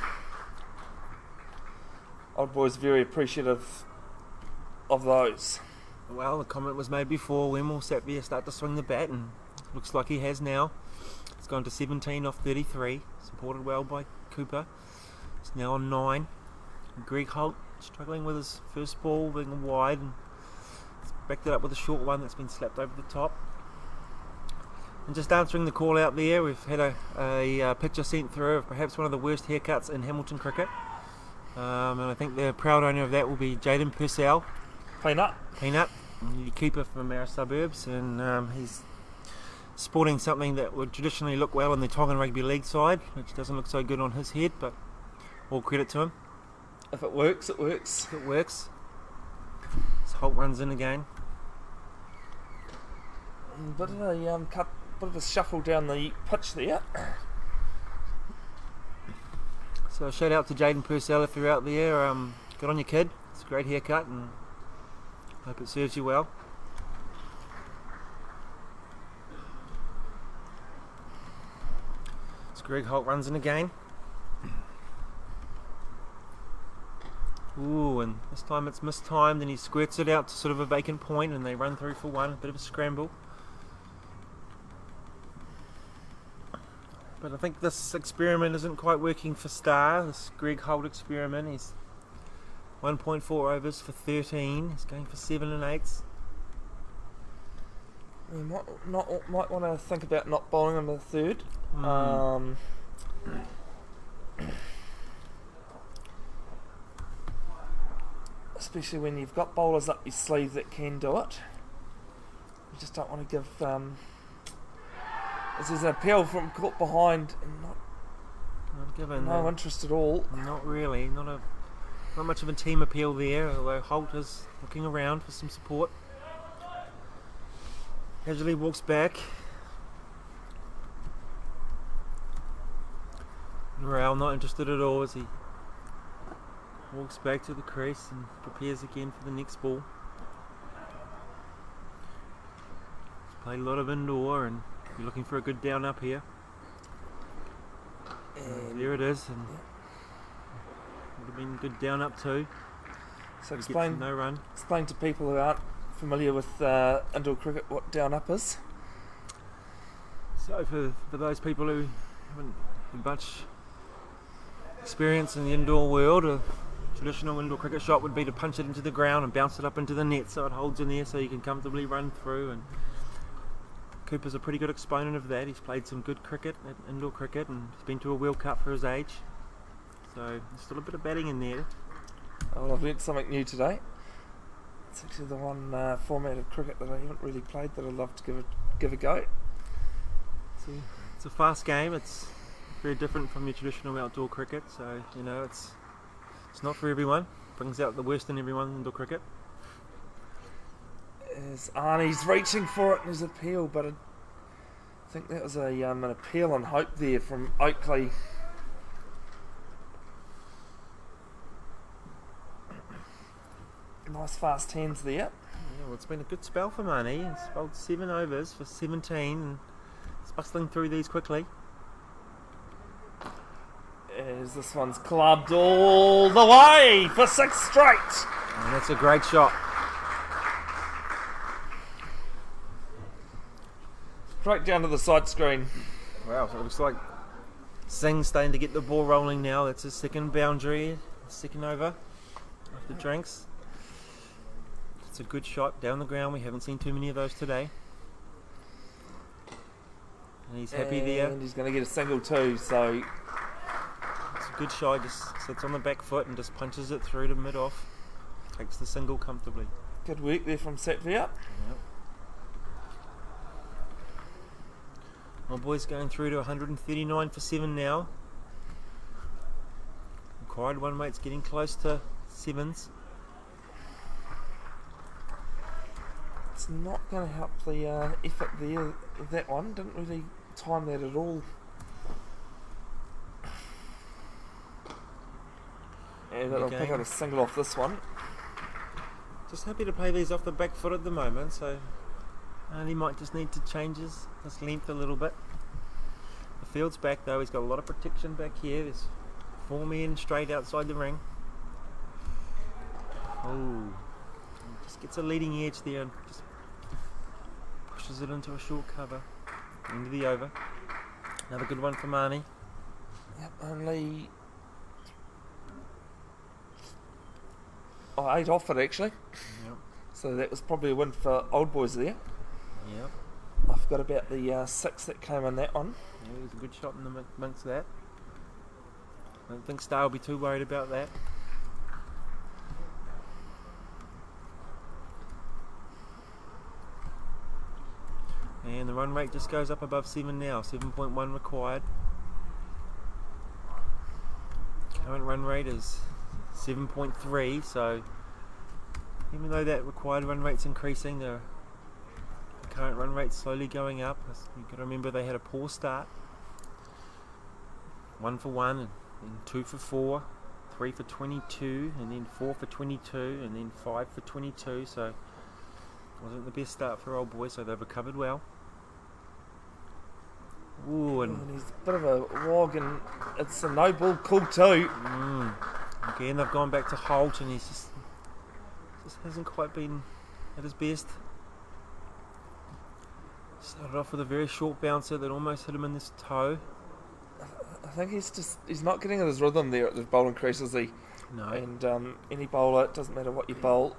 A: Old Boy's very appreciative of those.
B: Well, the comment was made before, when will Sapia start to swing the bat, and looks like he has now. It's gone to 17 off 33, supported well by Cooper. It's now on 9. Greg Holt struggling with his first ball being wide, and backed it up with a short one that's been slapped over the top. And just answering the call out there, we've had a picture sent through of perhaps one of the worst haircuts in Hamilton cricket, and I think the proud owner of that will be Jaden Purcell. Peanut, the keeper from our suburbs, and he's sporting something that would traditionally look well in the Tongan Rugby League side, which doesn't look so good on his head, but all credit to him.
A: If it works, it works.
B: If it works. So Holt runs in again.
A: Bit of a shuffle down the pitch there.
B: So a shout out to Jaden Purcell if you're out there. Good on your kid. It's a great haircut, and hope it serves you well. So Greg Holt runs in again. Ooh, and this time it's mistimed, and he squirts it out to sort of a vacant point, and they run through for 1. A bit of a scramble. But I think this experiment isn't quite working for Star, this Greg Holt experiment. He's 1.4 overs for 13. He's going for 7 and 8s.
A: You might want to think about not bowling him a third. Especially when you've got bowlers up your sleeve that can do it. You just don't want to give... This is an appeal from caught behind, and
B: Not given.
A: no interest at all.
B: Not really. Not much of a team appeal there, although Holt is looking around for some support. Casually walks back. Morale not interested at all as he walks back to the crease and prepares again for the next ball. He's played a lot of indoor, and you're looking for a good down up here. There it is, and would have been good down up too.
A: So explain
B: no run.
A: Explain to people who aren't familiar with indoor cricket what down up is.
B: So for those people who haven't had much experience in the indoor world, a traditional indoor cricket shot would be to punch it into the ground and bounce it up into the net so it holds in there so you can comfortably run through. And Cooper's a pretty good exponent of that. He's played some good cricket, indoor cricket, and he's been to a World Cup for his age. So there's still a bit of batting in there.
A: Well, I've learnt something new today. It's actually the one format of cricket that I haven't really played that I'd love to give a go.
B: It's a fast game. It's very different from your traditional outdoor cricket. So it's not for everyone. Brings out the worst in everyone in indoor cricket.
A: As Arnie's reaching for it in his appeal, but I think that was an appeal on hope there from Oakley. Nice fast hands there.
B: Yeah, well, it's been a good spell for Marnie. He's bowled 7 overs for 17 and he's bustling through these quickly.
A: As this one's clubbed all the way for 6 straight.
B: And that's a great shot.
A: Straight down to the side screen.
B: Wow, so it looks like Singh's starting to get the ball rolling now. That's his second boundary, second over after drinks. It's a good shot down the ground. We haven't seen too many of those today. And he's happy there.
A: And he's going to get a single too, so...
B: It's a good shot. He just sits on the back foot and just punches it through to mid-off. Takes the single comfortably.
A: Good work there from Sapia.
B: Yep. My boy's going through to 139 for 7 now. required one rate's getting close to 7s.
A: It's not going to help the effort there. That one didn't really time that at all. And it'll pick up a single off this one.
B: Just happy to play these off the back foot at the moment, so he might just need to change his length a little bit. The field's back though, he's got a lot of protection back here. There's 4 men straight outside the ring. Oh, just gets a leading edge there and just pushes it into a short cover. Into the over. Another good one for Marnie.
A: Yep, only 8 off it actually.
B: Yep.
A: So that was probably a win for Old Boys there.
B: Yep.
A: I forgot about the 6 that came in that one.
B: Yeah, it was a good shot in the amongst that. I don't think Star will be too worried about that. And the run rate just goes up above 7 now, 7.1 required. Current run rate is 7.3, so even though that required run rate's increasing, the current run rate's slowly going up. You've got to remember they had a poor start. 1 for 1, and then 2 for 4, 3 for 22, and then 4 for 22, and then 5 for 22, so it wasn't the best start for Old Boys, so they've recovered well. Ooh, and
A: he's a bit of a wog, and it's a no ball call too.
B: Again, they've gone back to Holt, and he's just hasn't quite been at his best. Started off with a very short bouncer that almost hit him in this toe.
A: I think he's not getting in his rhythm there at the bowling crease, is he?
B: No.
A: And any bowler, it doesn't matter what you bowl,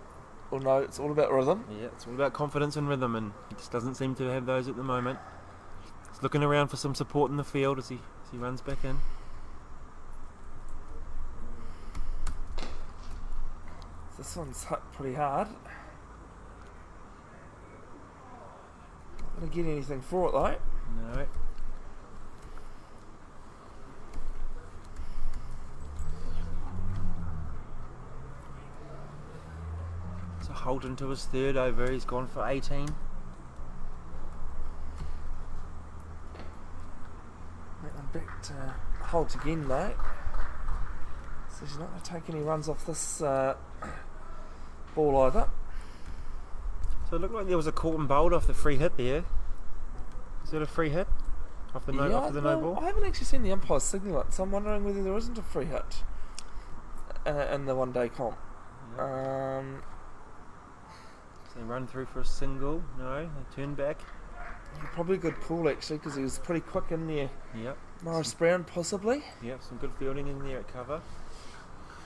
A: or no, it's all about rhythm.
B: Yeah, it's all about confidence and rhythm, and he just doesn't seem to have those at the moment. He's looking around for some support in the field as he runs back in.
A: This one's hit pretty hard. Not going to get anything for it though.
B: No. So Holt into his third over, he's gone for 18.
A: Back to Holt again though. So she's not going to take any runs off this ball either.
B: So it looked like there was a caught and bowled off the free hit there. Is that a free hit? Off the no ball?
A: I haven't actually seen the umpire signal it, so I'm wondering whether there isn't a free hit in the one day comp.
B: Yep. So they run through for a single. No, they turn back.
A: Probably a good call actually, because he was pretty quick in there.
B: Yep.
A: Morris Brown possibly.
B: Yep, some good fielding in there at cover.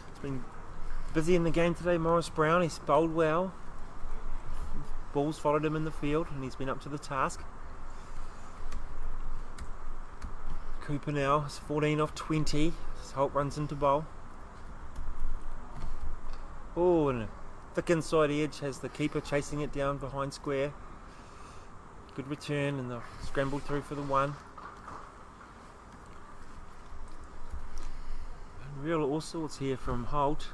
B: It's been busy in the game today, Morris Brown. He's bowled well. Balls followed him in the field, and he's been up to the task. Cooper now is 14 off 20. Holt runs into bowl. Oh, and a thick inside edge has the keeper chasing it down behind square. Good return, and they'll scramble through for the one. Real all sorts here from Holt.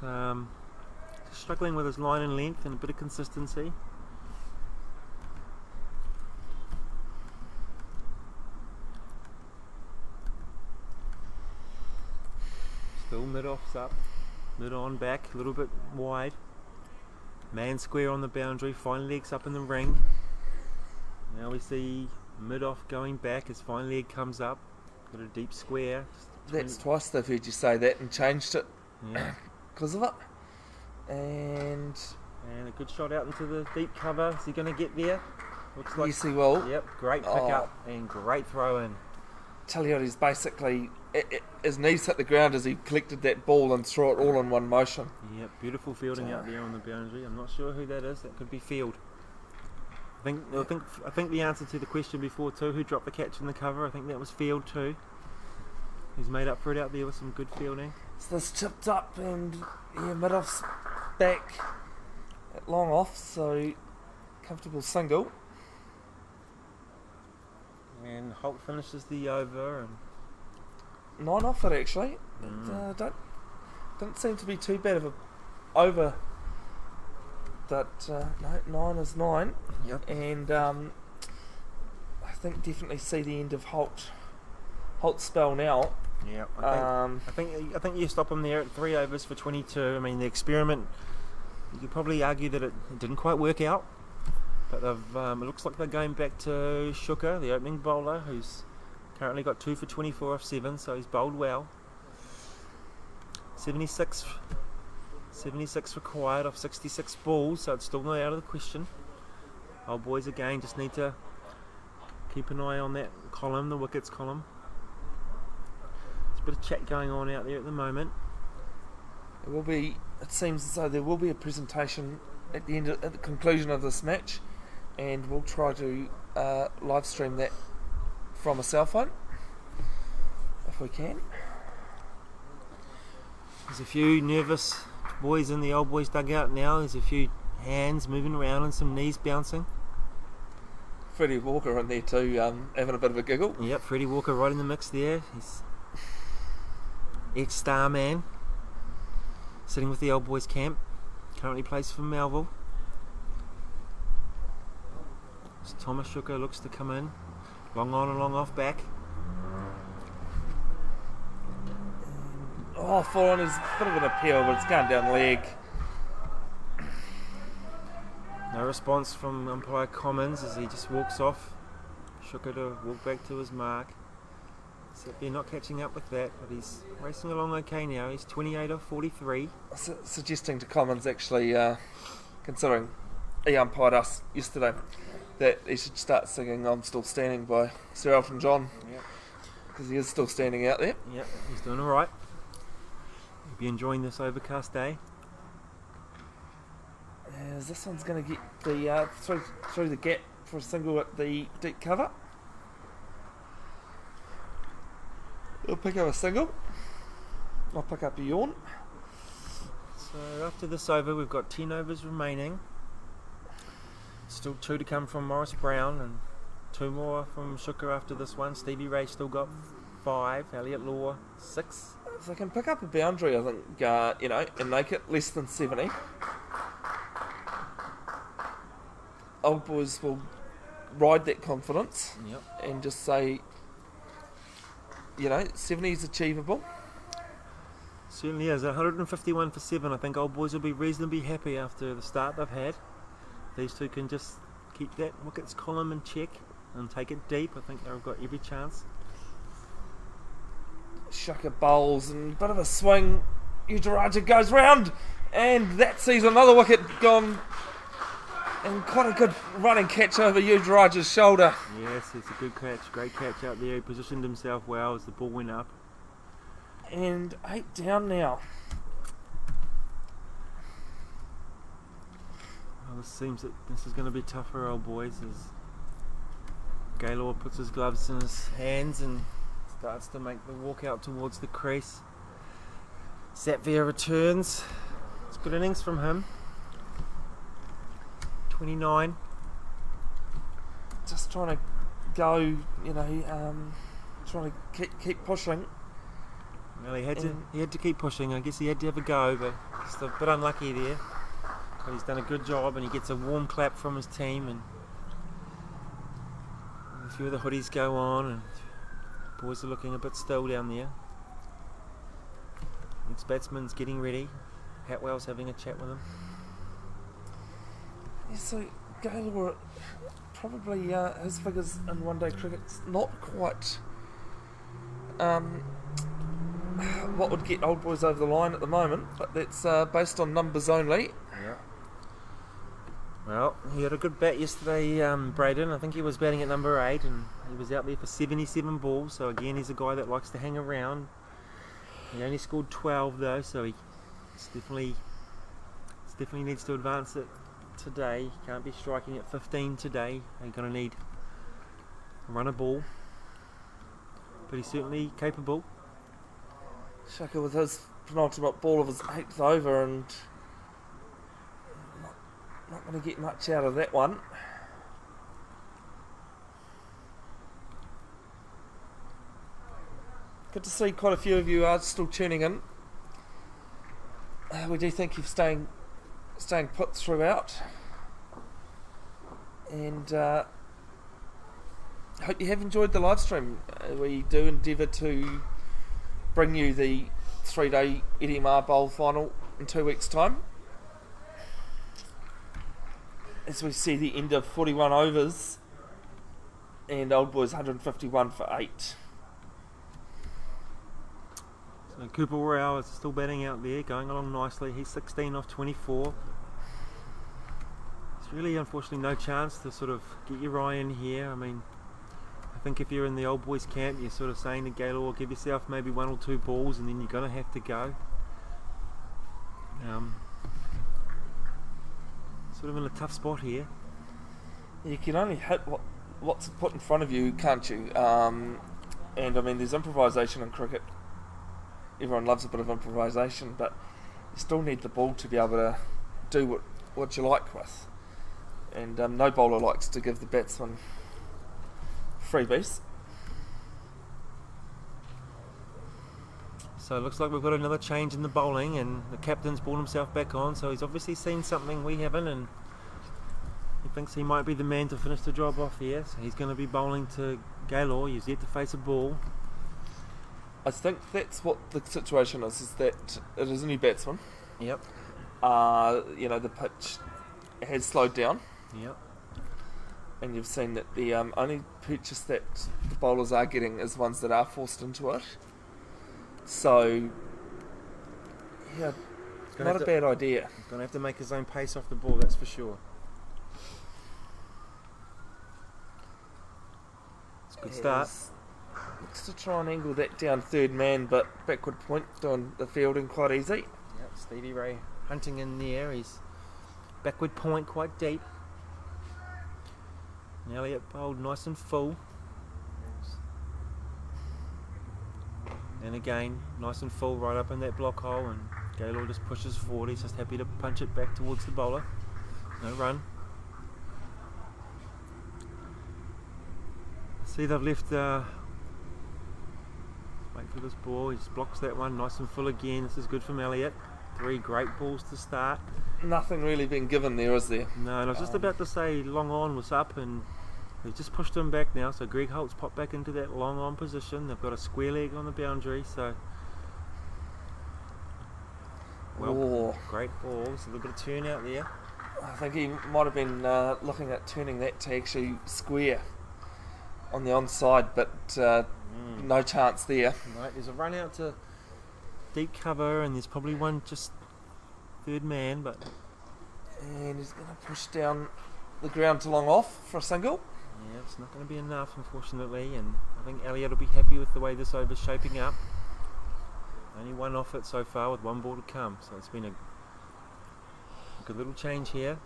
B: Struggling with his line and length and a bit of consistency. Still mid-off's up, mid-on back, a little bit wide. Man square on the boundary, fine legs up in the ring. Now we see mid-off going back as fine leg comes up. Got a deep square.
A: That's twice they've heard you say that and changed it because of it. And
B: a good shot out into the deep cover. Is he going to get there? Looks like
A: yes, he will.
B: Yep, great pick up and great throw in.
A: Tell you what, he's basically his knees hit the ground as he collected that ball and threw it all in one motion.
B: Yep, beautiful fielding out there on the boundary. I'm not sure who that is. That could be Field. I think the answer to the question before too, who dropped the catch in the cover, I think that was Field too. He's made up for it out there with some good fielding.
A: So this chipped up and mid-off's back at long off, so comfortable single.
B: And Holt finishes the over. And
A: 9 off it actually. Don't didn't seem to be too bad of a over. That no, 9 is 9.
B: Yep.
A: And I think definitely see the end of Holt's spell now.
B: Yeah. I think you stop him there at 3 overs for 22. I mean, the experiment. You could probably argue that it didn't quite work out, but it looks like they're going back to Shuka, the opening bowler, who's currently got 2 for 24 off 7, so he's bowled well. 76 required off 66 balls, so it's still not out of the question. Old boys again just need to keep an eye on that column, the wickets column. There's a bit of chat going on out there at the moment.
A: It seems as though there will be a presentation at the conclusion of this match, and we'll try to live stream that from a cell phone if we can.
B: There's a few nervous boys in the old boys dugout now. There's a few hands moving around and some knees bouncing.
A: Freddie Walker in there too, having a bit of a giggle.
B: Yep, Freddie Walker right in the mix there. He's ex-star man, sitting with the old boys camp. Currently plays for Melville. As Thomas Shuka looks to come in. Long on and long off back.
A: Oh, full on is a bit of an appeal, but it's going down leg.
B: No response from umpire Commons as he just walks off. Shuka to walk back to his mark. They're not catching up with that, but he's racing along okay now. He's 28 off 43.
A: Suggesting to Commons, actually, considering he umpired us yesterday, that he should start singing "I'm Still Standing" by Sir Elton John.
B: Yep.
A: Because he is still standing out there.
B: Yep, he's doing alright. He'll be enjoying this overcast day.
A: As this one's going to get the through the gap for a single at the deep cover. We'll pick up a single. I'll pick up a yawn.
B: So after this over, we've got 10 overs remaining. Still 2 to come from Morris Brown and 2 more from Shuka after this one. Stevie Ray still got 5. Elliot Law 6.
A: If they can pick up a boundary, I think, and make it less than 70, old boys will ride that confidence.
B: Yep.
A: And just say, 70 is achievable.
B: Certainly is. 151 for 7. I think old boys will be reasonably happy after the start they've had. These two can just keep that wickets column in check and take it deep. I think they've got every chance.
A: Shuka bowls and a bit of a swing. Ujaraja goes round, and that sees another wicket gone. And quite a good running catch over Ujaraja's shoulder.
B: Yes, it's a good catch. Great catch out there. He positioned himself well as the ball went up.
A: And 8 down now.
B: Well, this seems that this is going to be tough for old boys as Gaylord puts his gloves in his hands and starts to make the walk out towards the crease. Satvir returns. It's good innings from him. 29.
A: Just trying to go, trying to keep pushing.
B: Well, he had to keep pushing. I guess he had to have a go, but just a bit unlucky there. But he's done a good job, and he gets a warm clap from his team, and a few of the hoodies go on, and boys are looking a bit still down there. Next batsman's getting ready. Hatwell's having a chat with him.
A: Yeah, so Gaylord probably his figures in one-day cricket's not quite what would get old boys over the line at the moment, but that's based on numbers only.
B: Yeah. Well, he had a good bat yesterday, Braden. I think he was batting at number 8, and he was out there for 77 balls. So again, he's a guy that likes to hang around. He only scored 12 though, so he definitely needs to advance it today. He can't be striking at 15 today. They're going to need a run a ball, but he's certainly capable.
A: Shuka with his penultimate ball of his 8th over, and not going to get much out of that one. Good to see quite a few of you are still tuning in. we do think he's staying put throughout, and hope you have enjoyed the live stream. We do endeavour to bring you the 3-day Eddie Mar Bowl final in 2 weeks' time, as we see the end of 41 overs and Old Boys 151 for 8.
B: So Cooper Royale is still batting out there, going along nicely. He's 16 off 24. It's really unfortunately no chance to sort of get your eye in here. I mean, I think if you're in the Old Boys camp, you're sort of saying to Gaylor, give yourself maybe 1 or 2 balls and then you're going to have to go. Sort of in a tough spot here.
A: You can only hit what's put in front of you, can't you? And I mean, there's improvisation in cricket. Everyone loves a bit of improvisation, but you still need the ball to be able to do what you like with. And no bowler likes to give the batsman freebies.
B: So it looks like we've got another change in the bowling, and the captain's brought himself back on, so he's obviously seen something we haven't, and he thinks he might be the man to finish the job off here. So he's going to be bowling to Gaylor. He's yet to face a ball.
A: I think that's what the situation is that it is a new batsman.
B: Yep.
A: The pitch has slowed down.
B: Yep.
A: And you've seen that the only pitches that the bowlers are getting is ones that are forced into it. So, yeah, not a bad idea.
B: He's going to have to make his own pace off the ball, that's for sure. It's a good start.
A: Looks to try and angle that down third man, but backward point doing the fielding quite easy.
B: Yep, Stevie Ray hunting in there. He's backward point quite deep. And Elliott bowled nice and full. And again, nice and full right up in that block hole, and Gaylor just pushes forward. He's just happy to punch it back towards the bowler. No run. See, they've left wait for this ball. He just blocks that one nice and full again. This is good from Elliott. 3 great balls to start.
A: Nothing really been given there, is there?
B: No, and I was just about to say long on was up, and they've just pushed him back now. So Greg Holt's popped back into that long on position. They've got a square leg on the boundary. So great balls. A little bit of turn out there.
A: I think he might have been looking at turning that to actually square on the onside, but no chance there.
B: Right, there's a run out to deep cover, and there's probably one just third man, but
A: and he's going to push down the ground to long off for a single.
B: Yeah, it's not going to be enough, unfortunately, and I think Elliott will be happy with the way this over's shaping up. Only 1 off it so far with 1 ball to come, so it's been a good little change here.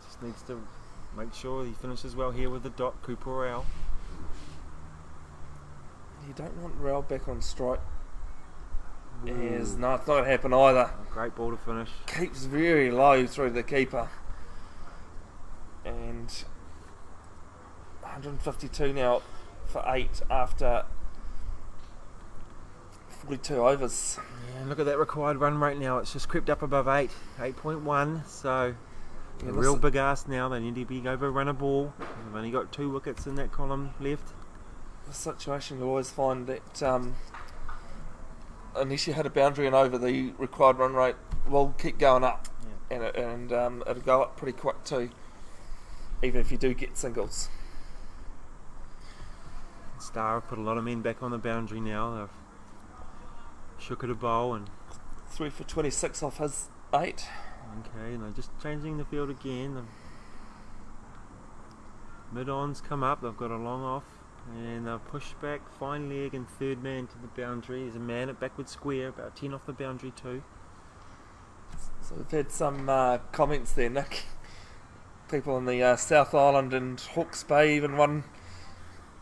B: Just needs to make sure he finishes well here with the dot. Cooper Royale.
A: You don't want Royale back on strike. No, it's not going to happen either.
B: A great ball to finish.
A: Keeps very low through the keeper. And 152 now for 8 after 42 overs.
B: Yeah, and look at that required run rate now. It's just crept up above 8.1. So a real big ask now. They need to be over run a ball. They've only got 2 wickets in that column left.
A: The situation you'll always find that unless you hit a boundary and over, the required run rate will keep going up. Yeah. And it'll go up pretty quick too, even if you do get singles.
B: Star have put a lot of men back on the boundary now. They've shook at a bowl and
A: 3 for 26 off his 8.
B: Okay, and they're just changing the field again. The mid-ons come up. They've got a long off. And they'll push back, fine leg and third man to the boundary. There's a man at backward square, about 10 off the boundary too.
A: So we've had some comments there, Nick. People in the South Island and Hawke's Bay, even one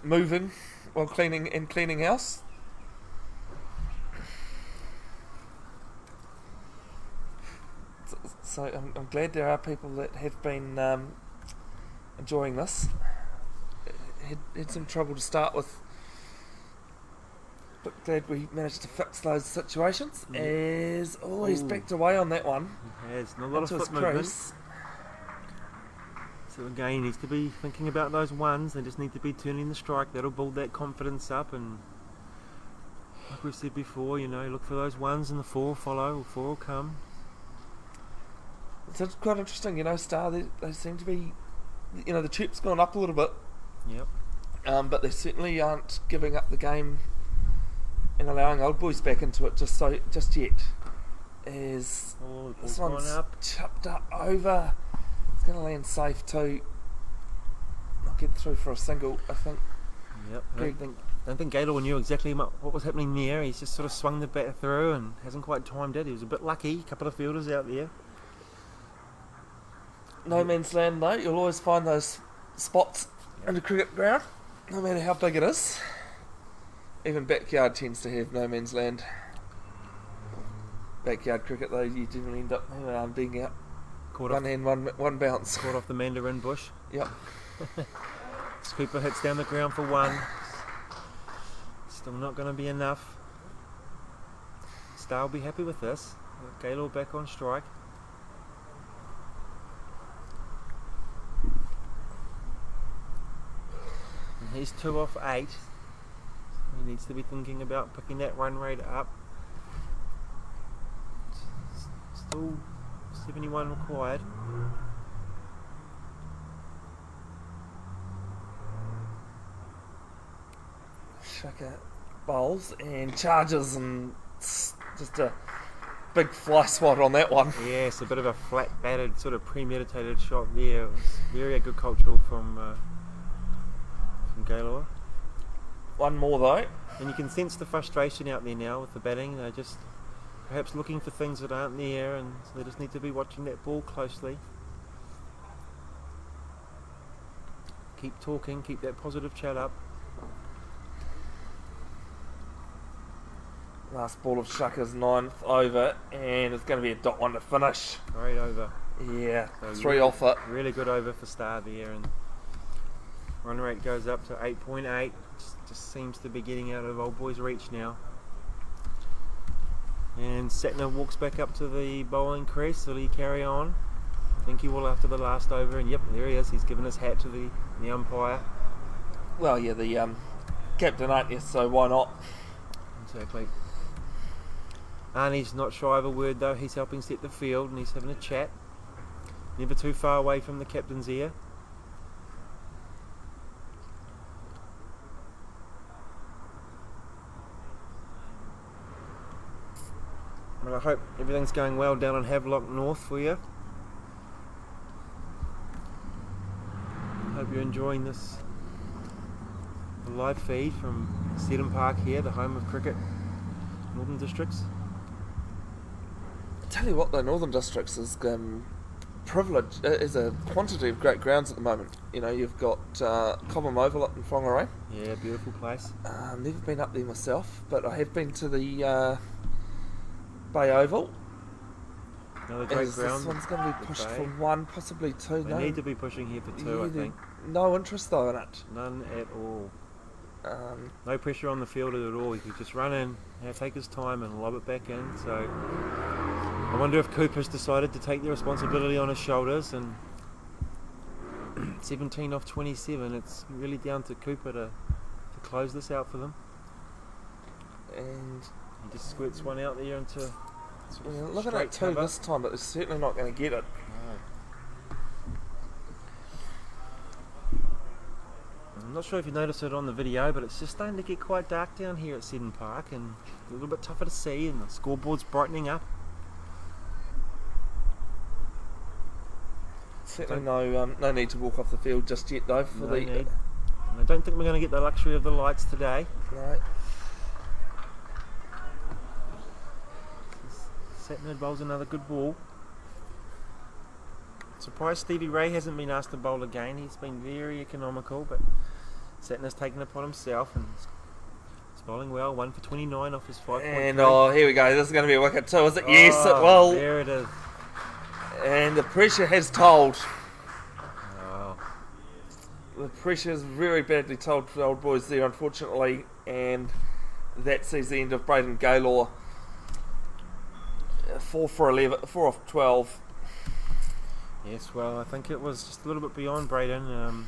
A: moving while cleaning house. So I'm glad there are people that have been enjoying this. Had some trouble to start with but glad we managed to fix those situations. As he's
B: Ooh.
A: backed away on that one.
B: He has. Not a lot of
A: Into his
B: foot movement.
A: crease.
B: So again, he needs to be thinking about those ones. They just need to be turning the strike. That'll build that confidence up. And like we've said before, look for those ones and the 4 follow, or 4 will come.
A: It's quite interesting, Star. They seem to be, the chip's gone up a little bit.
B: Yep.
A: But they certainly aren't giving up the game and allowing old boys back into it just yet. As this one's
B: up.
A: chopped up over. It's going to land safe too. Not get through for a single, I think.
B: Yep. I don't think Gaylor knew exactly what was happening there. He's just sort of swung the bat through and hasn't quite timed it. He was a bit lucky. A couple of fielders out there.
A: No man's land though. You'll always find those spots in the cricket ground, no matter how big it is. Even backyard tends to have no man's land. Backyard cricket though, you generally end up being out. One hand, one bounce.
B: Caught off the mandarin bush.
A: Yep.
B: Scooper hits down the ground for 1. Still not going to be enough. Star will be happy with this. Gaylor back on strike. And he's 2 off 8. He needs to be thinking about picking that run rate up. Still 71 required.
A: Shaka bowls and charges, and just a big fly swat on that one.
B: Yes, a bit of a flat batted, sort of premeditated shot there. It was very agricultural from Gaylor.
A: One more though.
B: And you can sense the frustration out there now with the batting. They're just perhaps looking for things that aren't there, and so they just need to be watching that ball closely. Keep talking, keep that positive chat up.
A: Last ball of Shaka's 9th over, and it's going to be a dot one to finish.
B: Great over.
A: Yeah,
B: So
A: 3 off it.
B: Really good over for Star there, and run rate goes up to 8.8. Just seems to be getting out of old boy's reach now. And Satner walks back up to the bowling crease. Will he carry on? I think he will after the last over, and yep, there he is. He's given his hat to the umpire.
A: Well, yeah, the captain, aren't you? So why not?
B: Exactly. Arnie's not shy of a word though. He's helping set the field and he's having a chat. Never too far away from the captain's ear. Well, I hope everything's going well down on Havelock North for you. I hope you're enjoying this live feed from Seddon Park here, the home of cricket, Northern Districts.
A: Tell you what, though, Northern Districts is privilege. Is a quantity of great grounds at the moment. You've got Cobham Oval up in Whangarei.
B: Yeah, beautiful place.
A: Never been up there myself, but I have been to the Bay Oval.
B: Another great ground.
A: This one's going to be pushed for 1, possibly 2.
B: We need to be pushing here for 2, I think.
A: No interest though in it.
B: None at all.
A: Um,
B: No pressure on the fielder at all. He could just run in, take his time and lob it back in. So I wonder if Cooper's decided to take the responsibility on his shoulders, and 17 off 27, it's really down to Cooper to close this out for them.
A: and
B: He just squirts one out there into
A: look at
B: straight
A: that 2
B: cover.
A: this time, but they're certainly not going to get it.
B: I'm not sure if you noticed it on the video, but it's just starting to get quite dark down here at Seddon Park and a little bit tougher to see, and the scoreboard's brightening up.
A: Certainly no need to walk off the field just yet though.
B: No need. And I don't think we're going to get the luxury of the lights today.
A: Right.
B: Satner bowls another good ball. Surprised Stevie Ray hasn't been asked to bowl again. He's been very economical, but Satner's taken it upon himself and he's bowling well. 1 for 29 off his 5.3.
A: And here we go. This is going to be a wicket too, is it? Yes, it will.
B: There it is.
A: And the pressure has told.
B: Oh.
A: The pressure is very badly told for the old boys there, unfortunately. And that sees the end of Braden Gaylor. 4 off 12.
B: Yes, well, I think it was just a little bit beyond Braden.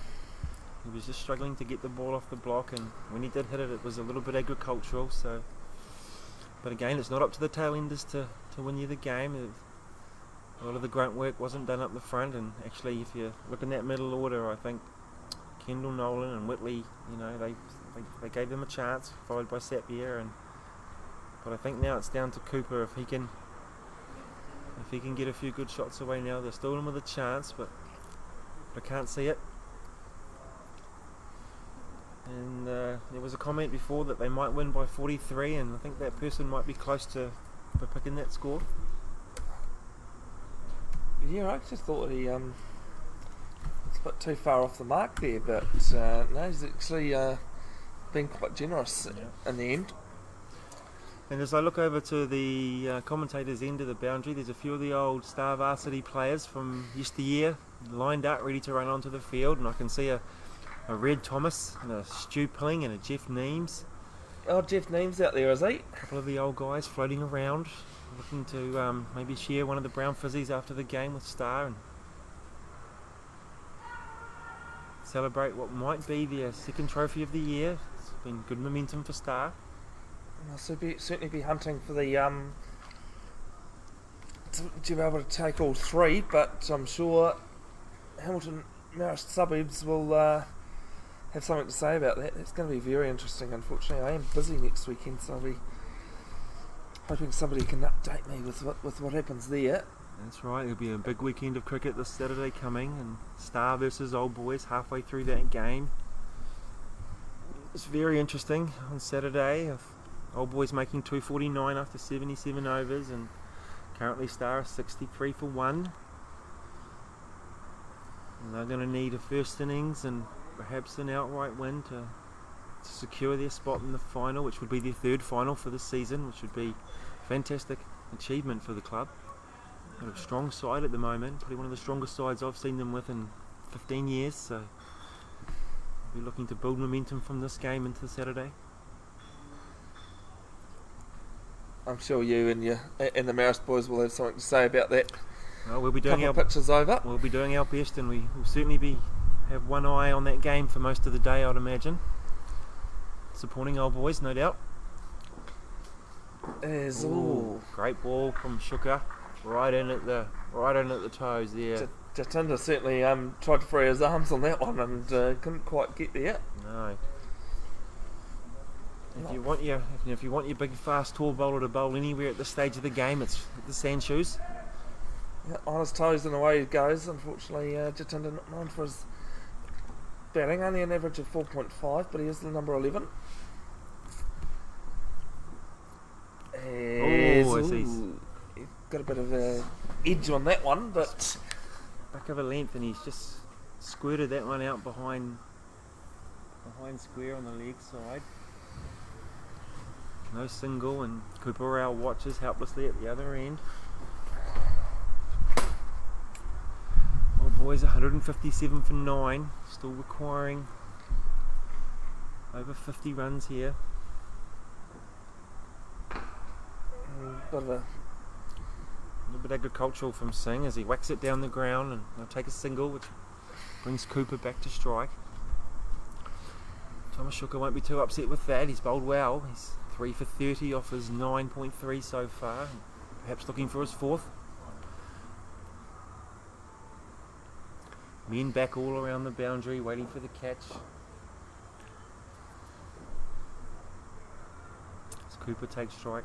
B: He was just struggling to get the ball off the block, and when he did hit it, it was a little bit agricultural. So, but again, it's not up to the tail enders to win you the game. A lot of the grunt work wasn't done up the front, and actually, if you look in that middle order, I think Kendall, Nolan, and Whitley, they gave them a chance, followed by Sapir, but I think now it's down to Cooper if he can get a few good shots away now. They're still in with a chance, but I can't see it. And there was a comment before that they might win by 43, and I think that person might be close to picking that score.
A: Yeah, I just thought he it's a bit too far off the mark there, but no, he's actually been quite generous in the end.
B: And as I look over to the commentators' end of the boundary, there's a few of the old Star Varsity players from yesteryear lined up, ready to run onto the field, and I can see a Red Thomas and a Stu Pilling and a Jeff Neems.
A: Oh, Jeff Neems out there, is he?
B: A couple of the old guys floating around, looking to maybe share one of the brown fizzies after the game with Star and celebrate what might be their second trophy of the year. It's been good momentum for Star.
A: I'll certainly be hunting for the to be able to take all three, but I'm sure Hamilton-Marist suburbs will have something to say about that. It's going to be very interesting. Unfortunately, I am busy next weekend, so I'll be hoping somebody can update me with what happens there.
B: That's right, there'll be a big weekend of cricket this Saturday coming, and Star versus Old Boys halfway through that game. It's very interesting on Saturday. Old Boys making 249 after 77 overs, and currently Star is 63 for 1. And they're going to need a first innings and perhaps an outright win to secure their spot in the final, which would be their third final for the season, which would be a fantastic achievement for the club. Got a strong side at the moment, probably one of the strongest sides I've seen them with in 15 years, so we'll be looking to build momentum from this game into Saturday.
A: I'm sure you and the Marist boys will have something to say about that.
B: Well, we'll be doing our
A: pitches over.
B: We'll be doing our best, and we will certainly have one eye on that game for most of the day, I'd imagine. Supporting Old Boys, no doubt. Great ball from Shuka, right in at the toes there.
A: Jatinda certainly tried to free his arms on that one and couldn't quite get there.
B: No. If you want your big, fast, tall bowler to bowl anywhere at this stage of the game, it's the sand shoes.
A: Yeah, on his toes and away he goes. Unfortunately, Jatinda not known for his batting, only an average of 4.5, but he is the number 11. He's got a bit of an edge on that one, but
B: back of a length, and he's just squirted that one out behind square on the leg side. No single, and Cooper Rao watches helplessly at the other end. Old Boys 157 for 9, still requiring over 50 runs here.
A: A
B: little bit agricultural from Singh as he whacks it down the ground, and they'll take a single, which brings Cooper back to strike. Thomas Shuka won't be too upset with that. He's bowled well. He's 3 for 30 off his 9.3 so far, perhaps looking for his fourth. Men back all around the boundary waiting for the catch. As Cooper takes strike.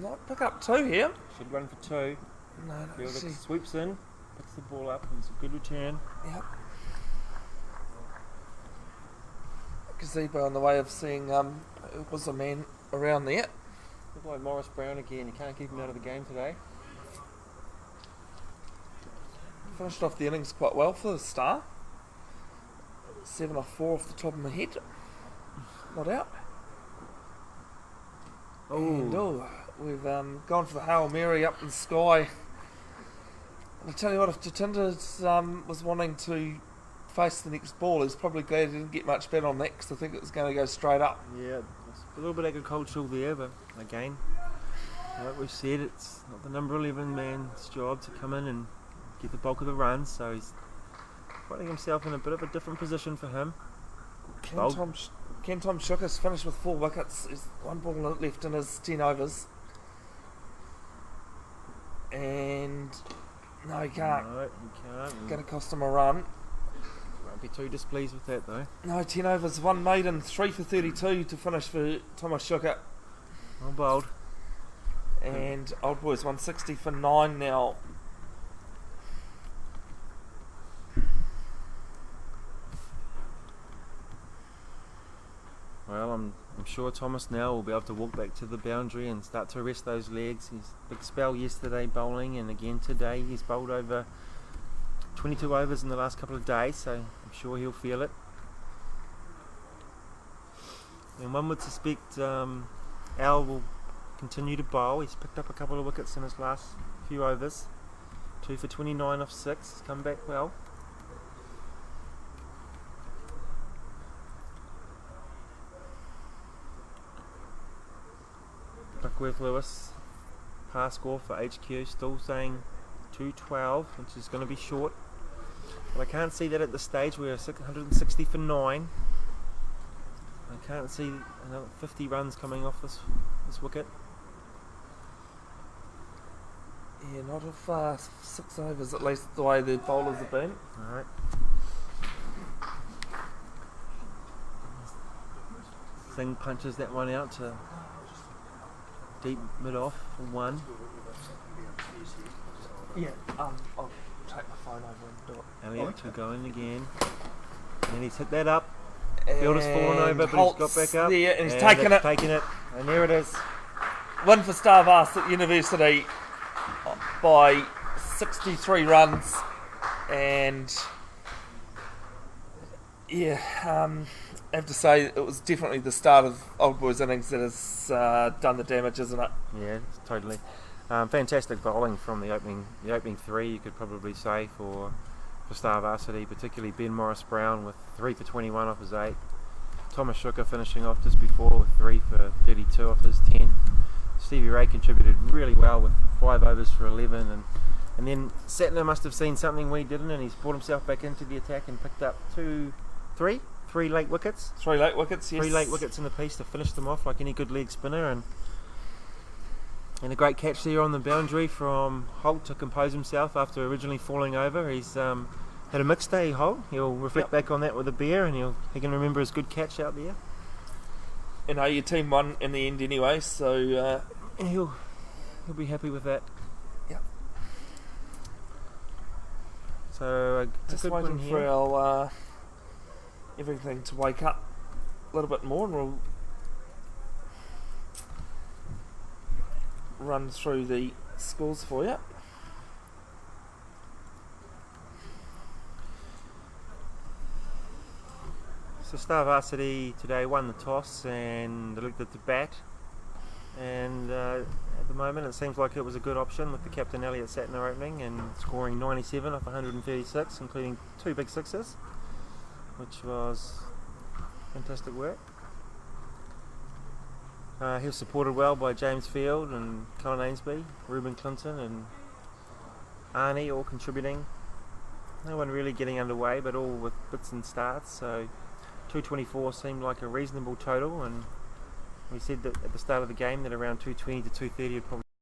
A: Not pick up 2 here.
B: Should run for 2.
A: No,
B: Fielder sweeps in, picks the ball up, and it's a good return.
A: Yep. Gazebo on the way of seeing it was a man around there.
B: Look like Morris Brown again. You can't keep him out of the game today.
A: Finished off the innings quite well for the Star. 7 off 4 off the top of my head. Not out. And we've gone for the Hail Mary up in the sky. I'll tell you what, if Jatinda was wanting to face the next ball. He's probably glad he didn't get much bet on that because I think it was going to go straight up.
B: Yeah, it's a little bit agricultural there, but again, like we've said, it's not the number 11 man's job to come in and get the bulk of the runs, so he's putting himself in a bit of a different position for him.
A: Ken Tom Shooker's finished with 4 wickets. There's 1 ball left in his 10 overs. And no, he can't.
B: No, he can't.
A: Going to cost him a run.
B: Won't be too displeased with that though.
A: No, 10 overs, 1 maiden, 3 for 32 to finish for Thomas Shooker.
B: Well bowled.
A: And Old Boys 160 for 9 now.
B: Well, I'm sure Thomas now will be able to walk back to the boundary and start to rest those legs. He's big spell yesterday bowling, and again today he's bowled over 22 overs in the last couple of days, so I'm sure he'll feel it. And one would suspect Al will continue to bowl. He's picked up a couple of wickets in his last few overs. 2 for 29 off 6. He's come back well. Duckworth Lewis, pass score for HQ, still saying 212, which is going to be short. But I can't see that at this stage. We're 160 for 9. I can't see another 50 runs coming off this wicket.
A: Yeah, not off 6 overs, at least the way the bowlers have been.
B: Alright. Singh punches that one out to deep mid off for 1.
A: Yeah, I'll take my phone over and do it.
B: Elliott to go in again. And he's hit that up. Fielder's fallen over, but he's got back up.
A: There, and he's taken it.
B: And there it is.
A: 1 for Starvast at University by 63 runs. And yeah, I have to say it was definitely the start of Old Boys innings that has done the damage, isn't it?
B: Yeah, totally. Fantastic bowling from the opening 3, you could probably say, for Star Varsity, particularly Ben Morris-Brown with 3 for 21 off his 8. Thomas Shooker finishing off just before with 3 for 32 off his 10. Stevie Ray contributed really well with 5 overs for 11, and then Satner must have seen something we didn't, and he's brought himself back into the attack and picked up 3 late wickets.
A: 3 late wickets, yes.
B: 3 late wickets in the piece to finish them off like any good leg spinner, and a great catch there on the boundary from Holt to compose himself after originally falling over. He's had a mixed day, Holt. He'll reflect back on that with a beer, and he can remember his good catch out there.
A: You know, your team won in the end anyway, so
B: he'll be happy with that.
A: Yep.
B: So
A: just
B: good
A: waiting
B: win
A: for
B: here.
A: our everything to wake up a little bit more, and we'll run through the scores for you.
B: So Star Varsity today won the toss and they looked at the bat, and at the moment it seems like it was a good option with the captain Elliott Satner opening and scoring 97 off 136, including 2 big sixes, which was fantastic work. He was supported well by James Field and Colin Ainsby, Ruben Clinton and Arnie, all contributing. No one really getting underway, but all with bits and starts, so 224 seemed like a reasonable total, and we said that at the start of the game that around 220 to 230 would probably